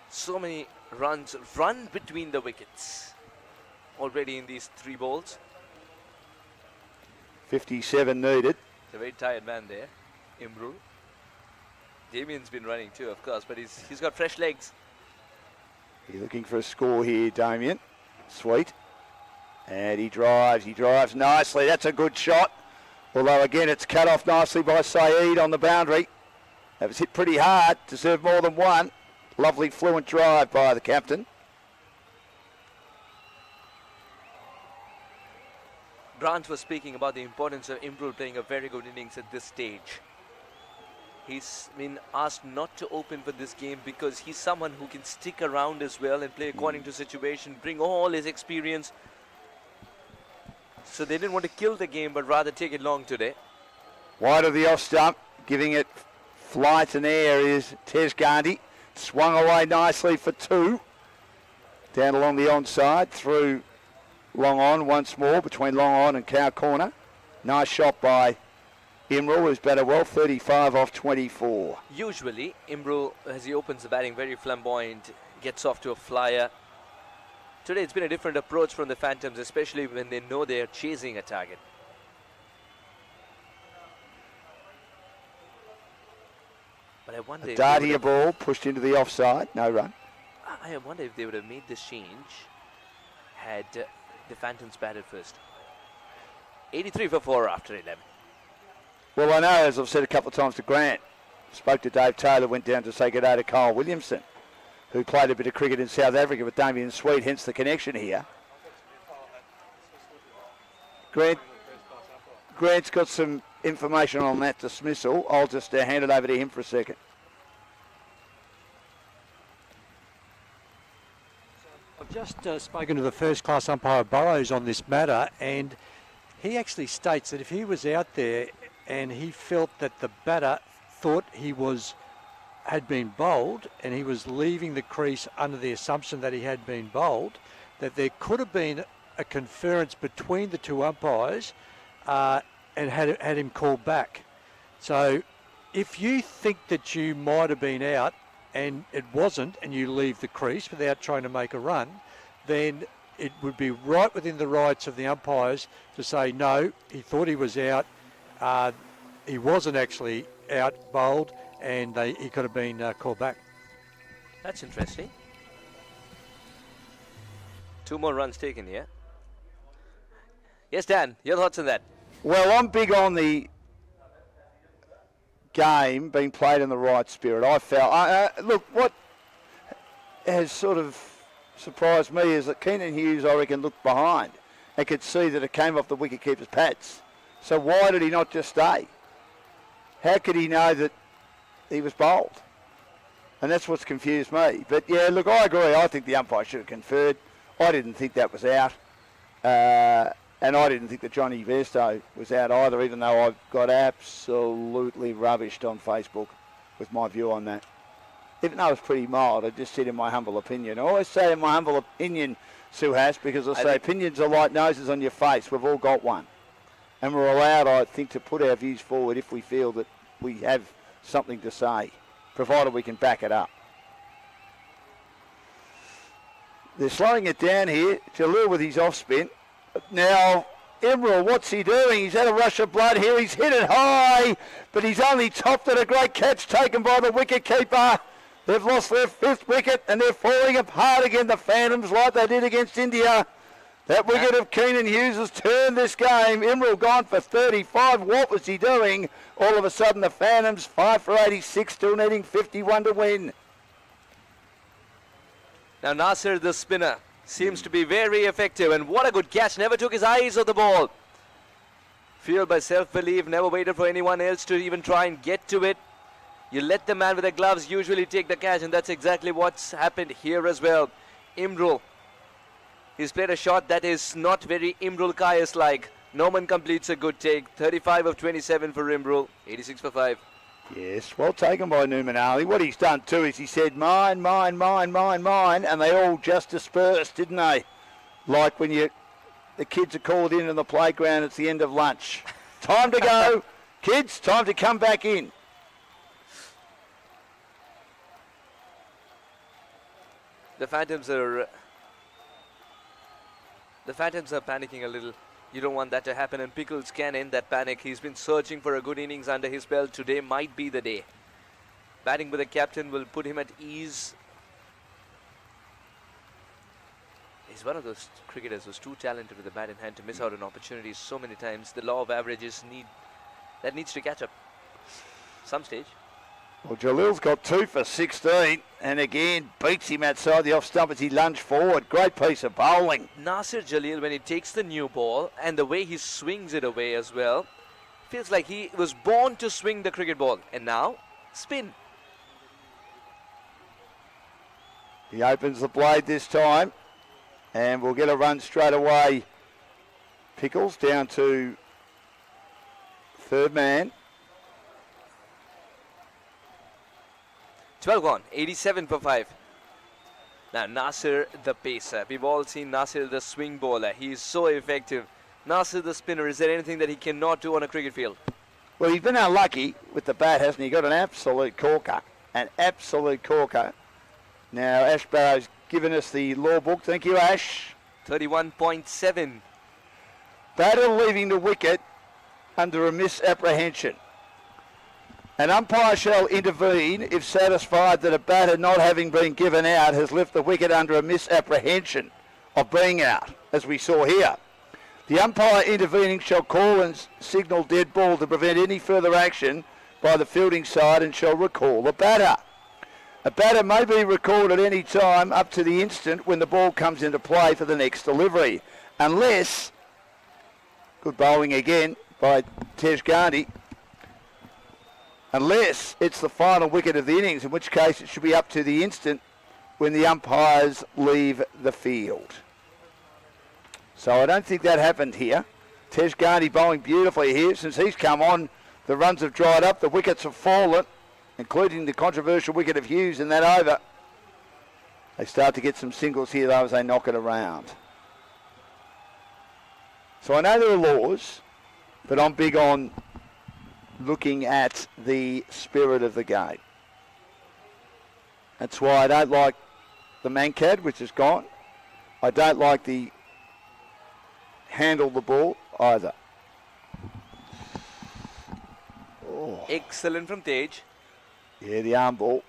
So many runs run between the wickets already in these 3 balls. 57 needed. It's a very tired man there, Imrul. Damien's been running too, of course, but he's got fresh legs. He's looking for a score here, Damien. Sweet. And he drives nicely. That's a good shot. Although, again, it's cut off nicely by Saeed on the boundary. That was hit pretty hard. Deserved more than one. Lovely fluent drive by the captain. Grant was speaking about the importance of Imrul playing a very good innings at this stage. He's been asked not to open for this game because he's someone who can stick around as well and play according to situation, bring all his experience. So they didn't want to kill the game, but rather take it long today. Wide of the off stump, giving it flight and air is Tez Gandhi. Swung away nicely for 2. Down along the onside, through long on once more, between long on and cow corner. Nice shot by Imrul, who's batted well, 35 off 24. Usually, Imrul, as he opens the batting, very flamboyant, gets off to a flyer. Today, it's been a different approach from the Phantoms, especially when they know they are chasing a target. But I wonder A Dardia ball pushed into the offside, no run. I wonder if they would have made this change had the Phantoms batted first. 83 for 4 after 11. Well, I know, as I've said a couple of times to Grant, spoke to Dave Taylor, went down to say good day to Kyle Williamson, who played a bit of cricket in South Africa with Damien Sweet, hence the connection here. Grant's got some information on that dismissal. I'll just hand it over to him for a second. I've just spoken to the first-class umpire Burrows on this matter, and he actually states that if he was out there and he felt that the batter thought he had been bowled and he was leaving the crease under the assumption that he had been bowled, that there could have been a conference between the 2 umpires and had him called back. So if you think that you might have been out and it wasn't, and you leave the crease without trying to make a run, then it would be right within the rights of the umpires to say, no, he thought he was out, he wasn't actually out, bowled, and he could have been called back. That's interesting. 2 more runs taken here. Yes, Dan, your thoughts on that? Well, I'm big on the game being played in the right spirit. I felt, look, what has sort of surprised me is that Keenan Hughes, I reckon, looked behind and could see that it came off the wicket-keeper's pads. So why did he not just stay? How could he know that he was bowled? And that's what's confused me. But, yeah, look, I agree. I think the umpire should have conferred. I didn't think that was out. And I didn't think that Johnny Vesto was out either, even though I got absolutely rubbished on Facebook with my view on that. Even though it was pretty mild, I just said in my humble opinion. I always say in my humble opinion, Suhas, because I say opinions are like noses on your face. We've all got one. And we're allowed, I think, to put our views forward if we feel that we have something to say, provided we can back it up. They're slowing it down here. Jalil with his off spin. Now, Imrul, what's he doing? He's had a rush of blood here. He's hit it high, but he's only topped it. A great catch taken by the wicketkeeper. They've lost their 5th wicket and they're falling apart again, the Phantoms, like they did against India. That wicket of Keenan Hughes has turned this game. Imral gone for 35. What was he doing? All of a sudden, the Phantoms 5 for 86, still needing 51 to win. Now Nasir, the spinner, seems to be very effective, and what a good catch. Never took his eyes off the ball. Fueled by self-belief, never waited for anyone else to even try and get to it. You let the man with the gloves usually take the catch, and that's exactly what's happened here as well. Imral, he's played a shot that is not very Imral Kayas-like. Norman completes a good take. 35 of 27 for Imral, 86 for 5. Yes, well taken by Newman Ali. What he's done too is he said, mine, mine, mine, mine, mine, and they all just dispersed, didn't they? Like when the kids are called in the playground, it's the end of lunch. Time to go. Kids, time to come back in. The Phantoms are panicking a little. You don't want that to happen, and Pickles can end that panic. He's been searching for a good innings under his belt. Today might be the day. Batting with the captain will put him at ease. He's one of those cricketers who's too talented with the bat in hand to miss out on opportunities so many times. The law of averages needs to catch up some stage. Well, Jalil's got 2 for 16 and again beats him outside the off stump as he lunged forward. Great piece of bowling. Nasir Jalil, when he takes the new ball and the way he swings it away as well, feels like he was born to swing the cricket ball. And now, spin. He opens the blade this time and we'll get a run straight away. Pickles down to 3rd man. 12 gone, 87 for 5. Now Nasir the pacer. We've all seen Nasir the swing bowler. He is so effective. Nasir the spinner, is there anything that he cannot do on a cricket field? Well, he's been unlucky with the bat, hasn't he? Got an absolute corker. An absolute corker. Now Ash Barrow's given us the law book. Thank you, Ash. 31.7. Batter leaving the wicket under a misapprehension. An umpire shall intervene if satisfied that a batter not having been given out has left the wicket under a misapprehension of being out, as we saw here. The umpire intervening shall call and signal dead ball to prevent any further action by the fielding side and shall recall the batter. A batter may be recalled at any time up to the instant when the ball comes into play for the next delivery, unless, good bowling again by Tej Gandhi, unless it's the final wicket of the innings, in which case it should be up to the instant when the umpires leave the field. So I don't think that happened here. Tej Gandhi bowling beautifully here. Since he's come on, the runs have dried up, the wickets have fallen, including the controversial wicket of Hughes in that over. They start to get some singles here though as they knock it around. So I know there are laws, but I'm big on looking at the spirit of the game. That's why I don't like the Mankad, which is gone. I don't like the handle the ball either. Oh. Excellent from Tej. Yeah, the arm ball.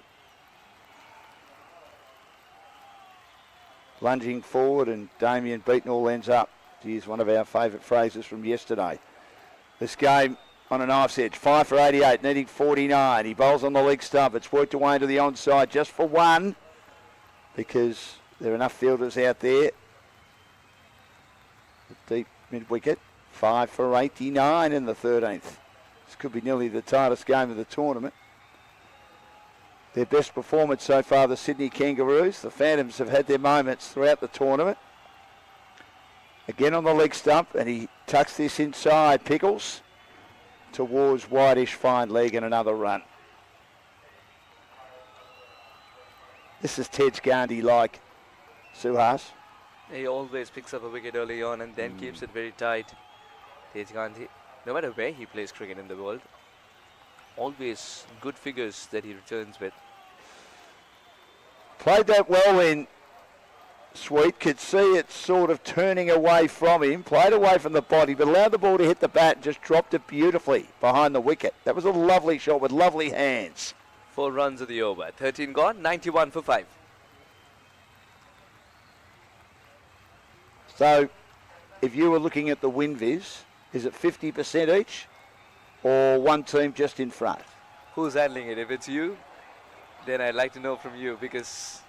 Lunging forward and Damien beating all ends up. Here's one of our favourite phrases from yesterday. This game on a knife's edge. 5 for 88, needing 49. He bowls on the leg stump. It's worked away into the onside just for 1 because there are enough fielders out there. Deep mid-wicket. 5 for 89 in the 13th. This could be nearly the tightest game of the tournament. Their best performance so far, the Sydney Kangaroos. The Phantoms have had their moments throughout the tournament. Again on the leg stump, and he tucks this inside, Pickles, towards whitish fine leg and another run. This is Tej Gandhi like Suhas. He always picks up a wicket early on and then keeps it very tight. Tej Gandhi, no matter where he plays cricket in the world, always good figures that he returns with. Played that well in Sweet, could see it sort of turning away from him, played away from the body, but allowed the ball to hit the bat and just dropped it beautifully behind the wicket. That was a lovely shot with lovely hands. 4 runs of the over. 13 gone, 91 for 5. So, if you were looking at the win-vis, is it 50% each or one team just in front? Who's handling it? If it's you, then I'd like to know from you, because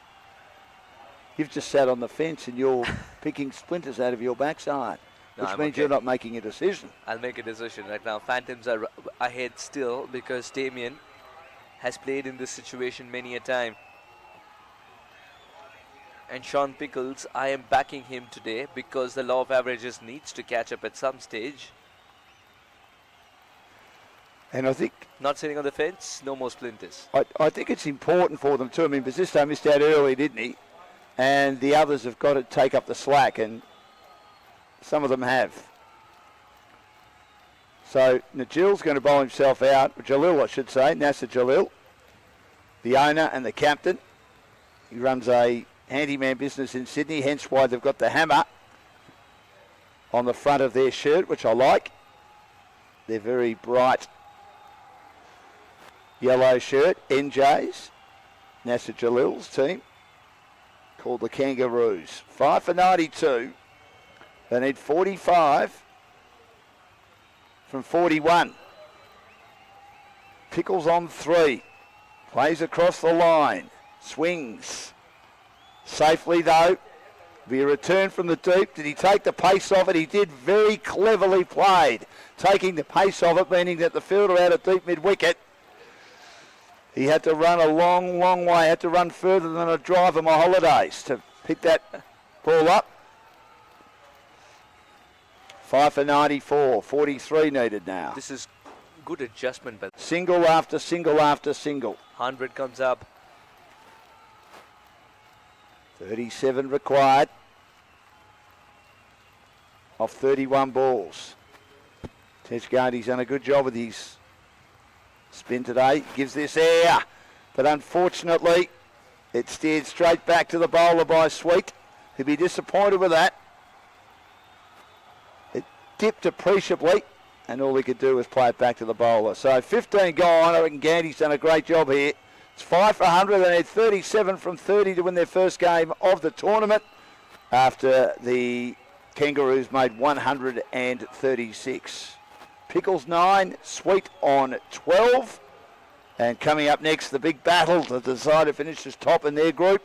You've just sat on the fence and you're picking splinters out of your backside, No, which I'm means okay. you're not making a decision. I'll make a decision right now. Phantoms are ahead still because Damien has played in this situation many a time. And Sean Pickles, I am backing him today because the law of averages needs to catch up at some stage. And I think Not sitting on the fence, no more splinters. I think it's important for them too. I mean, Bazisto missed out early, didn't he? And the others have got to take up the slack, and some of them have. So Najil's going to bowl himself out. Jalil, I should say, Nasser Jalil, the owner and the captain. He runs a handyman business in Sydney, hence why they've got the hammer on the front of their shirt, which I like. They're very bright yellow shirt, NJ's, Nasser Jalil's team, called the Kangaroos. 5 for 92. They need 45 from 41. Pickles on 3. Plays across the line. Swings. Safely though. Be a return from the deep. Did he take the pace of it? He did. Very cleverly played. Taking the pace of it, meaning that the fielder out at deep mid-wicket. He had to run a long, long way. Had to run further than a drive on my holidays to pick that ball up. 5 for 94. 43 needed now. This is good adjustment, but Single after single after single. 100 comes up. 37 required. Off 31 balls. Tej Gandhi's done a good job with his spin today. Gives this air. But unfortunately, it steered straight back to the bowler by Sweet. He'd be disappointed with that. It dipped appreciably, and all he could do was play it back to the bowler. So 15 gone. I reckon Gandhi's done a great job here. It's 5 for 100. They need 37 from 30 to win their first game of the tournament after the Kangaroos made 136. Pickles 9, Sweet on 12. And coming up next, the big battle to decide who finishes top in their group.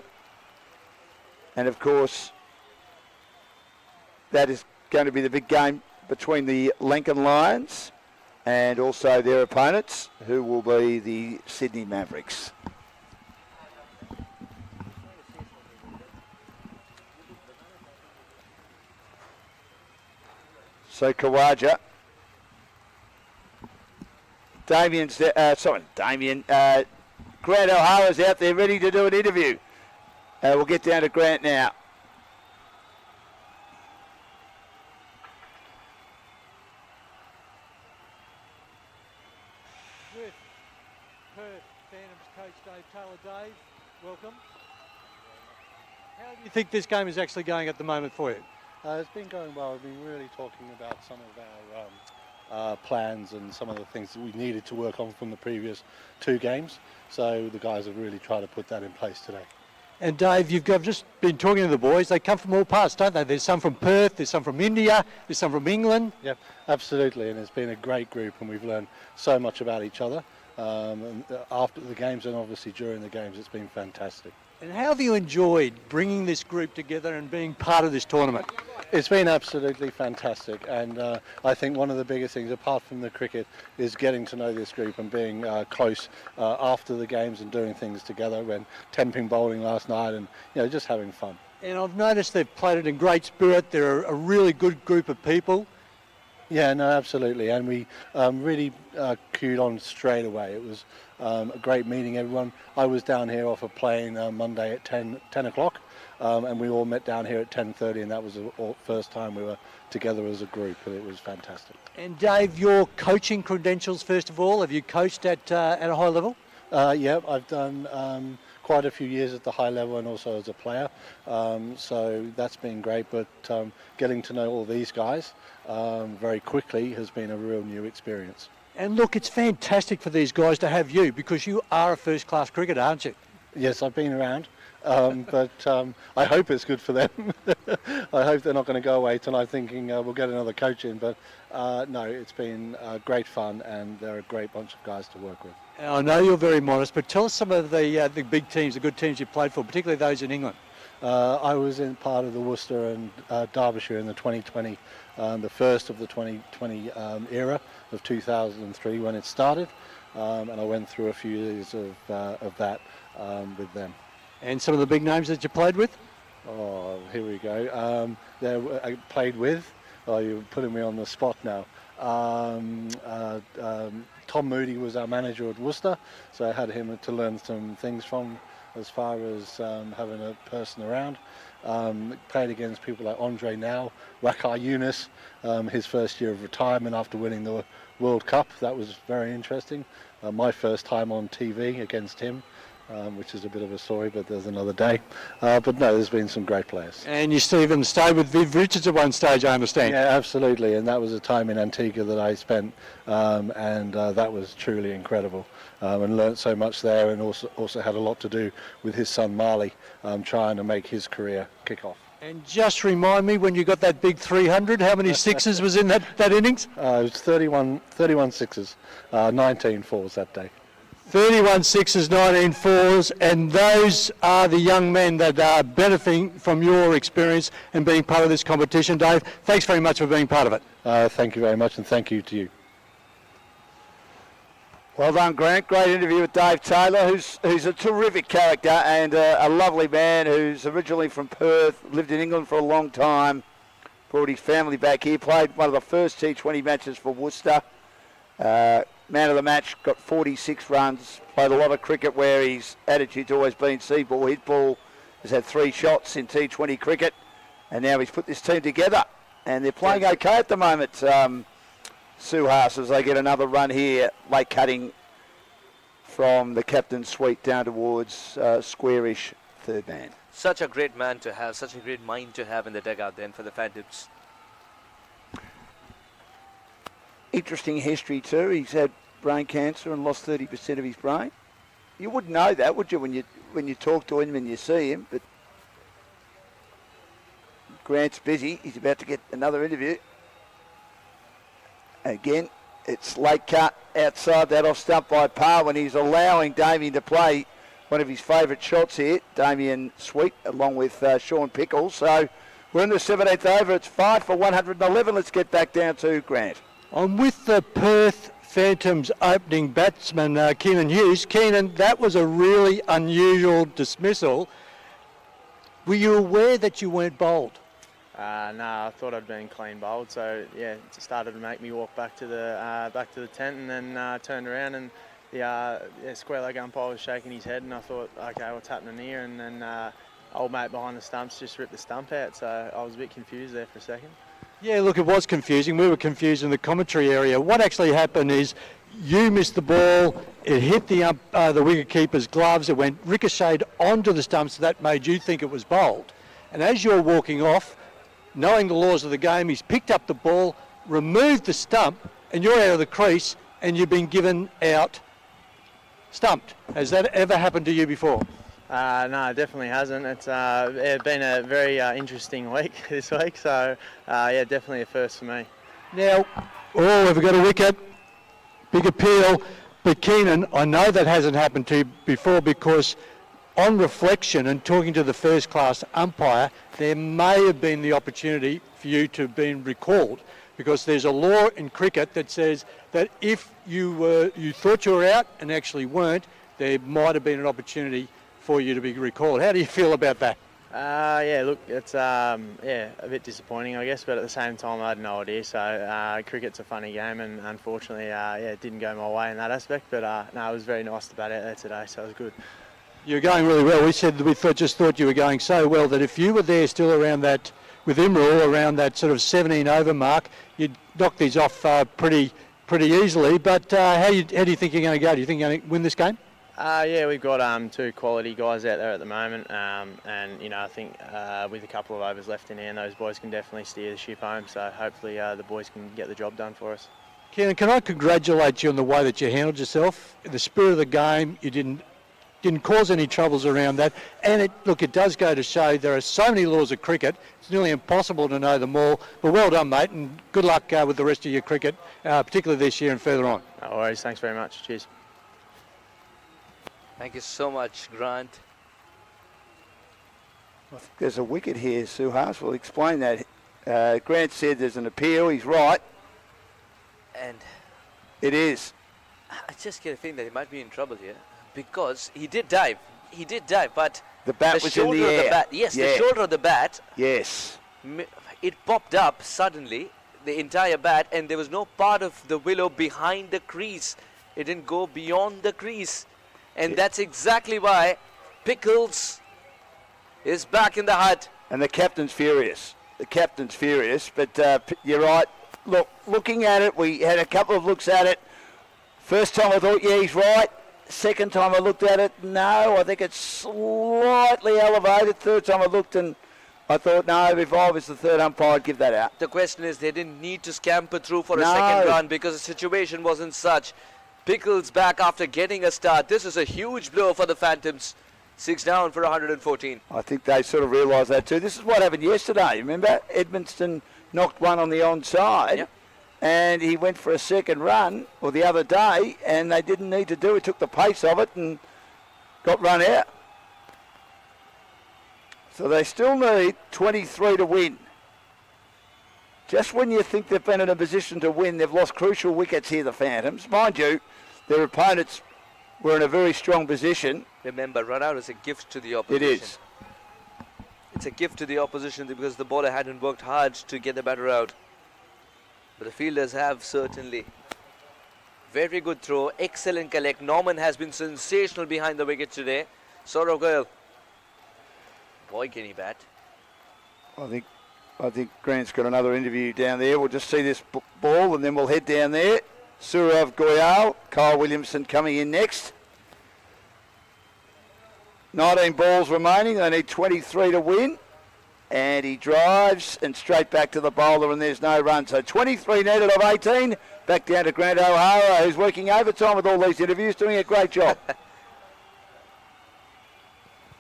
And of course, that is going to be the big game between the Lincoln Lions and also their opponents, who will be the Sydney Mavericks. So Khawaja. Grant O'Hara's out there ready to do an interview. We'll get down to Grant now. With Perth Phantoms coach Dave Taylor. Dave, welcome. How do you think this game is actually going at the moment for you? It's been going well. We've been really talking about some of our plans and some of the things that we needed to work on from the previous 2 games. So the guys have really tried to put that in place today. And Dave, I've just been talking to the boys. They come from all parts, don't they? There's some from Perth, there's some from India, there's some from England. Yep, absolutely. And it's been a great group, and we've learned so much about each other. And after the games and obviously during the games, it's been fantastic. And how have you enjoyed bringing this group together and being part of this tournament? It's been absolutely fantastic, and I think one of the biggest things, apart from the cricket, is getting to know this group and being close after the games and doing things together. When temping bowling last night, and just having fun. And I've noticed they've played it in great spirit. They're a really good group of people. Yeah, no, absolutely, and we really queued on straight away. It was a great meeting everyone. I was down here off a plane Monday at 10 o'clock, and we all met down here at 10:30, and that was the first time we were together as a group, and it was fantastic. And Dave, your coaching credentials, first of all, have you coached at a high level? Yeah, I've done quite a few years at the high level and also as a player, so that's been great, but getting to know all these guys very quickly has been a real new experience. And look, it's fantastic for these guys to have you because you are a first-class cricketer, aren't you? Yes, I've been around, but I hope it's good for them. I hope they're not going to go away tonight thinking we'll get another coach in, but no, it's been great fun and they're a great bunch of guys to work with. I know you're very modest, but tell us some of the big teams, the good teams you played for, particularly those in England. I was in part of the Worcester and Derbyshire in the 2020, the first of the 2020 era of 2003 when it started, and I went through a few years of that with them. And some of the big names that you played with? Oh, here we go. I played with. Oh, you're putting me on the spot now. Tom Moody was our manager at Worcester, so I had him to learn some things from, as far as having a person around. Played against people like Andre Now, Wakar Yunus, his first year of retirement after winning the World Cup. That was very interesting. My first time on TV against him, which is a bit of a story, but there's another day. But no, there's been some great players. And you even stayed with Viv Richards at one stage, I understand. Yeah, absolutely, and that was a time in Antigua that I spent, and that was truly incredible, and learnt so much there, and also had a lot to do with his son Marley, trying to make his career kick off. And just remind me, when you got that big 300, how many sixes was in that innings? It was 31 sixes, 19 fours that day. 31 sixes, 19 fours, and those are the young men that are benefiting from your experience and being part of this competition. Dave, thanks very much for being part of it. Thank you very much, and thank you to you. Well done, Grant. Great interview with Dave Taylor, who's a terrific character and a lovely man who's originally from Perth, lived in England for a long time, brought his family back here, played one of the first T20 matches for Worcester. Man of the match, got 46 runs, played a lot of cricket where his attitude's always been see ball, hit ball, has had 3 shots in T20 cricket, and now he's put this team together, and they're playing okay at the moment. Suhas, as they get another run here, late cutting from the captain's suite down towards squarish third man. Such a great man to have, such a great mind to have in the dugout then for the Phantoms. Interesting history too. He's had brain cancer and lost 30% of his brain. You wouldn't know that, would you, when you talk to him and you see him? But Grant's busy. He's about to get another interview. Again, it's late cut outside that off stump by Parr when he's allowing Damien to play one of his favourite shots here. Damien Sweet along with Sean Pickles. So we're in the 17th over. It's 5 for 111. Let's get back down to Grant. I'm with the Perth Phantoms opening batsman, Keenan Hughes. Keenan, that was a really unusual dismissal. Were you aware that you weren't bowled? No, I thought I'd been clean bowled, so yeah, it started to make me walk back to the tent, and then turned around, and the square leg umpire was shaking his head, and I thought, okay, what's happening here? And then old mate behind the stumps just ripped the stump out, so I was a bit confused there for a second. Yeah, look, it was confusing. We were confused in the commentary area. What actually happened is you missed the ball, it hit the wicket-keeper's gloves, it went ricocheted onto the stumps, that made you think it was bowled. And as you're walking off, knowing the laws of the game, he's picked up the ball, removed the stump, and you're out of the crease, and you've been given out stumped. Has that ever happened to you before? No, it definitely hasn't. It's been a very interesting week this week, so yeah, definitely a first for me. Now, we've got a wicket, big appeal, but Keenan, I know that hasn't happened to you before because on reflection and talking to the first class umpire, there may have been the opportunity for you to have been recalled because there's a law in cricket that says that if you thought you were out and actually weren't, there might have been an opportunity for you to be recalled. How do you feel about that? Yeah, look, it's a bit disappointing, I guess, but at the same time, I had no idea. So cricket's a funny game, and unfortunately, it didn't go my way in that aspect. But no, it was very nice to bat out there today, so it was good. You're going really well. We just thought you were going so well that if you were there still around that, with Imrul around that sort of 17 over mark, you'd knock these off pretty easily. But how do you think you're going to go? Do you think you're going to win this game? Yeah, we've got 2 quality guys out there at the moment, and you know, I think with a couple of overs left in hand, those boys can definitely steer the ship home. So hopefully the boys can get the job done for us. Kieran, can I congratulate you on the way that you handled yourself, the spirit of the game. You didn't cause any troubles around that. And it does go to show there are so many laws of cricket. It's nearly impossible to know them all. But well done, mate, and good luck with the rest of your cricket, particularly this year and further on. No worries. Thanks very much. Cheers. Thank you so much, Grant. I think there's a wicket here, Suhas. We'll explain that. Grant said there's an appeal. He's right. And It is. I just get a feeling that he might be in trouble here because he did dive. He did dive, but The bat was in shoulder the of air. the bat, yes, Yeah. the shoulder of the bat, Yes. it popped up suddenly, the entire bat, and there was no part of the willow behind the crease. It didn't go beyond the crease. And that's exactly why Pickles is back in the hut. And the captain's furious. But you're right. Look, looking at it, we had a couple of looks at it. First time I thought, yeah, he's right. Second time I looked at it, no, I think it's slightly elevated. Third time I looked and I thought, no, if I was the third umpire, I'd give that out. The question is, they didn't need to scamper through for a No. second run because the situation wasn't such. Pickles back after getting a start. This is a huge blow for the Phantoms. 6 down for 114. I think they sort of realised that too. This is what happened yesterday. Remember, Edmonton knocked one on the onside. Yep. And he went for a second run, or the other day, and they didn't need to do it. Took the pace of it and got run out. So they still need 23 to win. Just when you think they've been in a position to win, they've lost crucial wickets here, the Phantoms. Mind you, their opponents were in a very strong position. Remember, run out is a gift to the opposition. It is. It's a gift to the opposition because the bowler hadn't worked hard to get the batter out. But the fielders have certainly. Very good throw, excellent collect. Norman has been sensational behind the wicket today. Saurav Goyal. Boy, can he bat. I think Grant's got another interview down there. We'll just see this ball and then we'll head down there. Saurav Goyal, Kyle Williamson coming in next. 19 balls remaining. They need 23 to win. And he drives and straight back to the bowler and there's no run. So 23 needed of 18. Back down to Grant O'Hara, who's working overtime with all these interviews, doing a great job.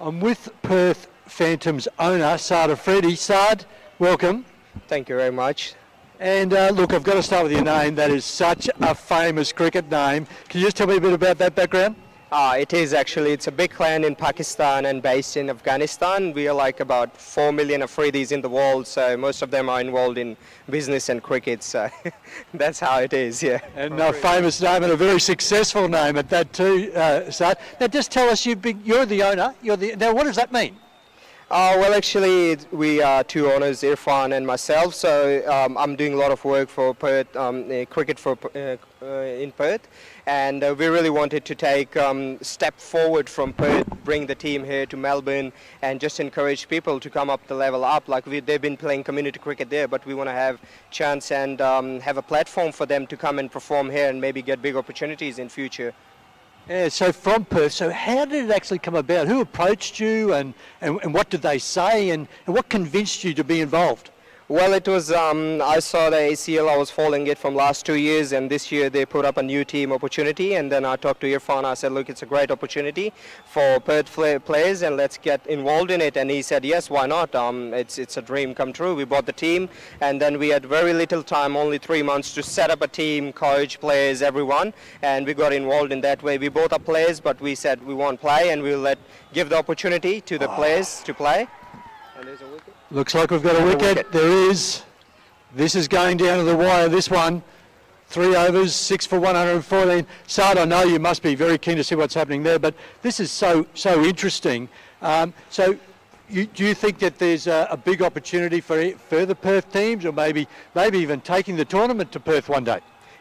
I'm with Perth Phantoms owner, Sada Freddy. Sad, welcome. Thank you very much. And look, I've got to start with your name. That is such a famous cricket name. Can you just tell me a bit about that background? It is actually. It's a big clan in Pakistan and based in Afghanistan. We are like about 4 million Afridis in the world, so most of them are involved in business and cricket. So that's how it is, yeah. And a famous name and a very successful name at that too, Sad. Now just tell us, you're the owner. Now what does that mean? Well, actually, we are two owners, Irfan and myself. So I'm doing a lot of work for Perth, cricket in Perth, and we really wanted to take a step forward from Perth, bring the team here to Melbourne, and just encourage people to come up the level up. Like they've been playing community cricket there, but we want to have chance and have a platform for them to come and perform here and maybe get big opportunities in future. Yeah, so from Perth, so how did it actually come about? Who approached you and what did they say and what convinced you to be involved? Well, it was, I saw the ACL, I was following it from last 2 years, and this year they put up a new team opportunity, and then I talked to Irfan, I said, look, it's a great opportunity for Perth players, and let's get involved in it, and he said, yes, why not? It's a dream come true. We bought the team, and then we had very little time, only 3 months, to set up a team, coach, players, everyone, and we got involved in that way. We bought up players, but we said we won't play, and we'll give the opportunity to the players to play. And there's a wicket. Looks like we've got a wicket. There is. This is going down to the wire, this one. 3 overs, 6 for 114. Sad, I know you must be very keen to see what's happening there, but this is so interesting. Do you think that there's a big opportunity for further Perth teams, or maybe even taking the tournament to Perth one day?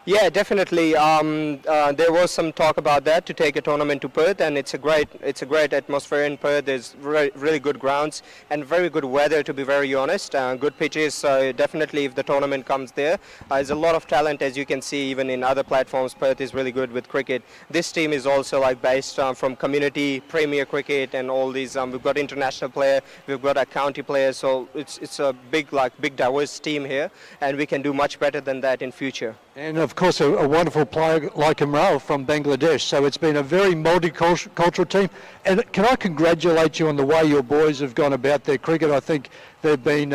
Yeah, definitely. There was some talk about that, to take a tournament to Perth, and it's a great atmosphere in Perth. There's really good grounds and very good weather, to be very honest. Good pitches. So definitely, if the tournament comes there, there's a lot of talent, as you can see, even in other platforms. Perth is really good with cricket. This team is also based from community, premier cricket, and all these. We've got international player, we've got a county player. So it's a big diverse team here, and we can do much better than that in future. And of course a wonderful player like Imran from Bangladesh. So it's been a very multicultural team. And can I congratulate you on the way your boys have gone about their cricket? I think they've been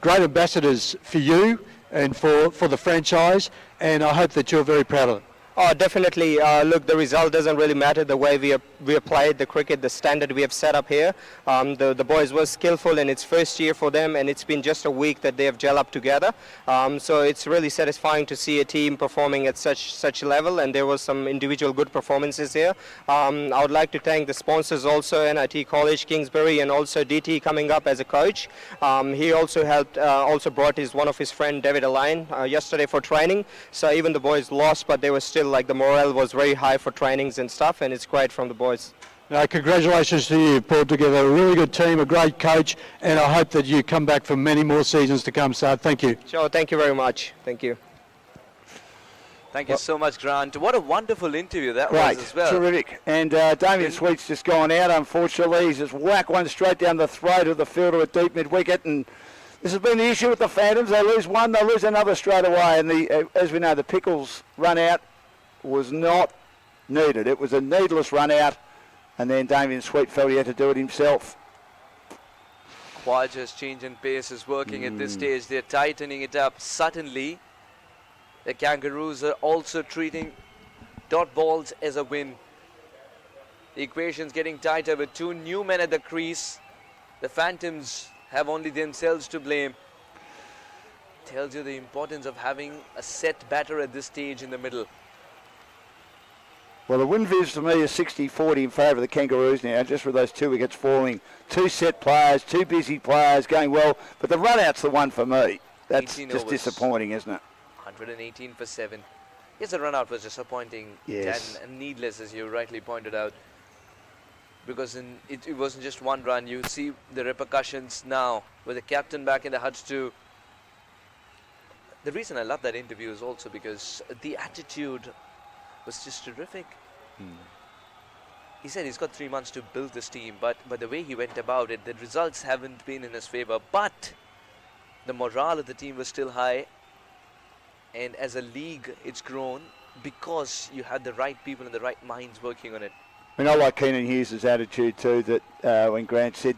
great ambassadors for you and for the franchise, and I hope that you're very proud of them. Oh, definitely. Look, the result doesn't really matter. The way we have played the cricket, the standard we have set up here. The boys were skillful in its first year for them, and it's been just a week that they have gelled up together. So it's really satisfying to see a team performing at such level, and there was some individual good performances here. I would like to thank the sponsors also, NIT College, Kingsbury, and also DT coming up as a coach. He also helped, also brought one of his friend David Aline yesterday for training. So even the boys lost, but they were still like the morale was very high for trainings and stuff, and it's great from the boys. Congratulations to you. You've pulled together a really good team, a great coach, and I hope that you come back for many more seasons to come, Sard. Thank you. Sure, thank you very much. Thank you. Thank you so much, Grant. What a wonderful interview that was as well. Terrific. And Damien Sweet's just gone out, unfortunately. He's just whacked one straight down the throat of the fielder at deep mid-wicket, and this has been the issue with the Phantoms. They lose one, they lose another straight away, and as we know, the Pickles run out was not needed. It was a needless run out, and then Damien Sweet felt he had to do it himself. Quaja's change in pace is working at this stage. They're tightening it up. Suddenly, the Kangaroos are also treating dot balls as a win. The equation's getting tighter with two new men at the crease. The Phantoms have only themselves to blame. Tells you the importance of having a set batter at this stage in the middle. Well, the win viz to me is 60-40 in favour of the Kangaroos now, just with those two wickets falling. Two set players, two busy players going well, but the run-out's the one for me. That's just overs. Disappointing, isn't it? 118 for 7. Yes, the run-out was disappointing, Yes. and needless, as you rightly pointed out. Because it wasn't just one run. You see the repercussions now with the captain back in the huts too. The reason I love that interview is also because the attitude was just terrific. He said he's got 3 months to build this team, but the way he went about it, the results haven't been in his favor, but the morale of the team was still high, and as a league it's grown because you had the right people and the right minds working on it. I mean, I like Keenan Hughes' attitude too, that when Grant said,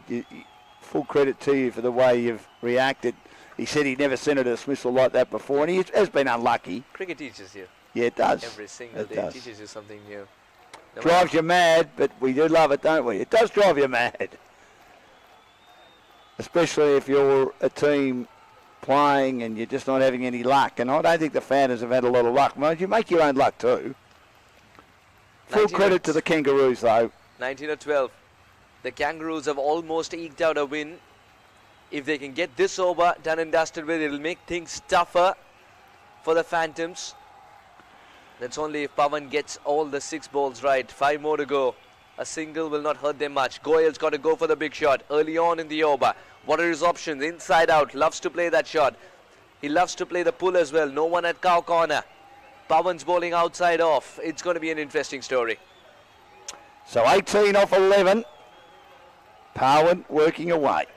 full credit to you for the way you've reacted. He said he'd never seen a dismissal like that before, and he has been unlucky. Cricket teaches you. Yeah, it does. Every single day it teaches you something new. No Drives you mad, but we do love it, don't we? It does drive you mad. Especially if you're a team playing and you're just not having any luck. And I don't think the Phantoms have had a lot of luck. Mind you, make your own luck too. Full credit to the Kangaroos, though. 19 or 12. The Kangaroos have almost eked out a win. If they can get this over done and dusted with, it'll make things tougher for the Phantoms. That's only if Pawan gets all the 6 balls right. 5 more to go. A single will not hurt them much. Goyal's got to go for the big shot early on in the over. What are his options? Inside out. Loves to play that shot. He loves to play the pull as well. No one at cow corner. Pawan's bowling outside off. It's going to be an interesting story. So 18 off 11. Pawan working away.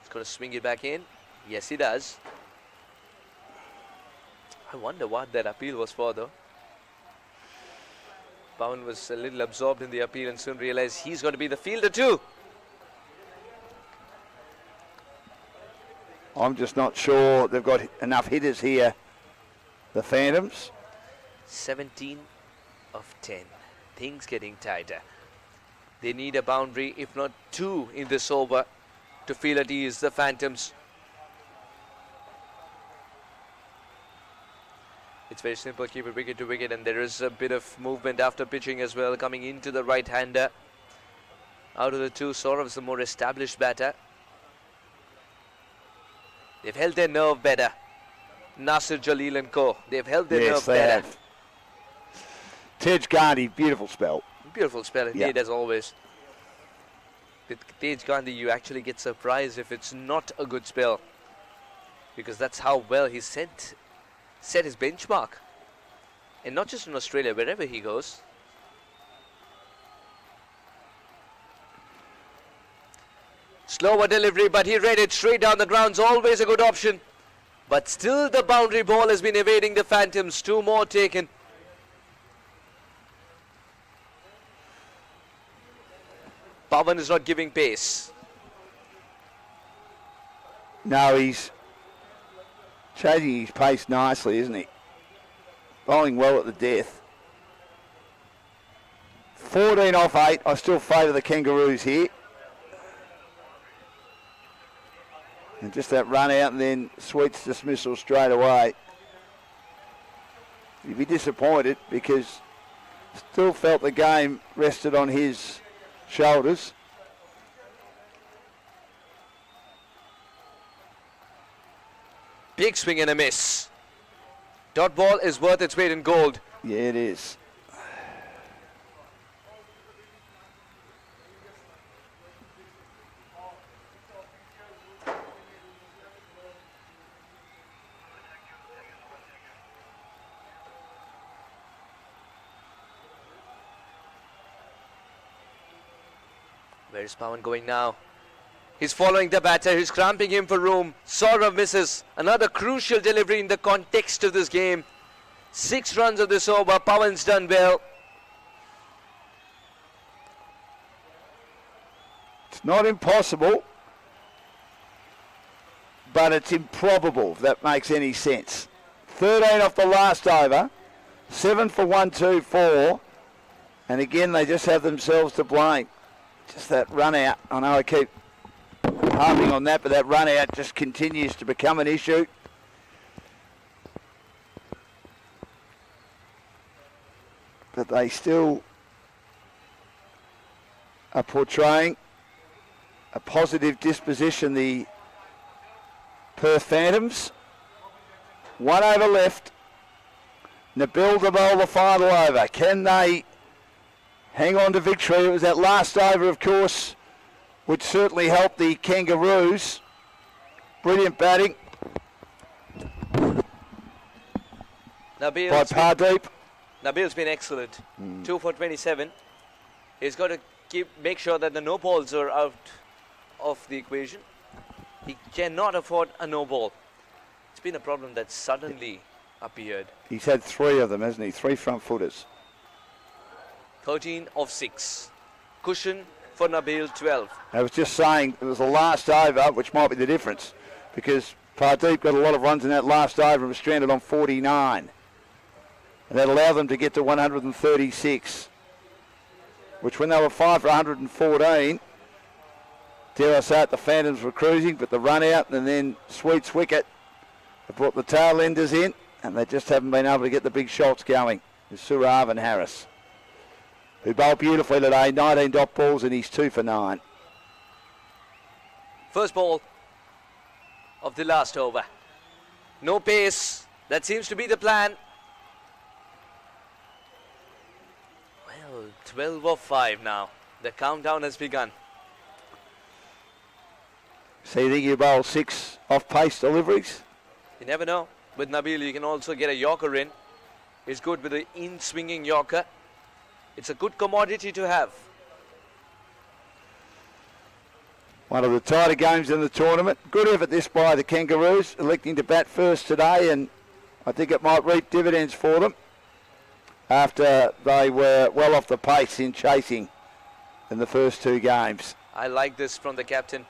He's got to swing it back in. Yes, he does. I wonder what that appeal was for, though. Pawan was a little absorbed in the appeal and soon realized he's got to be the fielder too. I'm just not sure they've got enough hitters here, the Phantoms. 17 of 10. Things getting tighter. They need a boundary, if not 2 in this over to feel at ease, the Phantoms. It's very simple, keep it wicket to wicket, and there is a bit of movement after pitching as well, coming into the right-hander. Out of the two, Saurav's the more established batter. They've held their nerve better. Nasir, Jalil and co. They've held their nerve better. Have. Tej Gandhi, beautiful spell. Beautiful spell indeed, as always. With Tej Gandhi, you actually get surprised if it's not a good spell, because that's how well he set his benchmark. And not just in Australia, wherever he goes. Slower delivery, but he read it straight down the grounds. Always a good option. But still the boundary ball has been evading the Phantoms. 2 more taken. Pawan is not giving pace. No, he's changing his pace nicely, isn't he? Bowling well at the death. 14 off 8. I still favour the Kangaroos here. And just that run out and then Sweet's dismissal straight away. He'd be disappointed because still felt the game rested on his shoulders. Big swing and a miss. Dot ball is worth its weight in gold. Yeah, it is. Where's Pawan going now? He's following the batter. He's cramping him for room. Saurav misses. Another crucial delivery in the context of this game. 6 runs of this over. Pawan's done well. It's not impossible, but it's improbable, if that makes any sense. 13 off the last over. 7 for 1-2-4. And again, they just have themselves to blame. Just that run out. I know I keep harping on that, but that run out just continues to become an issue. But they still are portraying a positive disposition, the Perth Phantoms. 1 over left. Nabil to bowl the final over. Can they hang on to victory? It was that last over, of course, which certainly helped the Kangaroos. Brilliant batting by Pardeep. Nabil's been excellent. 2 for 27. He's got to make sure that the no balls are out of the equation. He cannot afford a no ball. It's been a problem that suddenly appeared. He's had 3 of them, hasn't he? 3 front footers. 13 of 6. Cushion for Nabil, 12. I was just saying it was the last over, which might be the difference, because Pardeep got a lot of runs in that last over and was stranded on 49. And that allowed them to get to 136, which when they were 5 for 114, dare I say it, the Phantoms were cruising, but the run out and then Sweet's wicket have brought the tail enders in, and they just haven't been able to get the big shots going. With Saurav and Harris, who bowled beautifully today, 19 dot balls, and he's 2 for 9. First ball of the last over. No pace. That seems to be the plan. Well, 12 of 5 now. The countdown has begun. So you think you bowl 6 off-pace deliveries? You never know. With Nabil, you can also get a Yorker in. He's good with the in-swinging Yorker. It's a good commodity to have. One of the tighter games in the tournament. Good effort this by the Kangaroos, electing to bat first today, and I think it might reap dividends for them after they were well off the pace in chasing in the first 2 games. I like this from the captain.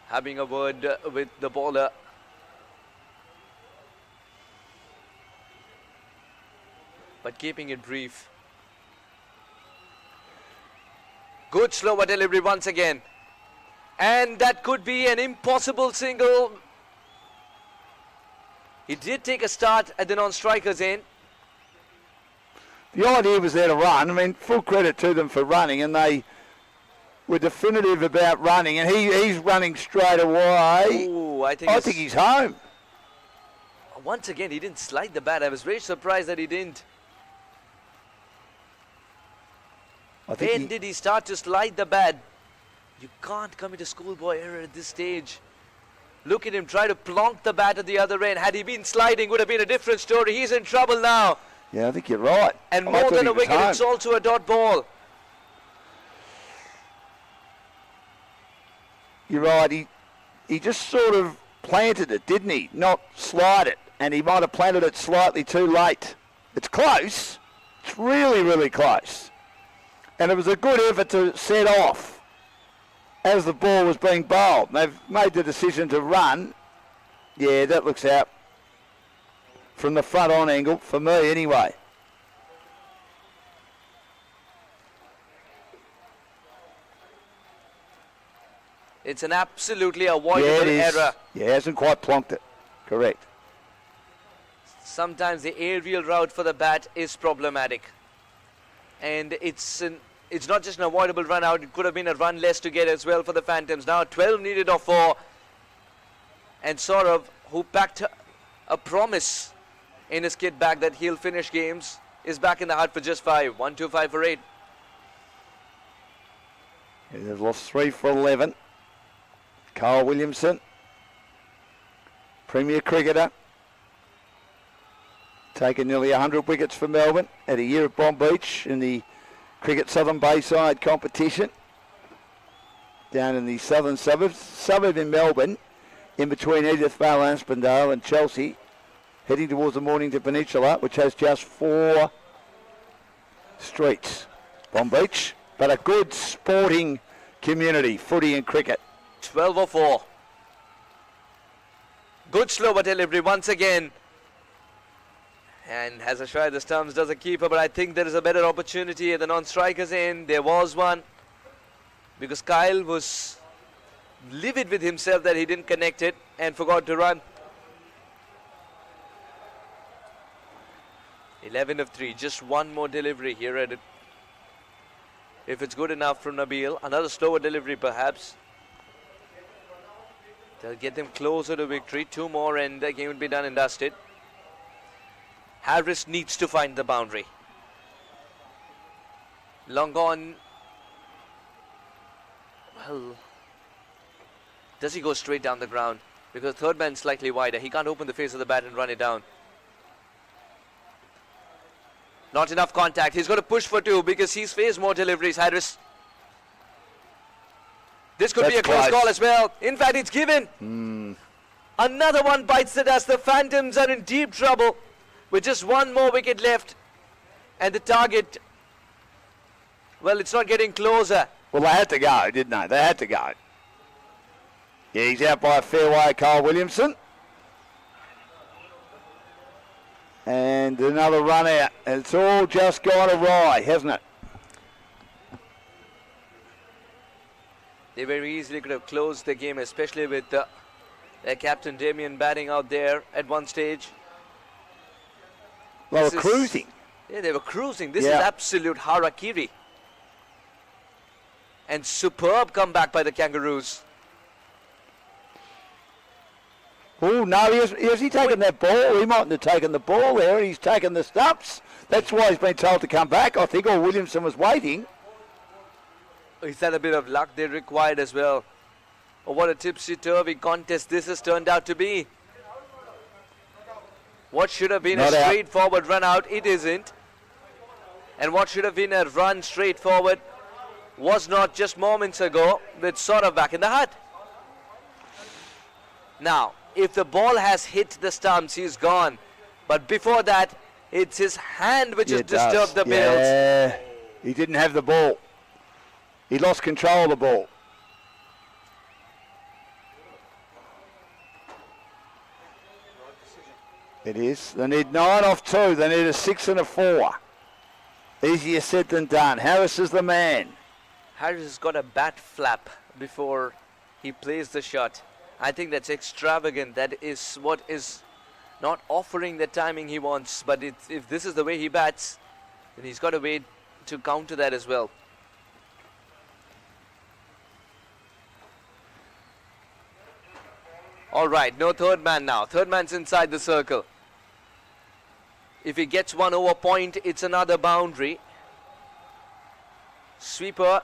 Having a word with the bowler. But keeping it brief. Good slower delivery once again. And that could be an impossible single. He did take a start at the non-strikers end. The idea was there to run. I mean, full credit to them for running, and they were definitive about running, and he's running straight away. Ooh, I think he's home. Once again, he didn't slide the bat. I was very surprised that he didn't. When did he start to slide the bat? You can't commit a schoolboy error at this stage. Look at him try to plonk the bat at the other end. Had he been sliding, would have been a different story. He's in trouble now. Yeah, I think you're right. And more than a wicket, it's also a dot ball. You're right. He just sort of planted it, didn't he? Not slide it. And he might have planted it slightly too late. It's close. It's really, really close. And it was a good effort to set off as the ball was being bowled. They've made the decision to run. Yeah, that looks out from the front on angle, for me anyway. It's an absolutely avoidable error. Yeah, hasn't quite plonked it. Correct. Sometimes the aerial route for the bat is problematic. And it's not just an avoidable run out, it could have been a run less to get as well for the Phantoms. Now 12 needed of 4. And Saurav, who packed a promise in his kit bag that he'll finish games, is back in the hut for just 5. 1, 2, 5 for 8. Yeah, they've lost 3 for 11. Carl Williamson, Premier cricketer, taken nearly 100 wickets for Melbourne at a year at Bomb Beach in the Cricket Southern Bayside competition down in the southern suburb in Melbourne, in between Edithvale, Aspendale and Chelsea, heading towards the Mornington Peninsula, which has just 4 streets. Bomb Beach, but a good sporting community, footy and cricket. 12 or 4. Good slower delivery once again. And has a try the stumps, does a keeper, but I think there is a better opportunity at the non-strikers end. There was one, because Kyle was livid with himself that he didn't connect it and forgot to run. 11 of 3, just one more delivery here at it. If it's good enough from Nabil, another slower delivery perhaps. They'll get them closer to victory. 2 more and the game will be done and dusted. Harris needs to find the boundary. Long on. Well, does he go straight down the ground? Because third man's slightly wider. He can't open the face of the bat and run it down. Not enough contact. He's got to push for 2 because he's faced more deliveries. Harris. This could be a close call as well. In fact, it's given. Another one bites the dust. The Phantoms are in deep trouble with just 1 more wicket left. And the target, well, it's not getting closer. Well, they had to go, didn't they? They had to go. Yeah, he's out by a fair way, Carl Williamson. And another run out. It's all just gone awry, hasn't it? They very easily could have closed the game, especially with their captain Damien batting out there at one stage. They were cruising. Yeah, they were cruising. This is absolute harakiri. And superb comeback by the Kangaroos. Oh, no, has he taken that ball? He mightn't have taken the ball there. He's taken the stumps. That's why he's been told to come back, I think, or Williamson was waiting. Is that a bit of luck they required as well? Oh, what a tipsy-turvy contest this has turned out to be. What should have been a straightforward run out, it isn't. And what should have been a run straight forward was not just moments ago, with Saurav back in the hut. Now, if the ball has hit the stumps, he's gone. But before that, it's his hand which has disturbed the bails. Yeah, he didn't have the ball. He lost control of the ball. It is. They need 9 off 2. They need a 6 and a 4. Easier said than done. Harris is the man. Harris has got a bat flap before he plays the shot. I think that's extravagant. That is what is not offering the timing he wants. But if this is the way he bats, then he's got a way to counter that as well. All right, no third man now. Third man's inside the circle. If he gets 1 over point, it's another boundary. Sweeper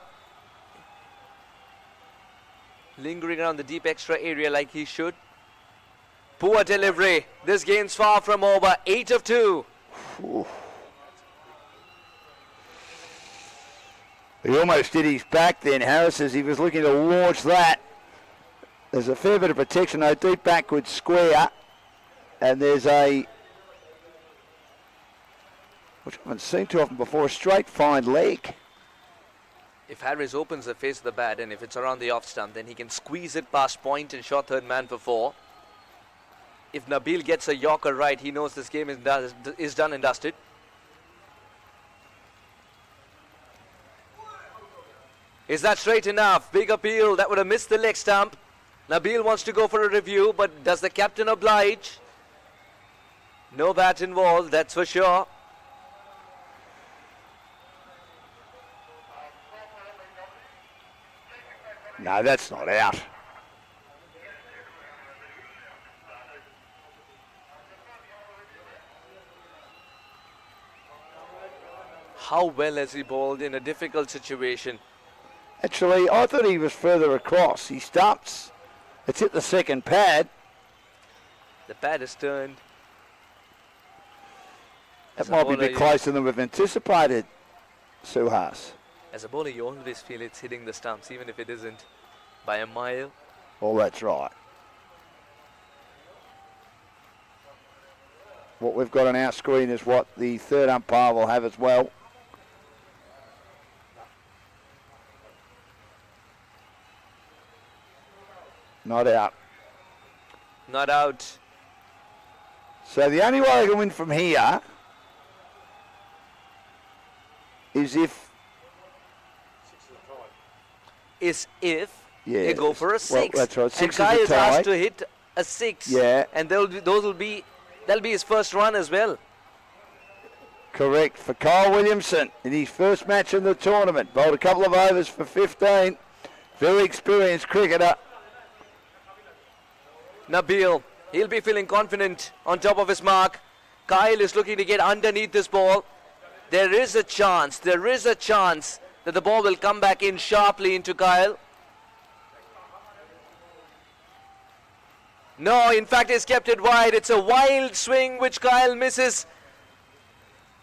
lingering around the deep extra area like he should. Poor delivery. This game's far from over. 8 of 2. He almost did his back then, Harris, as he was looking to launch that. There's a fair bit of protection, though, deep backward square. And there's a, which I haven't seen too often before, a straight fine leg. If Harris opens the face of the bat and if it's around the off stump, then he can squeeze it past point and short third man for 4. If Nabil gets a Yorker right, he knows this game is done and dusted. Is that straight enough? Big appeal. That would have missed the leg stump. Nabil wants to go for a review, but does the captain oblige? No bat involved, that's for sure. No, that's not out. How well has he bowled in a difficult situation? Actually, I thought he was further across. He stumps. It's hit the second pad. The pad is turned. That might be a bit closer than we've anticipated, Suhas. As a bowler, you always feel it's hitting the stumps, even if it isn't by a mile. Well, that's right. What we've got on our screen is what the third umpire will have as well. Not out. Not out. So the only way I can win from here is if they go for a 6. Well, that's right. 6 and Kai is tie. asked to hit a 6. Yeah. And that'll be his first run as well. Correct for Kyle Williamson in his first match in the tournament. Bowled a couple of overs for 15. Very experienced cricketer. Nabil, he'll be feeling confident on top of his mark. Kyle is looking to get underneath this ball. There is a chance that the ball will come back in sharply into Kyle. No, in fact, he's kept it wide. It's a wild swing which Kyle misses.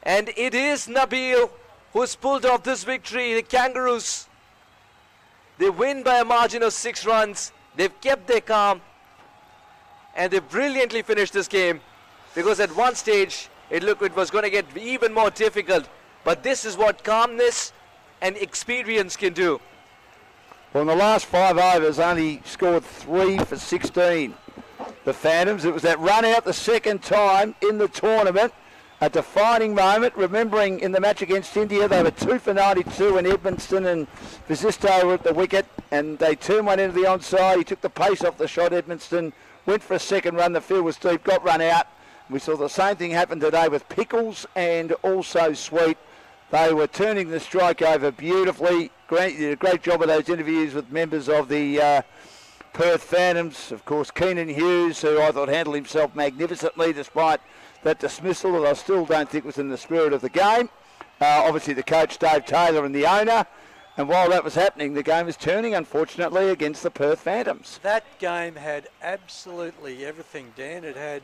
And it is Nabil who's pulled off this victory. The Kangaroos, they win by a margin of 6 runs. They've kept their calm. And they brilliantly finished this game. Because at one stage, it was going to get even more difficult. But this is what calmness and experience can do. Well, in the last 5 overs, only scored 3 for 16. The Phantoms, it was that run out the second time in the tournament. A defining moment, remembering in the match against India, they were 2 for 92 and Edmondson and Visisto were at the wicket, and they turned one into the onside. He took the pace off the shot, Edmondson, went for a second run, the field was deep, got run out. We saw the same thing happen today with Pickles and also Sweet. They were turning the strike over beautifully. Grant did a great job of those interviews with members of the Perth Phantoms. Of course, Keenan Hughes, who I thought handled himself magnificently despite that dismissal that I still don't think was in the spirit of the game. Obviously, the coach, Dave Taylor, and the owner. And while that was happening, the game was turning, unfortunately, against the Perth Phantoms. That game had absolutely everything, Dan. It had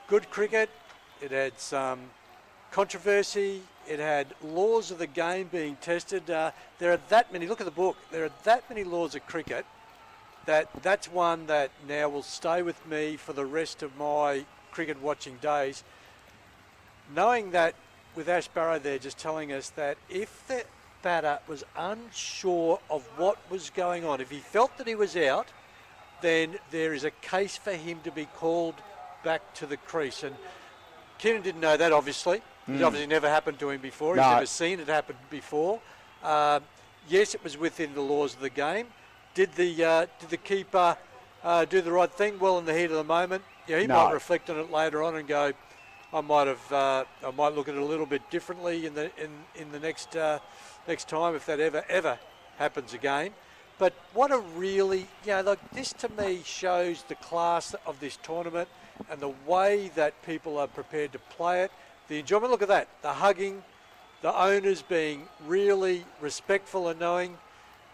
good cricket. It had some controversy. It had laws of the game being tested. There are that many, look at the book, there are that many laws of cricket that's one that now will stay with me for the rest of my cricket watching days. Knowing that with Ash Barrow there just telling us that if the batter was unsure of what was going on, if he felt that he was out, then there is a case for him to be called back to the crease. And Keenan didn't know that, obviously. It obviously never happened to him before. No. He's never seen it happen before. Yes, it was within the laws of the game. Did the keeper do the right thing? Well, in the heat of the moment, yeah, he might reflect on it later on and go, I might look at it a little bit differently in the next time if that ever happens again. But what a really, this to me shows the class of this tournament and the way that people are prepared to play it. The enjoyment, look at that, the hugging, the owners being really respectful and knowing,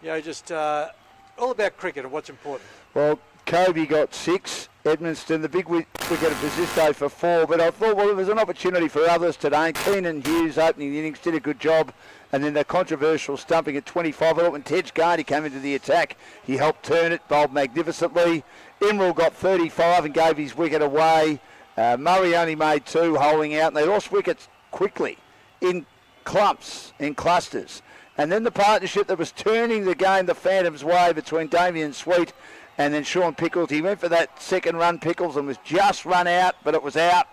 just all about cricket and what's important. Well, Kobe got 6, Edmundston, the big wicket of Basisto for 4, but I thought, well, there was an opportunity for others today. Keenan Hughes opening the innings did a good job, and then the controversial stumping at 25. I thought when Tej Gardy came into the attack, he helped turn it, bowled magnificently. Imral got 35 and gave his wicket away. Murray only made 2, holding out, and they lost wickets quickly in clumps, in clusters. And then the partnership that was turning the game the Phantoms' way between Damien Sweet and then Sean Pickles. He went for that second run, Pickles, and was just run out, but it was out.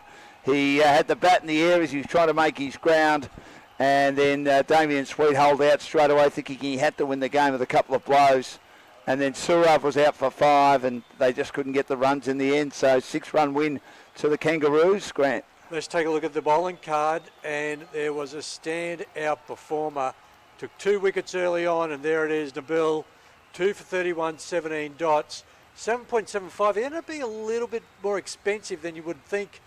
He had the bat in the air as he was trying to make his ground. And then Damien Sweet held out straight away, thinking he had to win the game with a couple of blows. And then Surav was out for 5, and they just couldn't get the runs in the end. So 6-run win to the Kangaroos, Grant. Let's take a look at the bowling card, and there was a stand-out performer. Took 2 wickets early on, and there it is, Nabil. 2 for 31, 17 dots, 7.75. It ended up being a little bit more expensive than you would think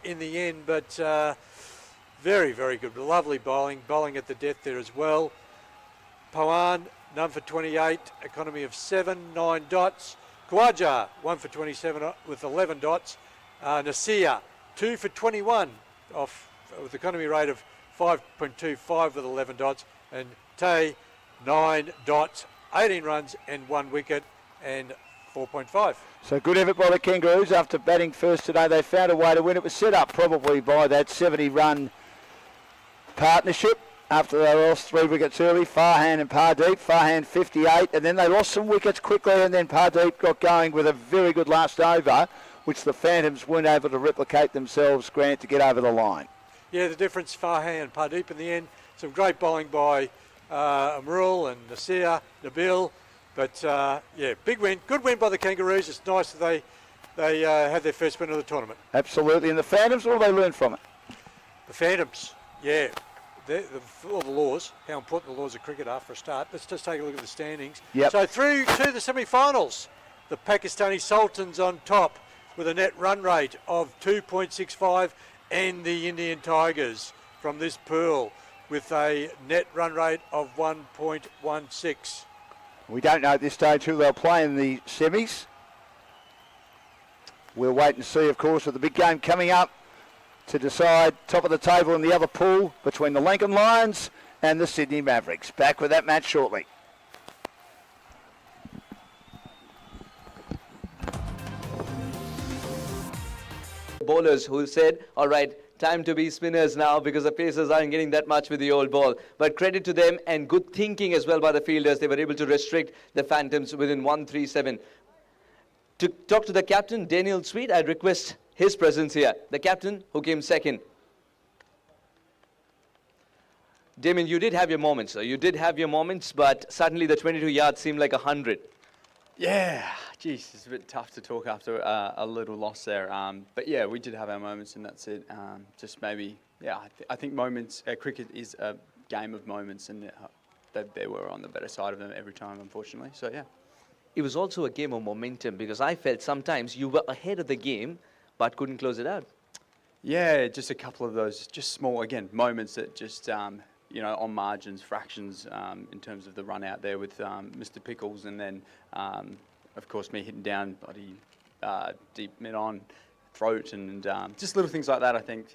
in the end, but very, very good. Lovely bowling at the death there as well. Pawan, none for 28, economy of 7, 9 dots. Khawaja, 1 for 27 with 11 dots. Nasir, 2 for 21 with economy rate of 5.25 with 11 dots. And Tay, 9 dots. 18 runs and 1 wicket and 4.5. So good effort by the Kangaroos after batting first today. They found a way to win. It was set up probably by that 70-run partnership after they lost 3 wickets early, Farhan and Pardeep. Farhan 58, and then they lost some wickets quickly, and then Pardeep got going with a very good last over, which the Phantoms weren't able to replicate themselves, Grant, to get over the line. Yeah, the difference, Farhan and Pardeep in the end. Some great bowling by Amrul and Nasir, Nabil, but yeah, big win, good win by the Kangaroos. It's nice that they had their first win of the tournament. Absolutely, and the Phantoms, what have they learned from it? The Phantoms, yeah, all the laws, how important the laws of cricket are for a start. Let's just take a look at the standings. Yep. So through to the semi-finals, the Pakistani Sultans on top with a net run rate of 2.65, and the Indian Tigers from this pool with a net run rate of 1.16. We don't know at this stage who they'll play in the semis. We'll wait and see, of course, with the big game coming up to decide top of the table in the other pool between the Lankan Lions and the Sydney Mavericks. Back with that match shortly. Bowlers who said, all right, time to be spinners now because the pacers aren't getting that much with the old ball. But credit to them and good thinking as well by the fielders. They were able to restrict the Phantoms within 137. To talk to the captain, Daniel Sweet, I'd request his presence here. The captain who came second. Damien, you did have your moments, sir. You did have your moments, but suddenly the 22 yards seemed like 100. Yeah, geez, it's a bit tough to talk after a little loss there. But yeah, we did have our moments, and that's it. Just maybe, yeah, I think moments. Cricket is a game of moments, and they were on the better side of them every time, unfortunately. So yeah. It was also a game of momentum because I felt sometimes you were ahead of the game, but couldn't close it out. Yeah, just a couple of those, just small, again, moments that just, you know, on margins, fractions in terms of the run out there with Mr. Pickles, and then, of course, me hitting down bloody deep mid-on throat, and just little things like that. I think,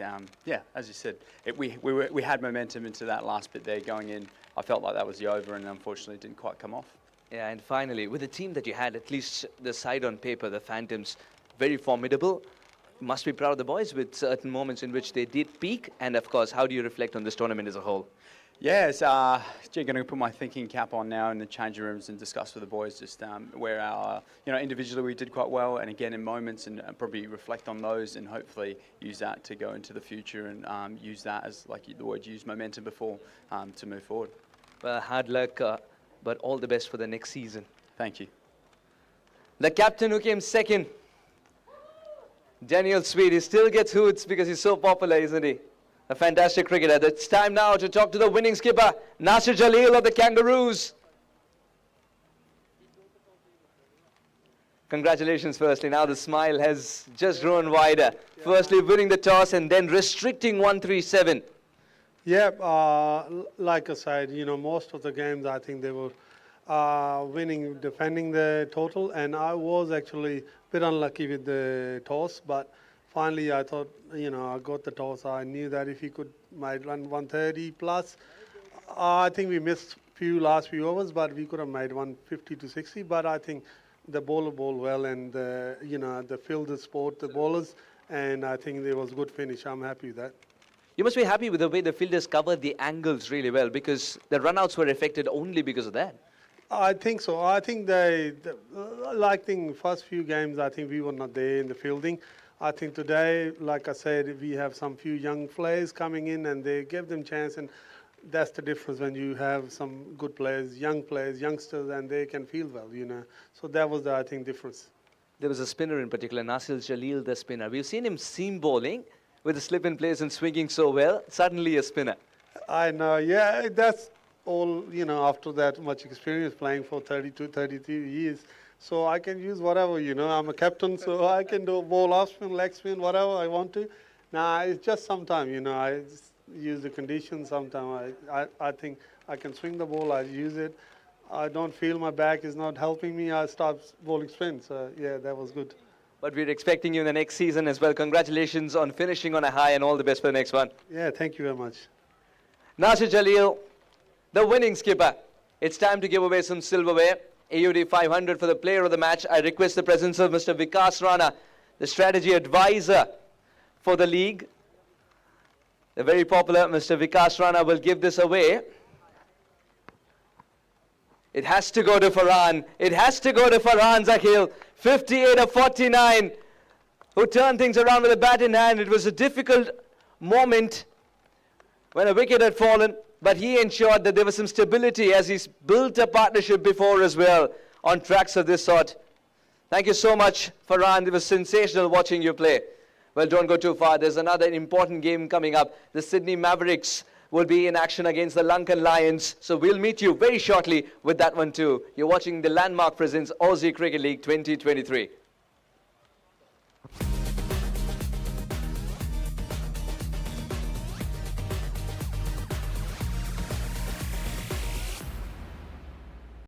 yeah, as you said, we had momentum into that last bit there going in. I felt like that was the over, and unfortunately it didn't quite come off. Yeah, and finally, with the team that you had, at least the side on paper, the Phantoms, very formidable. Must be proud of the boys with certain moments in which they did peak. And of course, how do you reflect on this tournament as a whole? Yes, going to put my thinking cap on now in the changing rooms and discuss with the boys just where our, you know, individually we did quite well, and again in moments, and probably reflect on those and hopefully use that to go into the future and use that as, like the word used, momentum before to move forward. Well, hard luck, but all the best for the next season. Thank you. The captain who came second, Daniel Sweet. He still gets hoots because he's so popular, isn't he? A fantastic cricketer. It's time now to talk to the winning skipper, Nasir Jaleel of the Kangaroos. Congratulations firstly. Now the smile has just grown wider. Firstly winning the toss and then restricting 137. Yeah, like I said, you know, most of the games I think they were winning, defending the total, and I was actually a bit unlucky with the toss, but finally I thought, I got the toss. I knew that if he could might run 130 plus, I think we missed last few overs, but we could have made 150 to 60. But I think the bowler bowled well, and the fielders support the bowlers, and I think there was a good finish. I'm happy with that. You must be happy with the way the fielders covered the angles really well, because the runouts were affected only because of that. I think so. I think first few games, I think we were not there in the fielding. I think today, like I said, we have some few young players coming in, and they give them chance, and that's the difference when you have some good players, youngsters, and they can field well, So that was the, I think, difference. There was a spinner in particular, Nasir Jalil, the spinner. We've seen him seam bowling with a slip in place and swinging so well. Suddenly a spinner. I know, yeah, that's all, after that much experience playing for 32, 33 years. So I can use whatever, I'm a captain, so I can do ball off spin, leg spin, whatever I want to. Now, it's just sometimes, I just use the conditions. Sometimes I think I can swing the ball, I use it. I don't feel my back is not helping me, I start bowling spin. So, yeah, that was good. But we're expecting you in the next season as well. Congratulations on finishing on a high, and all the best for the next one. Yeah, thank you very much. Nasir Jalil, the winning skipper. It's time to give away some silverware. AUD 500 for the player of the match. I request the presence of Mr. Vikas Rana, the strategy advisor for the league. The very popular Mr. Vikas Rana will give this away. It has to go to Faran. It has to go to Faran Zakhil. 58 of 49. Who turned things around with a bat in hand. It was a difficult moment when a wicket had fallen, but he ensured that there was some stability as he's built a partnership before as well on tracks of this sort. Thank you so much, Faran. It was sensational watching you play. Well, don't go too far. There's another important game coming up. The Sydney Mavericks will be in action against the Lankan Lions. So we'll meet you very shortly with that one too. You're watching the Landmark Presents Aussie Cricket League 2023.